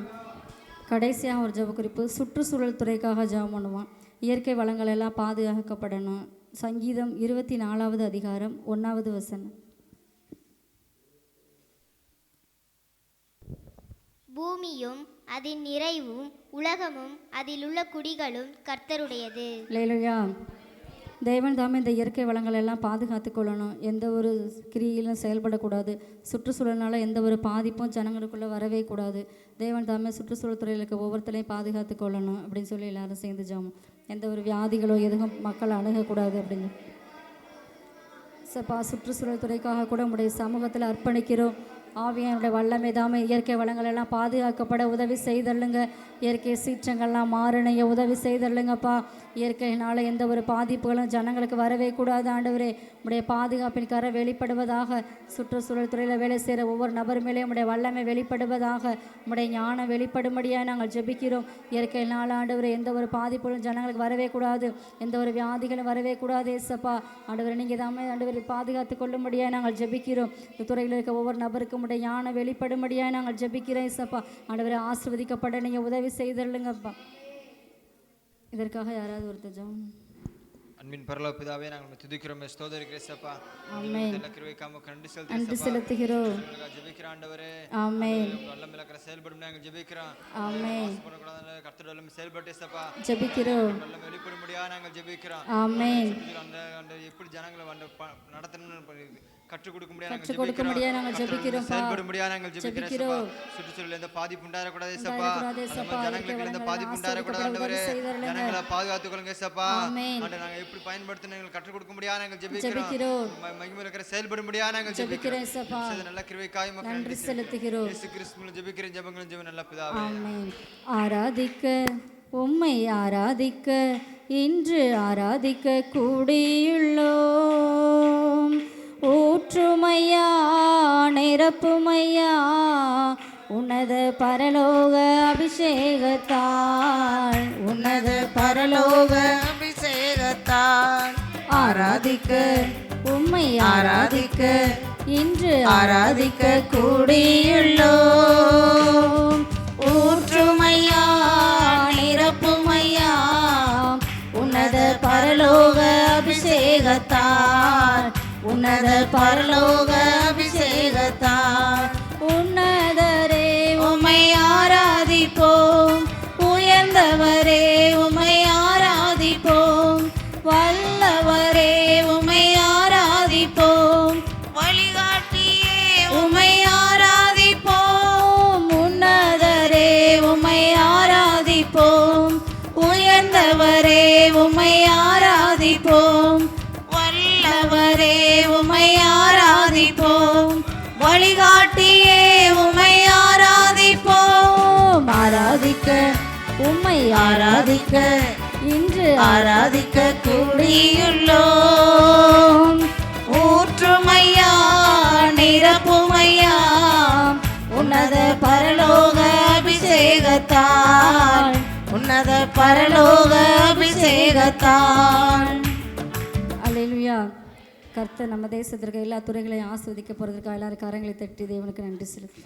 கடைசியாக ஒரு ஜெப குறிப்பு. சுற்றுச்சூழல் துறைக்காக ஜெபம் பண்ணுவான். இயற்கை வளங்கள் எல்லாம் பாதுகாக்கப்படணும். சங்கீதம் 24வது அதிகாரம் 1வது வசனம். பூமியும் அதன் நிறைவும் உலகமும் அதில் உள்ள குடிகளும் கர்த்தருடையது. அல்லேலூயா. தேவன் தாமே இந்த இயற்கை வளங்கள் எல்லாம் பாதுகாத்து கொள்ளணும். எந்த ஒரு கிரியிலும் செயல்படக்கூடாது. சுற்றுச்சூழல்னால எந்த ஒரு பாதிப்பும் ஜனங்களுக்குள்ளே வரவே கூடாது. தேவன் தாமே சுற்றுச்சூழல் துறையில் இருக்க ஒவ்வொருத்தரையும் பாதுகாத்து கொள்ளணும் அப்படின்னு சொல்லி எல்லாரும் சேர்ந்து ஜெபம். எந்த ஒரு வியாதிகளோ எதுவும் மக்கள் அணுகக்கூடாது அப்படின்னு. சப்பா, சுற்றுச்சூழல் துறைக்காக கூட உங்களுடைய சமூகத்தில் அர்ப்பணிக்கிறோம். ஆவியானுடைய வல்லமை தாமே இயற்கை வளங்கள் எல்லாம் பாதுகாக்கப்பட உதவி செய்தள்ளுங்க. இயற்கை சீற்றங்கள்லாம் மாறணைய உதவி செய்தள்ளுங்கப்பா. இயற்கையினால் எந்த ஒரு பாதிப்புகளும் ஜனங்களுக்கு வரவே கூடாது ஆண்டவரே. உடைய பாதுகாப்பின் கரை வெளிப்படுவதாக. சுற்றுச்சூழல் துறையில் வேலை செய்கிற ஒவ்வொரு நபர் மேலேயும் உடைய வல்லமை வெளிப்படுவதாக. உடைய ஞானம் வெளிப்படும்படியாக நாங்கள் ஜெபிக்கிறோம். இயற்கையினால் ஆண்டவரே எந்த ஒரு பாதிப்புகளும் ஜனங்களுக்கு வரவே கூடாது. எந்த ஒரு வியாதிகளும் வரவே கூடாது ஏசப்பா. ஆண்டவரை நீங்கள் தாமே ஆண்டவரை பாதுகாத்து கொள்ளும்படியாக நாங்கள் ஜெபிக்கிறோம். இந்த துறையில் இருக்க ஒவ்வொரு நபருக்கும் உடைய ஞானம் வெளிப்படும்படியாக நாங்கள் ஜெபிக்கிறோம் ஏசப்பா. ஆண்டவரை ஆசீர்வதிக்கப்பட நீங்கள் உதவி செய்தள்ளுங்கப்பா. இதற்காக யாராவது ஒருத்தர் ஜெபம். அன்பின் பரலோக பிதாவே, நாங்கள் துதிக்கிறோம், ஸ்தோத்திரிக்கிறோம் இயேசுப்பா. ஆமென். கிருபைக்காக நன்றி செலுத்துகிறோம். ஜெபிக்கிறோம் ஆண்டவரே. ஆமென். வல்லமை இருக்கிற செயல்படும் நாங்கள் ஜெபிக்கிறோம். ஆமென். கர்த்தருடைய வல்லமை செயல்பட்டு இயேசுப்பா ஜெபிக்கிறோம். வல்லமை வெளிப்படும்படியாக நாங்கள் ஜெபிக்கிறோம். ஆமென். அந்த எப்படி ஜனங்களை நடத்தணும்னு கற்றுக் கொடுக்க முடியாது நாங்கள் ஜெபிக்கிறோம். செயல்படும்படியாக நாங்கள் ஜெபிக்கிறோம். சுற்றுச்சூழல் எந்த பாதிப்பு உண்டாகக்கூடாது இயேசுப்பா. ஜனங்களுக்கு எந்த பாதிப்பு உண்டாகக்கூடாது ஆண்டவரே. ஜனங்களை பாதுகாத்துக் கொள்ளுங்க இயேசுப்பா. நாங்கள் எப்படி பயன்படுத்தணும் கற்றுக் கொடுக்க முடியாது நாங்கள் ஜெபிக்கிறோம். மகிமை இருக்கிற செயல்படும்படியாக நாங்கள் ஜெபிக்கிறோம். நல்ல கிருபைக்காய் நன்றி செலுத்துகிறோம். இயேசு கிறிஸ்துவின் ஜெபிக்கிற ஜெபங்களும் ஜெபம் நல்ல பிதாவே. ஆமென். ஆராதிக்க உம்மை ஆராதிக்க இன்று ஆராதிக்க கூடியுள்ளோம். ஊற்றுமையா நிரப்புமையா உன்னத பரலோக அபிஷேகத்தால், உன்னத பரலோக அபிஷேகத்தால் ஆராதிக்க உம்மை ஆராதிக்க இன்று ஆராதிக்க கூடியுள்ளோம். ஊற்றுமையா நிரப்புமையா உன்னத பரலோக அபிஷேகத்தால், உன்னத பரலோக அபிஷேகத்தால் உன்னதரே உம்மை ஆராதிப்போம். உயர்ந்தவரே உம்மை ஆராதிப்போம். வல்லவரே உம்மை ஆராதிப்போம். வழிகாட்டியே உம்மை ஆராதிப்போம். உன்னதரே உம்மை ஆராதிப்போம். உயர்ந்தவரே உம்மை ஆராதிப்போம். வல்லவரே உம்மை ஆராதிப்போம். வழிகாட்டியே உம்மை ஆராதிப்போம். ஆராதிக்க உம்மை ஆராதிக்க இன்று ஆராதிக்க கூடியுள்ளோம். ஊற்றுமையா நிரப்புமையா உன்னத பரலோக அபிஷேகத்தால், உன்னத பரலோக அபிஷேகத்தால். அல்லேலூயா. கர்த்தர் நம்ம தேசத்திற்கு எல்லா துறைகளையும் ஆஸ்வதிக்க போகிறதுக்காக எல்லாரும் கரங்களை தட்டி தேவனுக்கு நன்றி செலுத்து.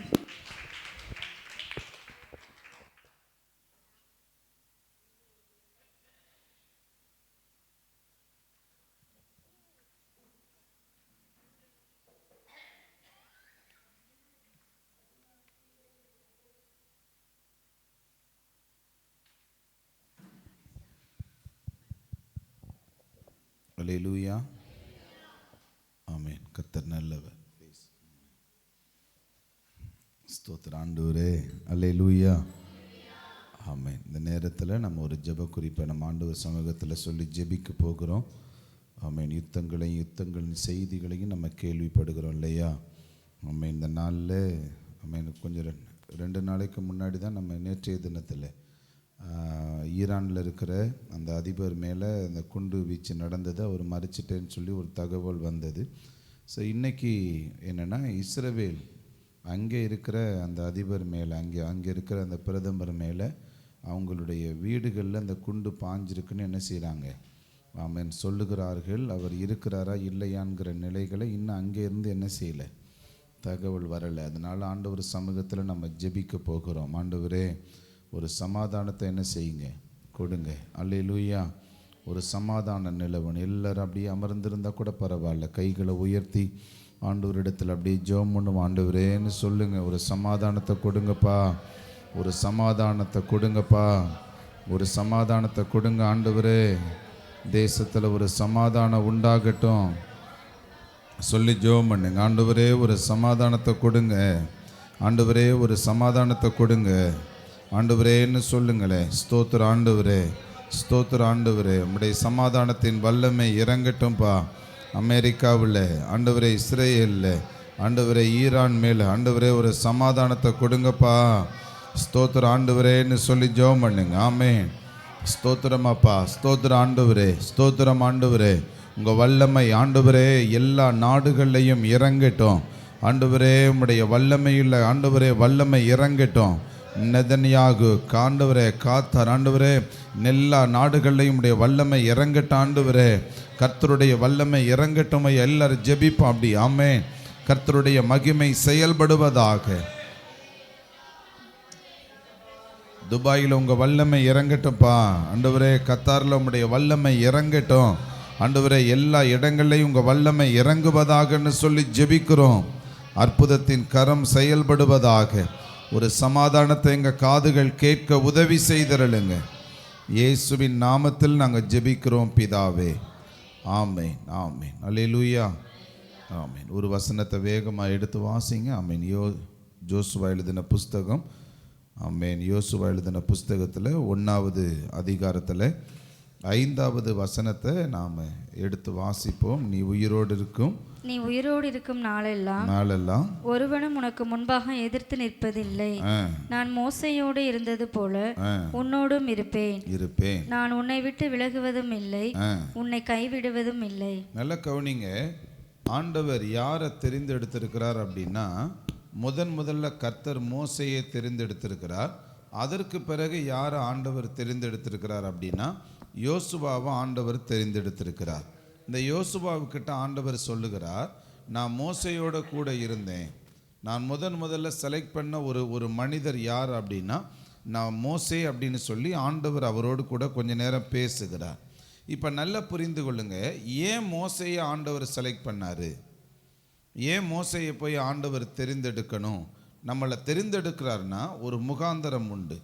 அல்லேலூயா. ஆமென். கர்த்தர் நல்லவர். ஸ்தோத்திரம் ஆண்டவரே. அல்லேலூயா. ஆமென். இந்த நேரத்தில் நம்ம ஒரு ஜெப குறிப்பை நம்ம ஆண்டவர் சமூகத்தில் சொல்லி ஜெபிக்க போகிறோம். ஆமென். யுத்தங்களின் செய்திகளையும் நம்ம கேள்விப்படுகிறோம் இல்லையா? ஆமென். இந்த நாளில் ஆமென் கொஞ்சம் 2 நாளைக்கு முன்னாடி தான் நம்ம நேற்றைய தினத்தில் ஈரானில் இருக்கிற அந்த அதிபர் மேலே அந்த குண்டு வீச்சு நடந்தது, அவர் மறிச்சிட்டேன்னு சொல்லி ஒரு தகவல் வந்தது. ஸோ இன்றைக்கி என்னென்னா இஸ்ரவேல் அங்கே இருக்கிற அந்த அதிபர் மேலே அங்கே இருக்கிற அந்த பிரதமர் மேலே அவங்களுடைய வீடுகளில் அந்த குண்டு பாஞ்சிருக்குன்னு என்ன செய்கிறாங்க ஆமென் சொல்லுகிறார்கள். அவர் இருக்கிறாரா இல்லையாங்கிற நிலைகளை இன்னும் அங்கே இருந்து என்ன செய்யலை, தகவல் வரலை. அதனால் ஆண்டவர் சமூகத்தில் நம்ம ஜெபிக்க போகிறோம். ஆண்டவரே ஒரு சமாதானத்தை என்ன செய்யுங்க, கொடுங்க. அல்லேலூயா. ஒரு சமாதான நிலவன் எல்லாரும் அப்படியே அமர்ந்திருந்தால் கூட பரவாயில்ல, கைகளை உயர்த்தி ஆண்டவரிடத்தில் அப்படியே ஜெபம் பண்ணுவோம். ஆண்டவரேன்னு சொல்லுங்கள், ஒரு சமாதானத்தை கொடுங்கப்பா, ஒரு சமாதானத்தை கொடுங்கப்பா, ஒரு சமாதானத்தை கொடுங்க ஆண்டவரே. தேசத்தில் ஒரு சமாதானம் உண்டாகட்டும் சொல்லி ஜெபம் பண்ணுங்க. ஆண்டவரே ஒரு சமாதானத்தை கொடுங்க, ஆண்டவரே ஒரு சமாதானத்தை கொடுங்க ஆண்டவரேன்னு சொல்லுங்களேன். ஸ்தோத்திர ஆண்டவரே, ஸ்தோத்திர ஆண்டவரே. நம்முடைய சமாதானத்தின் வல்லமை இறங்கட்டும்பா. அமெரிக்காவில் ஆண்டவரே, இஸ்ரேலில் ஆண்டவரே, ஈரான் மேலே ஆண்டவரே ஒரு சமாதானத்தை கொடுங்கப்பா. ஸ்தோத்திர ஆண்டவரேன்னு சொல்லி ஜெபம் பண்ணுங்க. ஆமென். ஸ்தோத்திரமாப்பா, ஸ்தோத்திர ஆண்டவரே, ஸ்தோத்திரம் ஆண்டவரே. உங்கள் வல்லமை ஆண்டவரே எல்லா நாடுகள்லையும் இறங்கட்டும் ஆண்டவரே. உம்முடைய வல்லமையில் ஆண்டவரே வல்லமை இறங்கட்டும். நெதன்யாகு ஆண்டவரே, காத்தார் ஆண்டவரே, எல்லா நாடுகள்லையும் உடைய வல்லமை இறங்கட்டும் ஆண்டவரே. கர்த்தருடைய வல்லமை இறங்கட்டும். எல்லாரும் ஜெபிப்போம் அப்படி. ஆமென். கர்த்தருடைய மகிமை செயல்படுவதாக. துபாயில் உங்கள் வல்லமை இறங்கட்டும்ப்பா ஆண்டவரே. கத்தாரில் உங்களுடைய வல்லமை இறங்கட்டும் ஆண்டவரே. எல்லா இடங்கள்லையும் உங்கள் வல்லமை இறங்குவதாகன்னு சொல்லி ஜெபிக்கிறோம். அற்புதத்தின் கரம் செயல்படுவதாக. ஒரு சமாதானத்தை எங்கள் காதுகள் கேட்க உதவி செய்தருளுங்க. இயேசுவின் நாமத்தில் நாங்கள் ஜெபிக்கிறோம் பிதாவே. ஆமென், ஆமென். அல்லேலூயா. ஆமென். ஒரு வசனத்தை வேகமாக எடுத்து வாசிங்க. ஆமென். யோசுவா எழுதின புஸ்தகம். ஆமென். யோசுவா எழுதின புஸ்தகத்தில் 1வது அதிகாரத்தில் 5வது வசனத்தை நாம் எடுத்து வாசிப்போம். நீ உயிரோடு இருக்கும் நாளெல்லாம் ஒருவனும் உனக்கு முன்பாக எதிர்த்து நிற்பதில்லை. நான் மோசையோடு இருந்தது போல உன்னோடும் இருப்பேன். நான் உன்னை விட்டு விலகுவதும் இல்லை, உன்னை கைவிடுவதும் இல்லை. நல்ல கவனிங்க. ஆண்டவர் யாரை தெரிந்தெடுத்திருக்கிறார் அப்படின்னா, முதல்ல கர்த்தர் மோசையை தெரிந்தெடுத்திருக்கிறார். அதற்கு பிறகு யாரை ஆண்டவர் தெரிந்தெடுத்திருக்கிறார் அப்படின்னா, யோசுவாவை ஆண்டவர் தெரிந்தெடுத்திருக்கிறார். இந்த யோசுவாவுக்கிட்ட ஆண்டவர் சொல்லுகிறார், நான் மோசையோட கூட இருந்தேன். நான் முதல்ல செலக்ட் பண்ண ஒரு மனிதர் யார் அப்படின்னா நான் மோசே அப்படின்னு சொல்லி ஆண்டவர் அவரோடு கூட கொஞ்ச நேரம் பேசுகிறார். இப்போ நல்லா புரிந்து கொள்ளுங்க, ஏன் மோசையை ஆண்டவர் செலக்ட் பண்ணார், ஏன் மோசையை போய் ஆண்டவர் தெரிந்தெடுக்கணும். நம்மளை தெரிந்தெடுக்கிறார்னா ஒரு முகாந்தரம் உண்டு.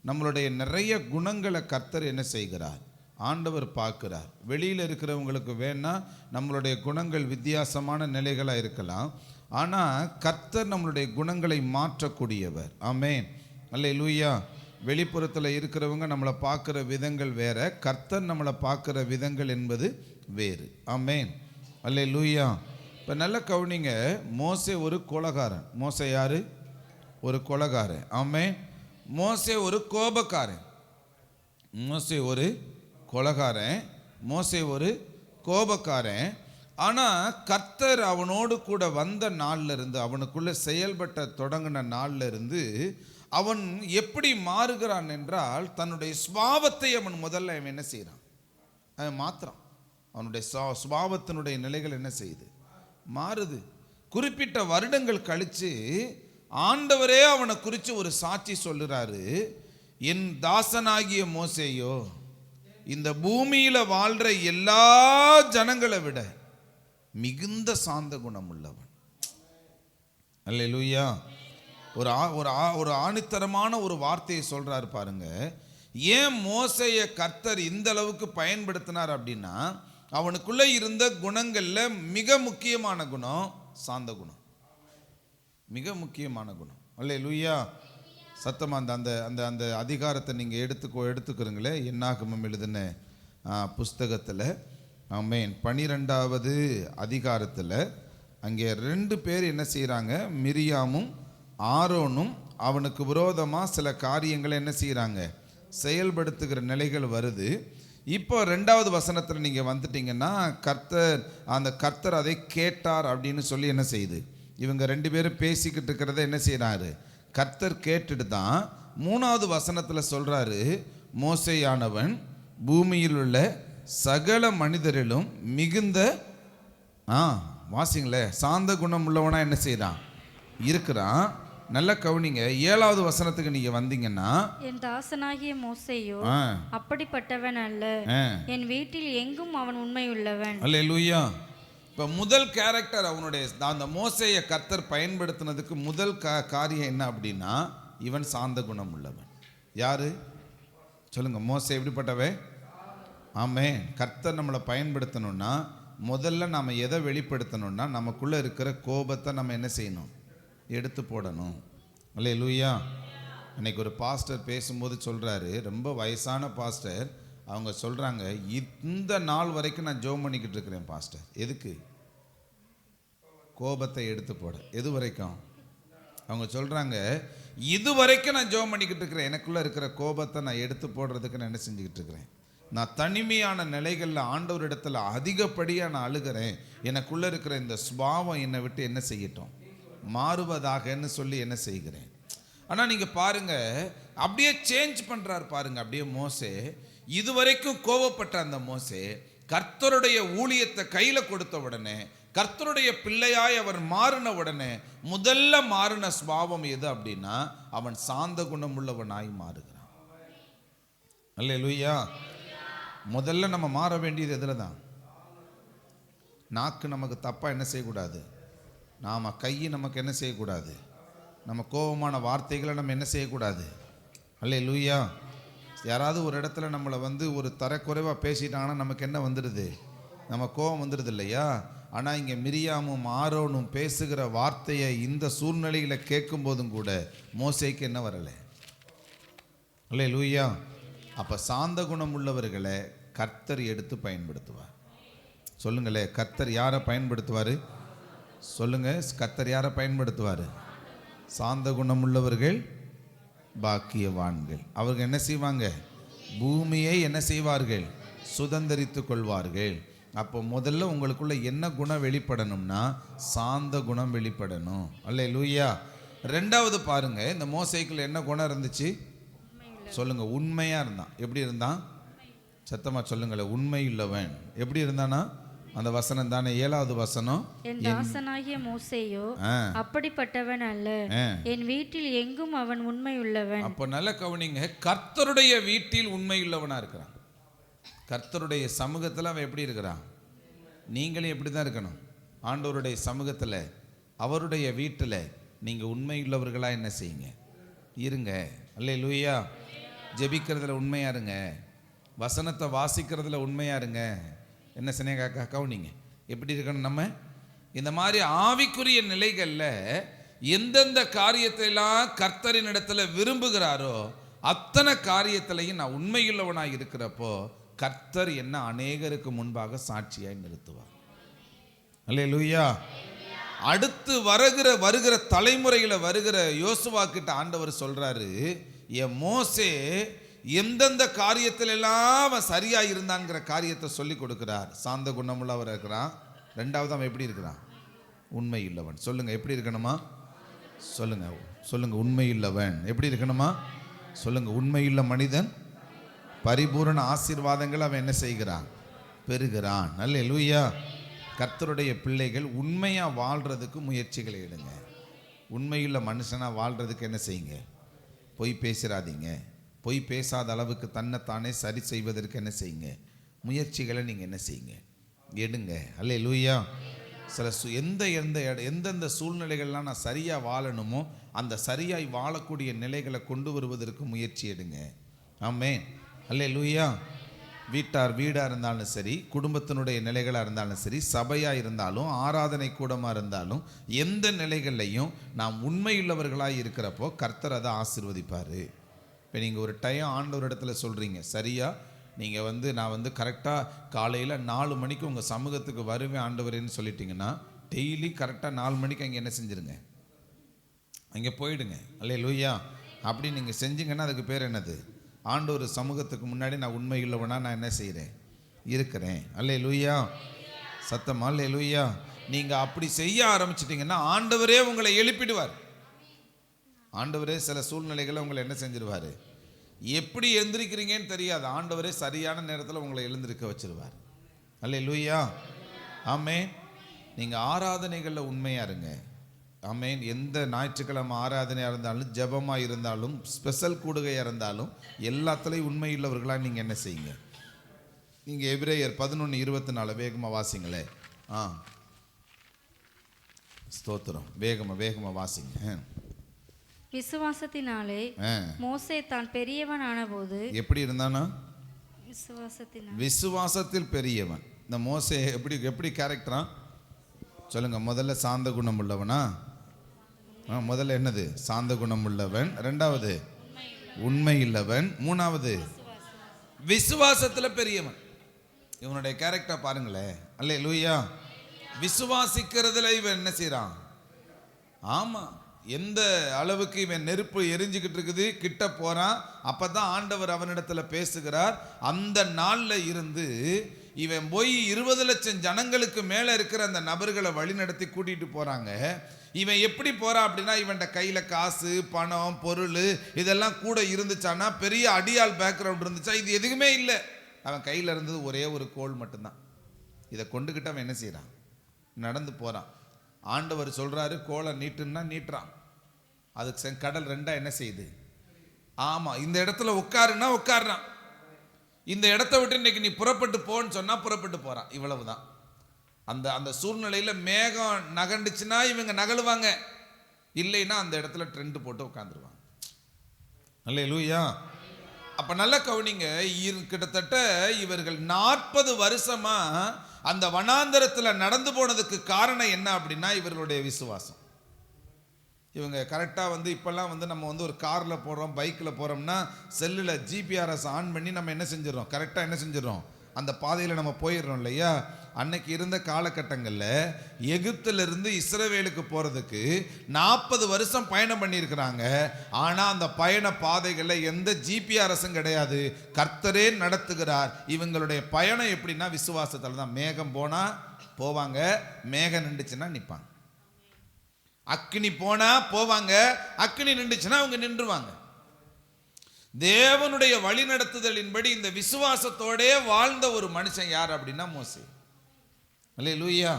நம்மளுடைய நிறைய குணங்களை கர்த்தர் என்ன செய்கிறார், ஆண்டவர் பார்க்கிறார். வெளியில் இருக்கிறவங்களுக்கு வேணா நம்மளுடைய குணங்கள் வித்தியாசமான நிலைகளாக இருக்கலாம். ஆனால் கர்த்தர் நம்மளுடைய குணங்களை மாற்றக்கூடியவர். ஆமென். அல்லேலூயா. வெளிப்புறத்தில் இருக்கிறவங்க நம்மளை பார்க்குற விதங்கள் வேற, கர்த்தர் நம்மளை பார்க்குற விதங்கள் என்பது வேறு. ஆமென். அல்லேலூயா. இப்போ நல்ல கவனிங்க. மோசே ஒரு கொலைகாரன். மோசே யாரு? ஒரு கொலைகாரன். ஆமென். மோசே ஒரு கோபக்காரன். மோசே ஒரு கொலைகாரன், மோசே ஒரு கோபக்காரன். ஆனால் கர்த்தர் அவனோடு கூட வந்த நாளில் இருந்து, அவனுக்குள்ளே செயல்பட்ட தொடங்கின நாளில் இருந்து அவன் எப்படி மாறுகிறான் என்றால், தன்னுடைய சுபாவத்தை அவன் முதல்ல அவன் என்ன செய்கிறான், அவன் மாத்திரான். அவனுடைய சுபாவத்தினுடைய நிலைகள் என்ன செய்யுது, மாறுது. குறிப்பிட்ட வருடங்கள் கழித்து ஆண்டவரே அவனை குறித்து ஒரு சாட்சி சொல்லுறாரு. என் தாசனாகிய மோசேயோ இந்த பூமியில் வாழ்கிற எல்லா ஜனங்களை விட மிகுந்த சாந்த குணம் உள்ளவன். அல்லேலூயா. ஒரு ஆணித்தரமான ஒரு வார்த்தையை சொல்றாரு பாருங்க. ஏன் மோசேயை கர்த்தர் இந்த அளவுக்கு பயன்படுத்தினார் அப்படின்னா, அவனுக்குள்ள இருந்த குணங்கள்ல மிக முக்கியமான குணம் சாந்த குணம். மிக முக்கியமான குணம். அல்லேலூயா. சத்தமாக அந்த அந்த அந்த அந்த அதிகாரத்தை நீங்கள் எடுத்துக்கிறீங்களே என்னாகமம் எழுதின புஸ்தகத்தில். ஆமென். 12வது அதிகாரத்தில் அங்கே 2 பேர் என்ன செய்கிறாங்க, மிரியாமும் ஆரோனும் அவனுக்கு விரோதமாக சில காரியங்களை என்ன செய்கிறாங்க, செயல்படுத்துகிற நிலைகள் வருது. இப்போ 2வது வசனத்தில் நீங்கள் வந்துட்டீங்கன்னா கர்த்தர் அதை கேட்டார் அப்படின்னு சொல்லி என்ன செய்யுது, இவங்க 2 பேரும் பேசிக்கிட்டு இருக்கிறத என்ன செய்கிறாரு, கர்த்தர் கேட்டுட்டு தான் 3வது வசனத்தில் சொல்கிறாரு, மோசேயானவன் பூமியில் உள்ள சகல மனிதரிலும் மிகுந்த வாசிங்களே சாந்த குணம் உள்ளவனா என்ன செய்கிறான் இருக்கிறான். நல்ல கவனிங்க. 7வது வசனத்துக்கு நீங்க வந்தீங்கன்னா, என் தாசனாகிய மோசேயோ அப்படிப்பட்டவன் அல்ல, என் வீட்டில் எங்கும் அவன் உண்மையுள்ளவன். அல்லேலூயா. இப்போ முதல் கேரக்டர் அவனுடைய அந்த மோசேயை கர்த்தர் பயன்படுத்தினதுக்கு முதல் காரியம் என்ன அப்படின்னா, இவன் சாந்த குணம் உள்ளவன். யாரு சொல்லுங்க, மோசே எப்படிப்பட்டவன்? ஆமென். கர்த்தர் நம்மளை பயன்படுத்தணும்னா முதல்ல நம்ம எதை வெளிப்படுத்தணும்னா, நமக்குள்ளே இருக்கிற கோபத்தை நம்ம என்ன செய்யணும், எடுத்து போடணும். அல்லேலூயா. அன்னைக்கு ஒரு பாஸ்டர் பேசும்போது சொல்கிறாரு, ரொம்ப வயசான பாஸ்டர், அவங்க சொல்கிறாங்க, இந்த நாள் வரைக்கும் நான் ஜெபம் பண்ணிக்கிட்டு இருக்கிறேன் பாஸ்டர். எதுக்கு? கோபத்தை எடுத்து போட. எது வரைக்கும்? அவங்க சொல்கிறாங்க, இது வரைக்கும் நான் ஜெபம் பண்ணிக்கிட்டு இருக்கிறேன், எனக்குள்ளே இருக்கிற கோபத்தை நான் எடுத்து போடுறதுக்கு நான் என்ன செஞ்சுக்கிட்டு இருக்கிறேன், நான் தனிமையான நிலைகளில் ஆண்டவர் இடத்துல அதிகப்படியாக நான் அழுகிறேன், எனக்குள்ளே இருக்கிற இந்த சுபாவம் என்னை விட்டு என்ன செய்யட்டும், மாறுவதாகன்னு சொல்லி என்ன செய்கிறேன். ஆனால் நீங்கள் பாருங்கள், அப்படியே சேஞ்ச் பண்ணுறாரு பாருங்கள். அப்படியே மோசே, இதுவரைக்கும் கோபப்பட்ட அந்த மோசே கர்த்தருடைய ஊழியத்தை கையில் கொடுத்த உடனே, கர்த்தருடைய பிள்ளையாய் அவர் மாறின உடனே முதல்ல மாறின சுபாவம் எது அப்படின்னா, அவன் சாந்த குணம் உள்ளவனாய் மாறுகிறான். அல்லேலூயா. முதல்ல நம்ம மாற வேண்டியது எதில் தான்? நாக்கு நமக்கு தப்பாக என்ன செய்யக்கூடாது, நாம் கையை நமக்கு என்ன செய்யக்கூடாது, நம்ம கோபமான வார்த்தைகளை நம்ம என்ன செய்யக்கூடாது. அல்லேலூயா. யாராவது ஒரு இடத்துல நம்மளை ஒரு தரக்குறைவாக பேசிட்டாங்கன்னா நமக்கு என்ன வந்துடுது, நம்ம கோபம் வந்துடுது இல்லையா? ஆனால் இங்கே மிரியாமும் ஆரோனும் பேசுகிற வார்த்தையை இந்த சூழ்நிலையில் கேட்கும் போதும் கூட மோசேக்கு என்ன வரலை. அல்லேலூயா. அப்போ சாந்த குணம் உள்ளவர்களை கர்த்தர் எடுத்து பயன்படுத்துவார். சொல்லுங்களே, கர்த்தர் யாரை பயன்படுத்துவார்? சொல்லுங்க, கர்த்தர் யாரை பயன்படுத்துவார்? சாந்த குணம் உள்ளவர்கள் பாக்கியவான்கள். அவர்கள் என்ன செய்வாங்க, பூமியை என்ன செய்வார்கள், சுதந்தரித்து கொள்வார்கள். அப்போ முதல்ல உங்களுக்குள்ள என்ன குணம் வெளிப்படணும்னா, சாந்த குணம் வெளிப்படணும். அல்லேலூயா. 2வது பாருங்க, இந்த மோசேக்குள்ள என்ன குணம் இருந்துச்சு சொல்லுங்க, உண்மையா இருந்தான். எப்படி இருந்தான்? சத்தமா சொல்லுங்களேன், உண்மை உள்ளவன். எப்படி இருந்தானா? அந்த வசனம் தானே 7வது வசனம், என் தாசனாகிய மோசேயோ அப்படிப்பட்டவன் அல்ல, என் வீட்டில் எங்கும் அவன் உண்மையுள்ளவன். அப்போ நல்ல கவனிங்க, கர்த்தருடைய வீட்டில் உண்மையுள்ளவனா இருக்கிறான். கர்த்தருடைய சமூகத்தில் அவன் எப்படி இருக்கிறான்? நீங்களும் எப்படி தான் இருக்கணும். ஆண்டவருடைய சமூகத்தில், அவருடைய வீட்டில் நீங்கள் உண்மையுள்ளவர்களாக என்ன செய்யுங்க, இருங்க. அல்லேலூயா. ஜெபிக்கிறதுல உண்மையாக இருங்க, வசனத்தை வாசிக்கிறதுல உண்மையாக இருங்க. என்ன சொன்னீங்க கவுனிங்க, எப்படி இருக்கணும் நம்ம? இந்த மாதிரி ஆவிக்குரிய நிலைகளில் எந்தெந்த காரியத்தையெல்லாம் கர்த்தரின் இடத்துல விரும்புகிறாரோ அத்தனை காரியத்திலையும் நான் உண்மையுள்ளவனாக இருக்கிறப்போ கர்த்தர் என்ன அநேகருக்கு முன்பாக சாட்சியாய் நிறுத்துவார். அல்லேலூயா. அடுத்து வருகிற தலைமுறையில் வருகிற யோசுவா கிட்ட ஆண்டவர் சொல்றாரு, என் மோசே எந்தெந்த காரியத்தில் எல்லாம் அவன் சரியா இருந்தான்ங்கிற காரியத்தை சொல்லி கொடுக்கிறார். சாந்த குணமுள்ளவர் இருக்கிறான். 2வது அவன் எப்படி இருக்கிறான்? உண்மை இல்லவன். சொல்லுங்க, எப்படி இருக்கணுமா? சொல்லுங்க உண்மையுள்ளவன். எப்படி இருக்கணுமா? சொல்லுங்க, உண்மையுள்ள மனிதன் பரிபூரண ஆசீர்வாதங்கள் அவன் என்ன செய்கிறான்? பெறுகிறான். அல்லேலூயா. கர்த்தருடைய பிள்ளைகள் உண்மையா வாழ்றதுக்கு முயற்சிகளை எடுங்க. உண்மையுள்ள மனுஷனா வாழ்றதுக்கு என்ன செய்யுங்க? பொய் பேசிடாதீங்க. பொய் பேசாத அளவுக்கு தன்னைத்தானே சரி செய்வதற்கு என்ன செய்யுங்க? முயற்சிகளை நீங்கள் என்ன செய்யுங்க? எடுங்க. அல்லேலூயா. சில எந்தெந்த சூழ்நிலைகள்லாம் நான் சரியாக வாழணுமோ அந்த சரியாய் வாழக்கூடிய நிலைகளை கொண்டு வருவதற்கு முயற்சி எடுங்க. ஆமென். அல்லேலூயா. வீடாக இருந்தாலும் சரி, குடும்பத்தினுடைய நிலைகளாக இருந்தாலும் சரி, சபையாக இருந்தாலும், ஆராதனை கூடமாக இருந்தாலும், எந்த நிலைகள்லையும் நாம் உண்மையுள்ளவர்களாக இருக்கிறப்போ கர்த்தர் அதை ஆசீர்வதிப்பார். இப்போ நீங்கள் ஒரு டைம் ஆண்டவர் இடத்துல சொல்கிறீங்க, சரியா நீங்கள் நான் கரெக்டாக காலையில் 4 மணிக்கு உங்கள் சமூகத்துக்கு வருவேன் ஆண்டவரேன்னு சொல்லிட்டீங்கன்னா, டெய்லி கரெக்டாக 4 மணிக்கு அங்கே என்ன செஞ்சுருங்க, அங்கே போயிடுங்க. அல்லேலூயா. அப்படி நீங்கள் செஞ்சீங்கன்னா அதுக்கு பேர் என்னது? ஆண்டவர் சமூகத்துக்கு முன்னாடி நான் உண்மையுள்ளவனா நான் என்ன செய்கிறேன், இருக்கிறேன். அல்லேலூயா. சத்தம் அல்லேலூயா. நீங்கள் அப்படி செய்ய ஆரம்பிச்சிட்டிங்கன்னா ஆண்டவரே உங்களை எழுப்பிடுவார். ஆண்டவரே சில சூழ்நிலைகளை உங்களை என்ன செஞ்சிருவார், எப்படி எழுந்திருக்கிறீங்கன்னு தெரியாது, ஆண்டவரே சரியான நேரத்தில் உங்களை எழுந்திருக்க வச்சிருவார். அல்லேலூயா. ஆமென். நீங்கள் ஆராதனைகளில் உண்மையாக இருங்க. ஆமென். எந்த ஞாயிற்றுக்கிழமை ஆராதனையாக இருந்தாலும், ஜெபமாக இருந்தாலும், ஸ்பெஷல் கூடுகையாக இருந்தாலும், எல்லாத்துலேயும் உண்மையுள்ளவர்களாக நீங்கள் என்ன செய்யுங்க. நீங்கள் எபிரேயர் 11:24 வேகமாக வாசிங்களே. ஸ்தோத்திரம். வேகமாக வாசிங்க. விசுவாசத்தினாலே மோசே தான் பெரியவன் ஆனபோது எப்படி இருந்தானா? விசுவாசத்தில் பெரியவன். இந்த மோசே எப்படி கேரக்டரா சொல்லுங்க. முதல்ல சாந்த குணம் உள்ளவனா? முதல்ல என்னது? சாந்த குணம் உள்ளவன். ரெண்டாவது உண்மை இல்லவன். மூணாவது விசுவாசத்தில் பெரியவன். இவனுடைய கேரக்டர் பாருங்களேன். அல்லேலூயா. விசுவாசிக்கிறதுல இவன் என்ன செய்யறான்? ஆமா, எந்த அளவுக்கு இவன் நெருப்பு எரிஞ்சுக்கிட்டு இருக்குது, கிட்ட போறான், அப்பதான் ஆண்டவர் அவனிடத்துல பேசுகிறார். அந்த நாள்ல இருந்து இவன் போய் 20 லட்சம் ஜனங்களுக்கு மேல இருக்கிற அந்த நபர்களை வழி நடத்தி கூட்டிட்டு போறாங்க. இவன் எப்படி போறான் அப்படின்னா, இவன் கையில காசு, பணம், பொருள் இதெல்லாம் கூட இருந்துச்சானா, பெரிய அடியாள் பேக்ரவுண்ட் இருந்துச்சா? இது எதுவுமே இல்லை. அவன் கையில இருந்தது ஒரே ஒரு கோல் மட்டும்தான். இதை கொண்டுகிட்டு அவன் என்ன செய்யறான்? நடந்து போறான். ஆண்டவர் சொல்றாரு, கோலை நீட்டுன்னா நீட்டுறான். அதுக்கு கடல் ரெண்டா என்ன செய்யுது? ஆமா, இந்த இடத்துல உட்காருன்னா உட்காருறான். இந்த இடத்த விட்டு இன்னைக்கு நீ புறப்பட்டு போன்னு சொன்னா புறப்பட்டு போறான். இவ்வளவுதான். அந்த சூழ்நிலையில மேகம் நகண்டுச்சுன்னா இவங்க நகழுவாங்க, இல்லைன்னா அந்த இடத்துல ட்ரெண்ட் போட்டு உட்காந்துருவாங்க. அல்லேலூயா. அப்ப நல்ல கவனிங்க. கிட்டத்தட்ட இவர்கள் 40 வருஷமா அந்த வனாந்தரத்தில் நடந்து போனதுக்கு காரணம் என்ன அப்படின்னா, இவர்களுடைய விசுவாசம். இவங்க கரெக்டாக இப்போல்லாம் நம்ம ஒரு காரில் போகிறோம், பைக்கில் போகிறோம்னா செல்லில் ஜிபிஆர்எஸ் ஆன் பண்ணி நம்ம என்ன செஞ்சிடறோம், கரெக்டாக என்ன செஞ்சிடறோம், அந்த பாதையில் நம்ம போயிடுறோம் இல்லையா? அன்னைக்கு இருந்த காலகட்டங்களில் எகிப்திலிருந்து இஸ்ரவேலுக்கு போகிறதுக்கு 40 வருஷம் பயணம் பண்ணியிருக்கிறாங்க. ஆனால் அந்த பயண பாதைகளில் எந்த ஜிபிஆர்எஸும் கிடையாது, கர்த்தரே நடத்துகிறார். இவங்களுடைய பயணம் எப்படின்னா விசுவாசத்தில் தான். மேகம் போனால் போவாங்க, மேகம் நின்றுச்சுன்னா நிற்பாங்க. அக்கினி போனா போவாங்க, அக்கினி நின்றுச்சுன்னா அவங்க நின்றுவாங்க. தேவனுடைய வழிநடத்துதலின்படி இந்த விசுவாசத்தோட வாழ்ந்த ஒரு மனுஷன் யார் அப்படின்னா மோசே. அல்லேலூயா.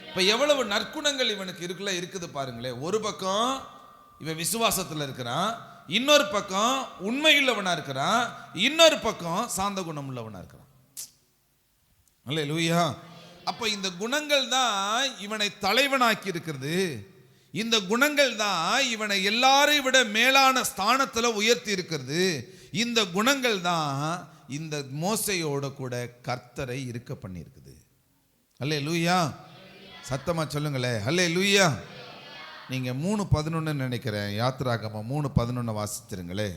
இப்ப எவ்வளவு நற்குணங்கள் இவனுக்கு இருக்குது பாருங்களேன். ஒரு பக்கம் இவன் விசுவாசத்தில் இருக்கிறான், இன்னொரு பக்கம் உண்மையுள்ளவனா இருக்கிறான், இன்னொரு பக்கம் சாந்த குணம் உள்ளவனா இருக்கிறான். அல்லேலூயா. அப்ப இந்த குணங்கள் தான் இவனை தலைவனாக்கி இருக்கிறது. இந்த குணங்கள் தான் இவனை எல்லாரையும் விட மேலான ஸ்தானத்தில் உயர்த்தி இருக்கிறது. இந்த குணங்கள் தான் இந்த மோசையோட கூட கர்த்தரை இருக்க பண்ணியிருக்குது. அல்லேலூயா. சத்தமா சொல்லுங்களேன். அல்லேலூயா. நீங்க 3:11 நினைக்கிறேன், யாத்திராகமம் 3:11 வாசிச்சிருங்களே.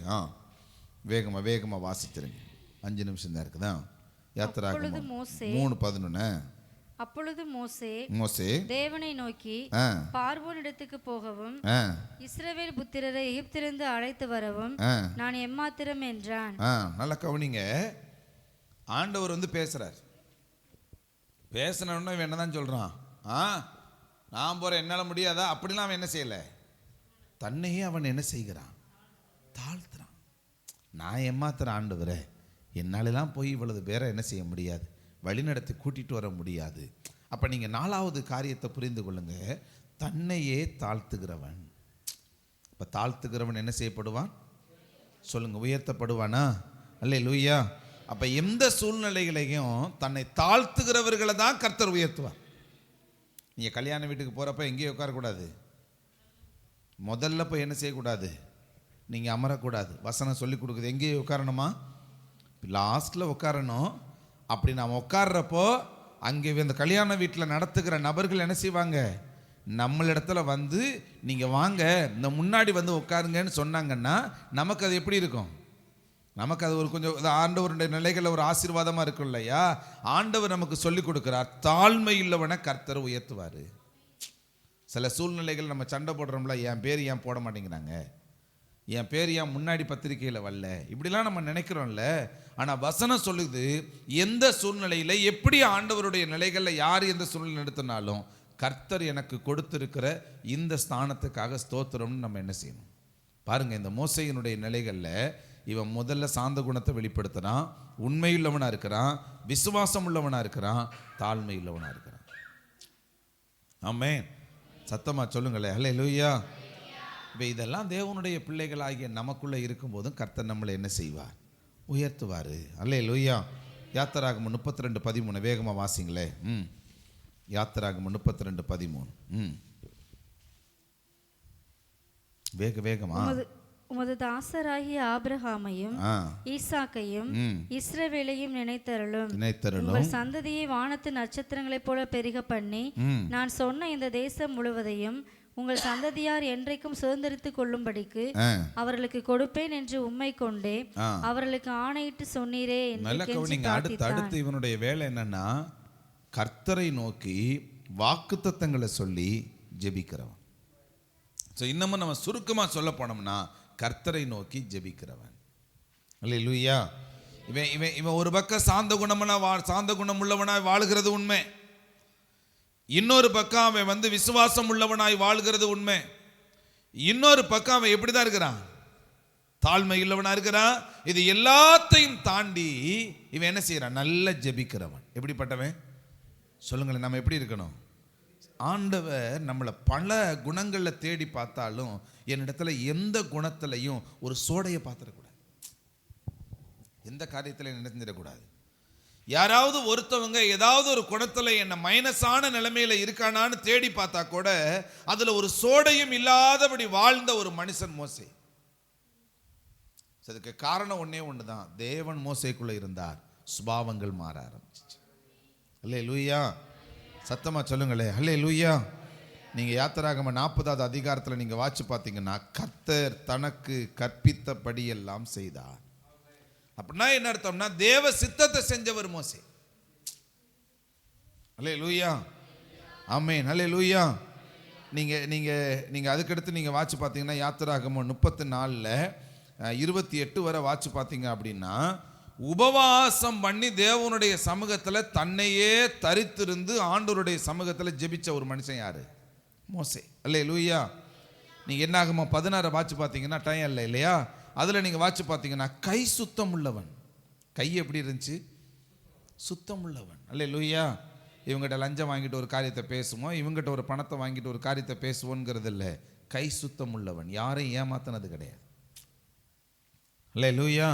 வேகமா வாசிச்சிருங்க. 5 நிமிஷம் தான் இருக்குதா? யாத்திராகமம் 3:11. அப்பொழுது மோசே தேவனை நோக்கி, பார்வோனிடத்துக்கு போகவும் இஸ்ரவேல் புத்திரரை எகிப்திலிருந்து அழைத்து வரவும் நான் எம்மாத்திரம் என்றான். நல்லா கவனிங்க. ஆண்டவர் பேசுறார். பேசணும்னா இவன் என்னதான் சொல்றான்? நான் போற என்னால முடியாதா? அப்படிலாம் அவன் என்ன செய்யல, தன்னையே அவன் என்ன செய்கிறான், தாழ்த்துறான். நான் எம்மாத்திரம் ஆண்டவரே, என்னாலெல்லாம் போய் இவ்வளவு பேரை என்ன செய்ய முடியாது, வழிநடத்தி கூட்டிட்டு வர முடியாது. அப்ப நீங்க 4வது காரியத்தை புரிந்து கொள்ளுங்க. தன்னையே தாழ்த்துகிறவன். இப்ப தாழ்த்துகிறவன் என்ன செய்யப்படுவான் சொல்லுங்க? உயர்த்தப்படுவானா? அல்லேலூயா. அப்ப எந்த சூழ்நிலைகளையும் தன்னை தாழ்த்துகிறவர்களை தான் கர்த்தர் உயர்த்துவார். நீங்க கல்யாண வீட்டுக்கு போறப்ப எங்கேயும் உட்காரக்கூடாது. முதல்ல போய் என்ன செய்யக்கூடாது, நீங்க அமரக்கூடாது. வசனம் சொல்லி கொடுக்குது, எங்கேயும் உட்காரணுமா? லாஸ்ட்ல உட்காரணும். அப்படி நாம் உட்கார்றப்போ அங்கே இந்த கல்யாண வீட்டில் நடத்துகிற நபர்கள் என்ன செய்வாங்க, நம்மளிடத்துல வந்து நீங்கள் வாங்க இந்த முன்னாடி வந்து உட்காருங்கன்னு சொன்னாங்கன்னா நமக்கு அது எப்படி இருக்கும்? நமக்கு அது ஒரு கொஞ்சம் ஆண்டவருடைய நிலைகளில் ஒரு ஆசீர்வாதமாக இருக்கும் இல்லையா? ஆண்டவர் நமக்கு சொல்லி கொடுக்குறார், தாழ்மை இல்லவனை கர்த்தர் உயர்த்துவார். சில சூழ்நிலைகள் நம்ம சண்டை போடுறோம்ல, என் பேர் ஏன் போட மாட்டேங்கிறாங்க, என் பேர் ஏன் முன்னாடி பத்திரிக்கையில் வரல, இப்படிலாம் நம்ம நினைக்கிறோம்ல. ஆனால் வசனம் சொல்லுது, எந்த சூழ்நிலையில் எப்படி ஆண்டவருடைய நிலைகளில் யார் எந்த சூழ்நிலை நடத்தினாலும் கர்த்தர் எனக்கு கொடுத்திருக்கிற இந்த ஸ்தானத்துக்காக ஸ்தோத்திரம்னு நம்ம என்ன செய்யணும் பாருங்க. இந்த மோசேயினுடைய நிலைகளில் இவன் முதல்ல சாந்த குணத்தை வெளிப்படுத்துறான், உண்மையுள்ளவனாக இருக்கிறான், விசுவாசம் உள்ளவனாக இருக்கிறான், தாழ்மை உள்ளவனாக இருக்கிறான். ஆமென். சத்தமாக சொல்லுங்களேன் ஹல்லேலூயா. இப்போ இதெல்லாம் தேவனுடைய பிள்ளைகளாகிய நமக்குள்ளே இருக்கும்போதும் கர்த்தர் நம்மளை என்ன செய்வார்? உயர்த்துவார். ஹல்லேலூயா. யாத்திராகமம் 32:13 வேகமாக வாசிங்களே. யாத்திராகமம் 32:13. வேகமா. உமது தாசராகிய ஆபிரகாமையும் ஈசாக்கையும் இஸ்ரவேலையும் நினைத்தருளும். உங்கள் சந்ததியை வானத்து நட்சத்திரங்களைப் போல பெருக பண்ணி நான் சொன்ன இந்த தேசம் முழுவதையும் உங்கள் சந்ததியார் என்றைக்கும் சுதந்திரித்துக் கொள்ளும்படிக்கு அவர்களுக்கு கொடுப்பேன் என்று உம்மை கொண்டே அவர்களுக்கு ஆணையிட்டு சொன்னீரே. அடுத்து இவனுடைய வேலை என்னன்னா, கர்த்தரை நோக்கி வாக்குத்தத்தங்களை சொல்லி ஜெபிக்கிறவன். இன்னமும் நம்ம சுருக்கமா சொல்ல போனோம்னா கர்த்தரை நோக்கி ஜெபிக்கிறவன். அல்லேலூயா. இவன் ஒரு பக்கம் சாந்த குணம் உள்ளவனாய் வாழுகிறது உண்மை, இன்னொரு பக்கம் அவன் வந்து விசுவாசம் உள்ளவனாய் வாழ்கிறது உண்மை, இன்னொரு பக்கம் அவன் எப்படிதான் இருக்கிறான்? தாழ்மை உள்ளவனா இருக்கிறான். இது எல்லாத்தையும் தாண்டி இவன் என்ன செய்யறான்? நல்ல ஜெபிக்கிறவன். எப்படிப்பட்டவன் சொல்லுங்களேன். நம்ம எப்படி இருக்கணும்? ஆண்டவர் நம்மளை பல குணங்களில் தேடி பார்த்தாலும் என்னிடத்துல எந்த குணத்திலையும் ஒரு சோடையை பார்த்துடக்கூடாது, எந்த காரியத்தில் நினைஞ்சிடக்கூடாது. யாராவது ஒருத்தவங்க ஏதாவது ஒரு குணத்தில் என்ன மைனஸான நிலைமையில இருக்கானான்னு தேடி பார்த்தா கூட அதுல ஒரு சோடையும் இல்லாதபடி வாழ்ந்த ஒரு மனுஷன் மோசே. அதுக்கு காரணம் ஒன்னே ஒண்ணுதான், தேவன் மோசேக்குள்ள இருந்தார், சுபாவங்கள் மாற ஆரம்பிச்சு. அல்லேலூயா. சத்தமா சொல்லுங்களே அல்லேலூயா. நீங்க யாத்திராகமம் 40வது அதிகாரத்துல நீங்க வாட்சி பார்த்தீங்கன்னா, கர்த்தர் தனக்கு கற்பித்தபடி எல்லாம் செய்தார். அப்படின்னா என்ன அர்த்தம்னா, தேவ சித்தத்தை செஞ்சவர் மோசே. அல்லேலூயா. ஆமென். அல்லேலூயா. நீங்க நீங்க நீங்க அதுக்கடுத்து நீங்க வாட்சி பார்த்தீங்கன்னா, யாத்திராகமம் 34ல் 28 வரை வாட்சி பார்த்தீங்க அப்படின்னா, உபவாசம் பண்ணி தேவனுடைய சமூகத்தில் தன்னையே தரித்திருந்து ஆண்டவருடைய சமூகத்தில் ஜெபிச்ச ஒரு மனுஷன் யாரு? மோசே. அல்லேலூயா. நீங்கள் என்னாகுமா 16 வாட்சி பார்த்தீங்கன்னா, டைம் இல்லை இல்லையா, அதில் நீங்கள் வாட்சி பார்த்தீங்கன்னா, கை சுத்தம் உள்ளவன். கை எப்படி இருந்துச்சு? சுத்தம் உள்ளவன். அல்லேலூயா. இவங்ககிட்ட லஞ்சம் வாங்கிட்டு ஒரு காரியத்தை பேசுவோம், இவங்ககிட்ட ஒரு பணத்தை வாங்கிட்டு ஒரு காரியத்தை பேசுவோங்கிறது இல்லை. கை சுத்தம் உள்ளவன், யாரையும் ஏமாத்தினது கிடையாது. அல்லேலூயா.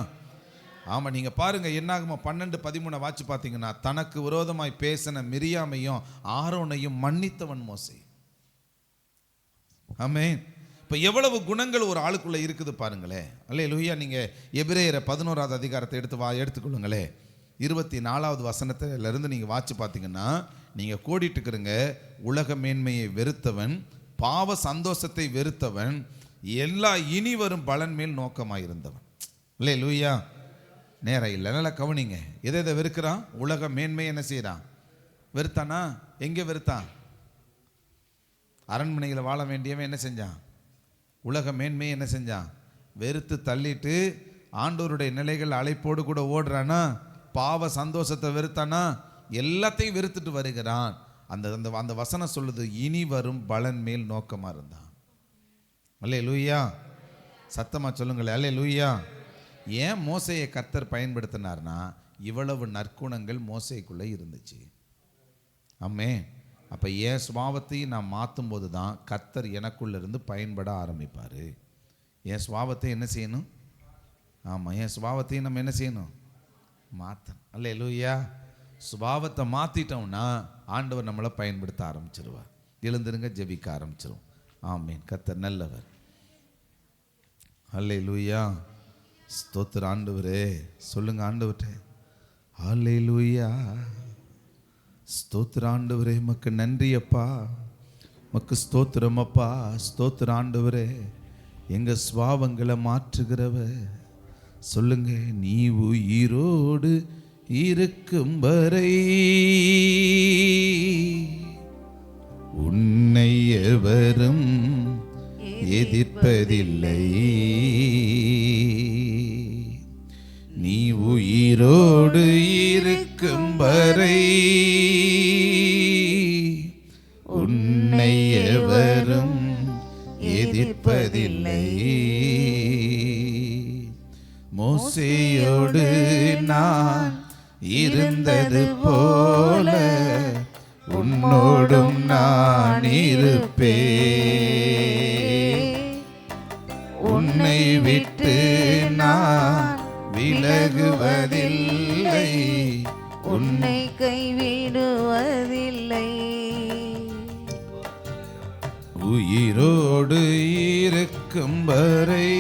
ஆமாம். நீங்கள் பாருங்கள், என்னாகுமா 12:13 வாட்சி பார்த்தீங்கன்னா, தனக்கு விரோதமாய் பேசின மிரியாமையும் ஆரோனையும் மன்னித்தவன் மோசே. ஆமென். இப்போ எவ்வளவு குணங்கள் ஒரு ஆளுக்குள்ளே இருக்குது பாருங்களேன். அல்லேலூயா. நீங்கள் எபிரேயர் 11வது அதிகாரத்தை எடுத்துக்கொள்ளுங்களே. 24வது வசனத்திலிருந்து நீங்கள் வாட்சி பார்த்தீங்கன்னா, நீங்கள் கோடிட்டு இருக்கிறங்க, உலக மேன்மையை வெறுத்தவன், பாவ சந்தோஷத்தை வெறுத்தவன், எல்லா இனி வரும் பலன் மேல் நோக்கமாயிருந்தவன். அல்லேலூயா. நேரம் இல்லை, நல்லா கவனிங்க. எதை வெறுக்கிறான்? உலக மேன்மை என்ன செய்யறான்? வெறுத்தானா? எங்கே வெறுத்தான்? அரண்மனையில் வாழ வேண்டியவன் என்ன செஞ்சான்? உலக மேன்மையை என்ன செஞ்சான்? வெறுத்து தள்ளிட்டு ஆண்டவருடைய நிலைகள் அழைப்போடு கூட ஓடுறானா? பாவ சந்தோஷத்தை வெறுத்தானா? எல்லாத்தையும் வெறுத்துட்டு வருகிறான். அந்த அந்த வசனம் சொல்லுது, இனி வரும் பலன் மேல் நோக்கமா இருந்தான். அல்லேலூயா. சத்தமா சொல்லுங்களேன் அல்லேலூயா. ஏன் மோசையை கர்த்தர் பயன்படுத்தினார்னா, இவ்வளவு நற்குணங்கள் மோசைக்குள்ளே இருந்துச்சு. ஆமே. அப்போ என் சுபாவத்தையும் நான் மாற்றும் போது தான் கர்த்தர் எனக்குள்ள இருந்து பயன்பட ஆரம்பிப்பார். என் சுபாவத்தை என்ன செய்யணும்? ஆமாம், என் சுபாவத்தையும் நம்ம என்ன செய்யணும்? மாற்றணும். அல்லேலூயா. சுபாவத்தை மாற்றிட்டோம்னா ஆண்டவர் நம்மளை பயன்படுத்த ஆரம்பிச்சிருவார். எழுந்திருங்க, ஜெபிக்க ஆரம்பிச்சிரும். ஆமீன். கர்த்தர் நல்லவர். அல்லேலூயா. ஸ்தோத்திர ஆண்டவரே. சொல்லுங்க ஆண்டவரே. ஹல்லேலூயா. ஸ்தோத்திர ஆண்டவரே, உமக்கு நன்றி அப்பா, உமக்கு ஸ்தோத்திரம் அப்பா. ஸ்தோத்திர ஆண்டவரே, எங்க சுபாவங்களை மாற்றுகிறவர். சொல்லுங்க, நீ உயிரோடு இருக்கும் வரை உன்னை எவரும் எதிர்ப்பதில்லை. நீ உயிரோடு இருக்கும் வரை உன்னை எவரும் எதிர்ப்பதில்லை. மோசேயோடு நான் இருந்தது போல உன்னோடும் நான் இருப்பேன். உன்னை விட்டு நான் விலகுவதில்லை, உன்னை கைவிடுவதில்லை. உயிரோடு இருக்கும் வரை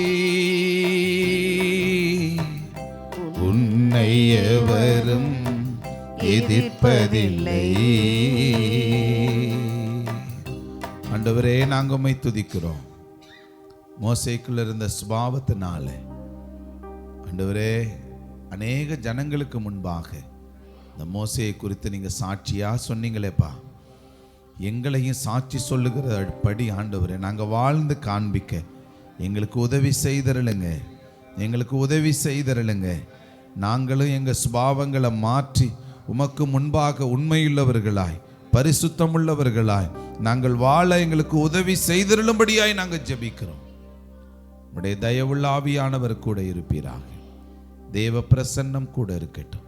உன்னை எவரும் எதிர்ப்பதில்லை. ஆண்டவரே, நாங்கள் உம்மை துதிக்கிறோம். மோசேக்குள்ள இருந்த சுபாவத்தினால ஆண்டவரே, அநேக ஜனங்களுக்கு முன்பாக இந்த மோசேயை குறித்து நீங்க சாட்சியா சொன்னீங்களேப்பா. எங்களையும் சாட்சி சொல்லுகிற படி ஆண்டவரே நாங்கள் வாழ்ந்து காண்பிக்க எங்களுக்கு உதவி செய்தருளுங்க, எங்களுக்கு உதவி செய்தருளுங்க. நாங்களும் எங்கள் சுபாவங்களை மாற்றி உமக்கு முன்பாக உண்மையுள்ளவர்களாய் பரிசுத்தமுள்ளவர்களாய் நாங்கள் வாழ எங்களுக்கு உதவி செய்தருளும்படியாய் நாங்கள் ஜெபிக்கிறோம். உடைய தயவுள்ள ஆவியானவர் கூட இருப்பீராக. தேவ பிரசன்னம் கூட இருக்கட்டும்,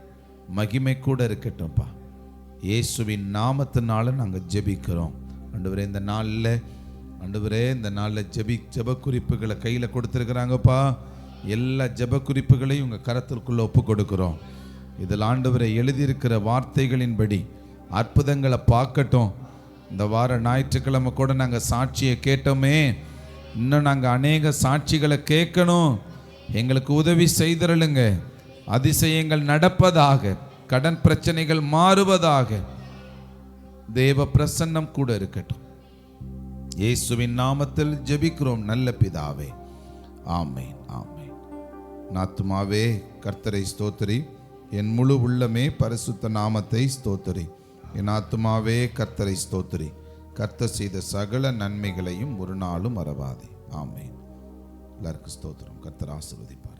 மகிமை கூட இருக்கட்டும்ப்பா. இயேசுவின் நாமத்தினால நாங்கள் ஜெபிக்கிறோம். ஆண்டவரே, இந்த நாளில் ஆண்டவரே இந்த நாளில் ஜெப குறிப்புகளை கையில் கொடுத்துருக்குறாங்கப்பா. எல்லா ஜெப குறிப்புகளையும் உங்கள் கரத்திற்குள்ளே ஒப்பு கொடுக்குறோம். இதில் ஆண்டவரை எழுதியிருக்கிற வார்த்தைகளின்படி அற்புதங்களை பார்க்கட்டும். இந்த வார ஞாயிற்றுக்கிழமை கூட நாங்கள் சாட்சியை கேட்டோமே, இன்னும் நாங்கள் அநேக சாட்சிகளை கேட்கணும். எங்களுக்கு உதவி செய்தருளுங்க. அதிசயங்கள் நடப்பதாக, கடன் பிரச்சனைகள் மாறுவதாக. தேவ பிரசன்னம் கூட இருக்கட்டும். இயேசுவின் நாமத்தில் ஜெபிக்கிறோம் நல்ல பிதாவே, ஆமென், ஆமென். ஆத்துமாவே கர்த்தரை ஸ்தோத்திரி, என் முழு உள்ளமே பரிசுத்த நாமத்தை ஸ்தோத்திரி. என் ஆத்துமாவே கர்த்தரை ஸ்தோத்திரி, கர்த்தர் செய்த சகல நன்மைகளையும் ஒரு நாளும் மறவாதே. ஆமென். எல்லாருக்கும் ஸ்தோத்திரம். கர்த்தர் ஆசீர்வதிப்பார்.